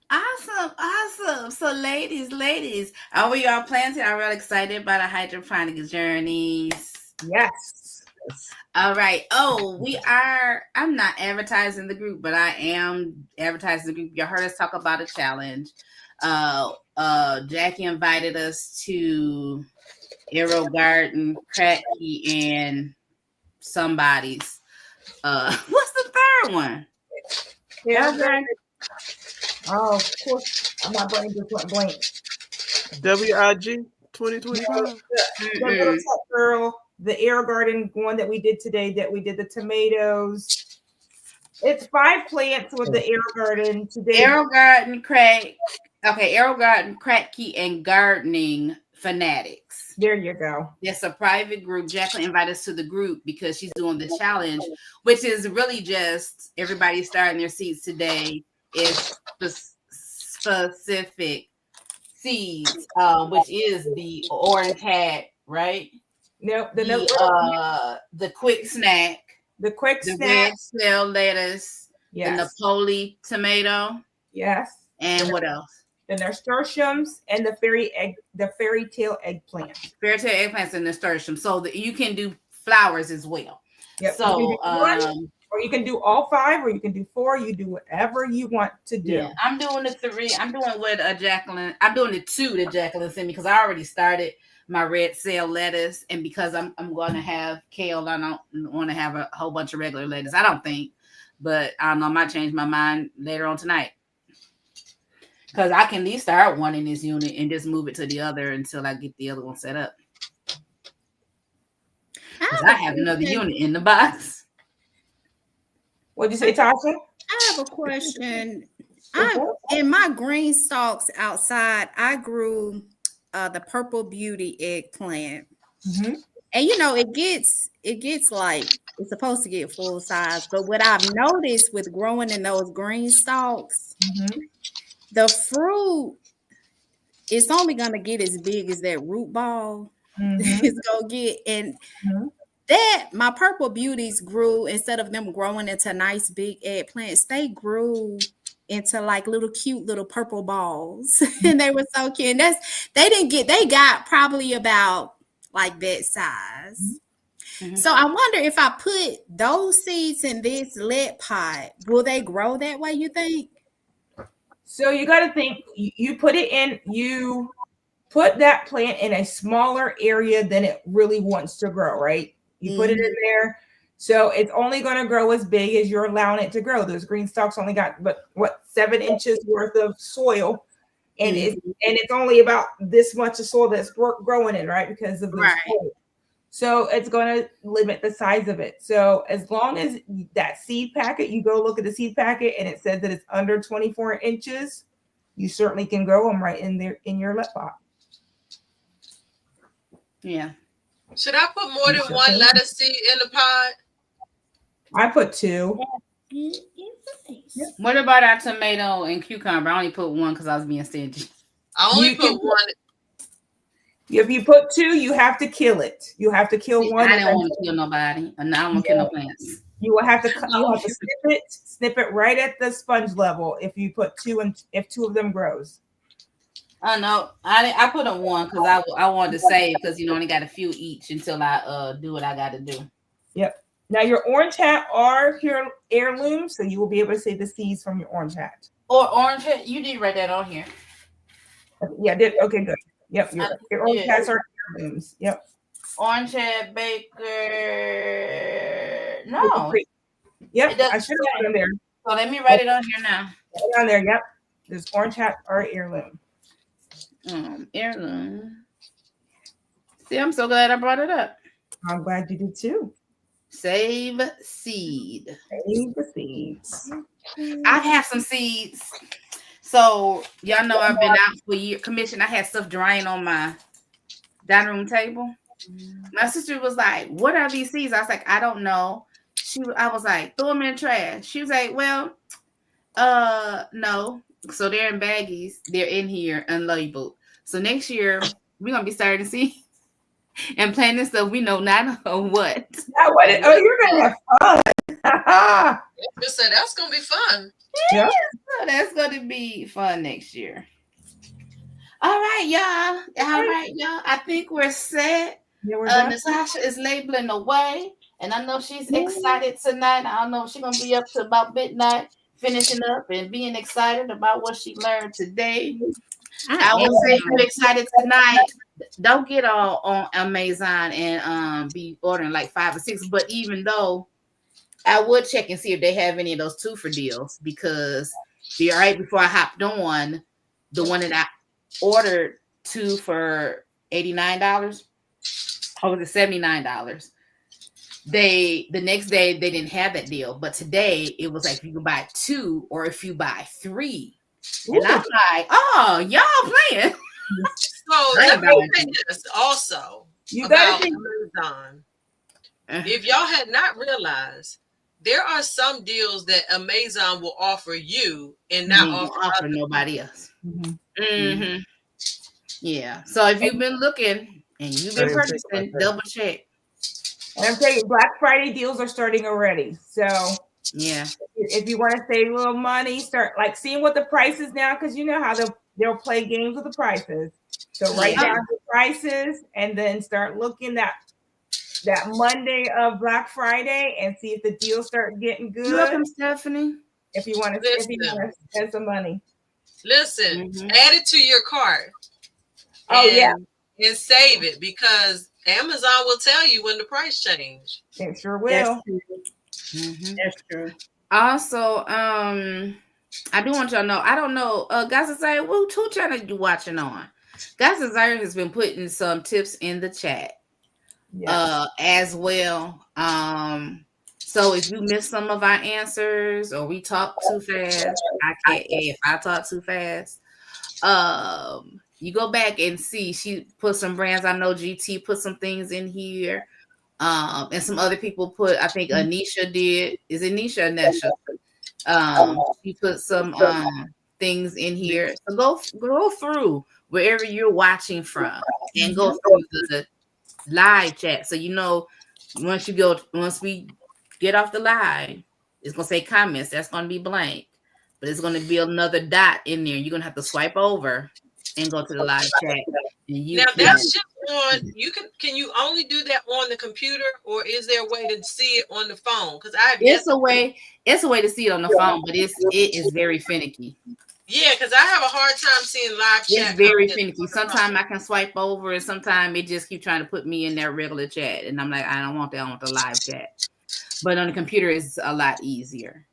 Awesome. So ladies, are we all planting? Are we all excited about our hydroponic journeys? Yes. All right. Oh, I'm not advertising the group, but I am advertising the group. You heard us talk about a challenge. Jackie invited us to AeroGarden, Kratky, and somebody's. What's the third one? Yeah. Oh, of course. My brain just went blank. WIG 2025. The little tech girl, the AeroGarden one that we did today, that we did the tomatoes. It's 5 plants with the AeroGarden today. AeroGarden, Kratky, and Gardening Fanatics. There you go. It's a private group. Jacqueline invited us to the group because she's doing the challenge, which is really just everybody starting their seeds today. Is specific seeds, which is the orange hat, right? No, the quick snack, the snack, red cell lettuce, the Napoli tomato, and what else? The nasturtiums and the fairy tale eggplant. Fairy tale eggplants and nasturtium. So that you can do flowers as well. Yep. So or you can do all 5, or you can do 4. You do whatever you want to do. Yeah, I'm doing the 3. I'm doing what Jacqueline. I'm doing the 2 that Jacqueline sent me because I already started my red cell lettuce, and because I'm going to have kale, I don't want to have a whole bunch of regular lettuce. I don't think, but I don't know. I might change my mind later on tonight because I can at least start one in this unit and just move it to the other until I get the other one set up. I have another unit in the box. What'd you say, Tasha? I have a question. In my green stalks outside, I grew the Purple Beauty eggplant. Mm-hmm. And it gets like it's supposed to get full size. But what I've noticed with growing in those green stalks, the fruit it's only gonna get as big as that root ball is gonna get. And that my purple beauties grew, instead of them growing into nice big eggplants, they grew into like little cute little purple balls. And they were so cute. And they got probably about like that size. So I wonder if I put those seeds in this lead pot, will they grow that way, you think? So you got to think, you put that plant in a smaller area than it really wants to grow, right? You put it in there. So it's only going to grow as big as you're allowing it to grow. Those green stalks only got 7 inches worth of soil. And it's only about this much of soil that's growing in, right? Because of the soil. So it's going to limit the size of it. So as long as that seed packet, you go look at the seed packet and it says that it's under 24 inches, you certainly can grow them right in there in your lead pot. Yeah. Should I put more than one lettuce seed in the pot? I put 2. What about our tomato and cucumber? I only put 1 because I was being stingy. I only put 1. If you put 2, you have to kill it. You have to kill one. I don't want to kill nobody. And I don't want to kill no plants. You will have to snip it right at the sponge level if you put 2 and if 2 of them grows. I know. I put a 1 because I wanted to save, because only got a few each until I do what I got to do. Yep. Now your orange hat are your heirlooms, so you will be able to see the seeds from your orange hat. Or orange hat? You did write that on here. Yeah, I did. Okay, good. Yep, your orange hats are heirlooms. Yep. Orange hat, Baker. No. Yep, I should have it in there. So let me write it on here now. On there, yep. This orange hat are heirloom. Heirloom. See, I'm so glad I brought it up. I'm glad you did too. Save seed. Save the seeds. I have some seeds. So y'all know I've been out for a year. Commission. I had stuff drying on my dining room table. My sister was like, "What are these seeds?" I was like, "I don't know." I was like, "Throw them in the trash." She was like, "Well, no." So they're in baggies. They're in here unlabeled. So next year we're gonna be starting to see and planting stuff we know not what. You're gonna have fun. Just said that's gonna be fun. Yeah. So that's gonna be fun next year. All right, y'all. I think we're set. Yeah, Natasha is labeling away, and I know she's excited tonight. I don't know if she's gonna be up to about midnight, finishing up and being excited about what she learned today. I will say, if you're excited tonight, don't get all on Amazon and be ordering like 5 or 6. But even though, I would check and see if they have any of those 2 for deals, because right before I hopped on the one that I ordered 2 for $89, or was it $79? The next day they didn't have that deal, but today it was like you can buy 2 or if you buy 3. And I'm like, oh, y'all playing. So let me say this also about Amazon. If y'all had not realized, there are some deals that Amazon will offer you and not offer nobody else. Yeah. So if you've been looking and you've been purchasing, double check. And I'm telling you, Black Friday deals are starting already. So yeah, if you want to save a little money, start like seeing what the price is now, because you know how they'll play games with the prices. So write down the prices and then start looking that Monday of Black Friday and see if the deals start getting good. Welcome, Stephanie. If you want to spend some money. Listen, add it to your cart. And save it, because Amazon will tell you when the price change. It sure will. That's true. Also, I do want y'all to know, I don't know, Guys Desire, who channel you watching on? Guys Desire has been putting some tips in the chat as well. So if you missed some of our answers or we talk too fast, I can't. If I talk too fast, You go back and see, she put some brands. I know GT put some things in here. And some other people put, I think Anisha did. Is it Nisha or Nesha? She put some things in here. So go through wherever you're watching from and go through the live chat. So you know, once we get off the live, it's gonna say comments. That's gonna be blank, but it's gonna be another dot in there. You're gonna have to swipe over and go to the live chat. And that's just on. Can you only do that on the computer, or is there a way to see it on the phone? Because it's a way to see it on the phone, but it is very finicky. Yeah, because I have a hard time seeing live chat. It's very finicky. Sometimes I can swipe over, and sometimes it just keep trying to put me in that regular chat, and I'm like, I don't want that. I want the live chat. But on the computer, it's a lot easier.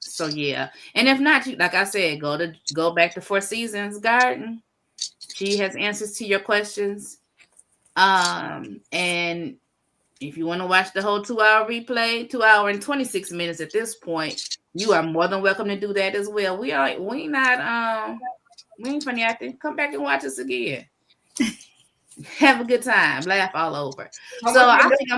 So yeah, and if not, like I said, go back to Four Seasons Garden. She has answers to your questions. And if you want to watch the whole 2-hour replay, 2 hour and 26 minutes at this point, you are more than welcome to do that as well. We ain't funny acting. Come back and watch us again. Have a good time. Laugh all over. I think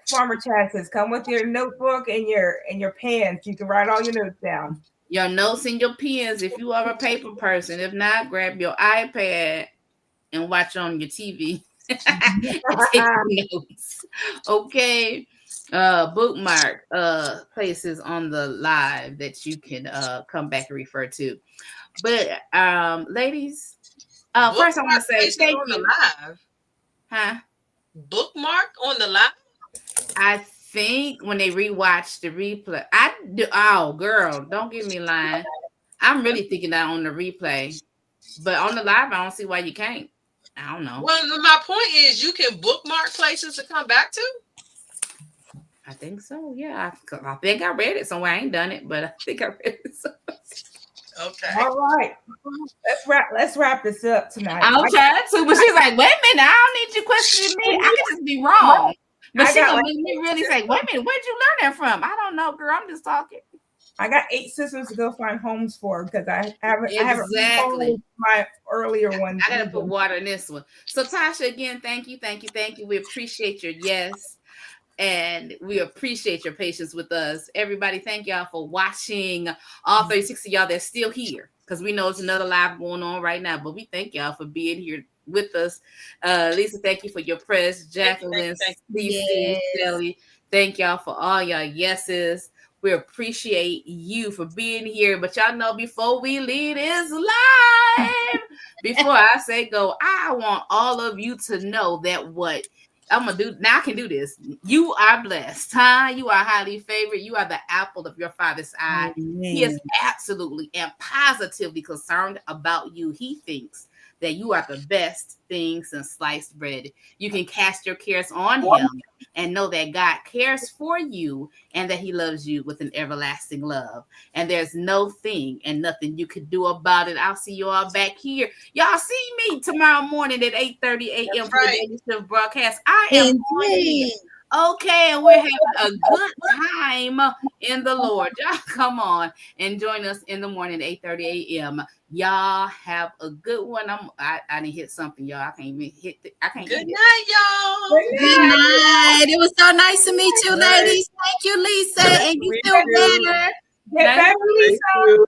Farmer Chad says, come with your notebook and your pens. You can write all your notes down. Your notes and your pens if you are a paper person. If not, grab your iPad and watch on your TV. Take notes. Okay. Bookmark places on the live that you can come back and refer to. But ladies, first I want to say thank you. Live. Huh? Bookmark on the live? I think when they rewatch the replay, I do. Oh, girl, don't get me lying. I'm really thinking that on the replay, but on the live, I don't see why you can't. I don't know. Well, my point is, you can bookmark places to come back to. I think so. Yeah, I think I read it somewhere. I ain't done it, but I think I read it somewhere. Okay. All right. Let's wrap this up tonight. I'm trying to, but she's like, wait a minute, I don't need you questioning me. I can just be wrong. But she's gonna make me really say, wait a minute, where'd you learn that from? I don't know, girl. I'm just talking. I got 8 sisters to go find homes for because I haven't my earlier ones. I gotta put water in this one. So Tasha, again, thank you. We appreciate your yes. And we appreciate your patience with us. Everybody, thank y'all for watching. All 36 of y'all that's still here, because we know it's another live going on right now. But we thank y'all for being here with us. Lisa, thank you for your press. Jacqueline, Stacey, Shelly, thank y'all for all y'all yeses. We appreciate you for being here. But y'all know, before we leave this live, before I say go, I want all of you to know that what I'm gonna do now, I can do this. You are blessed, huh? You are highly favored. You are the apple of your Father's eye. Amen. He is absolutely and positively concerned about you. He thinks that you are the best thing since sliced bread. You can cast your cares on him and know that God cares for you and that he loves you with an everlasting love. And there's no thing and nothing you can do about it. I'll see you all back here. Y'all see me tomorrow morning at 8:30 a.m. for the Daily Shift broadcast. I am on. Okay, and we're having a good time in the Lord. Y'all come on and join us in the morning at 8:30 a.m. Y'all have a good one. I didn't hit something, y'all. I can't even hit it. I can't. Good night, y'all. Good night. It was so nice to meet you, ladies. Thank you, Lisa. And you feel better. Get better, Lisa.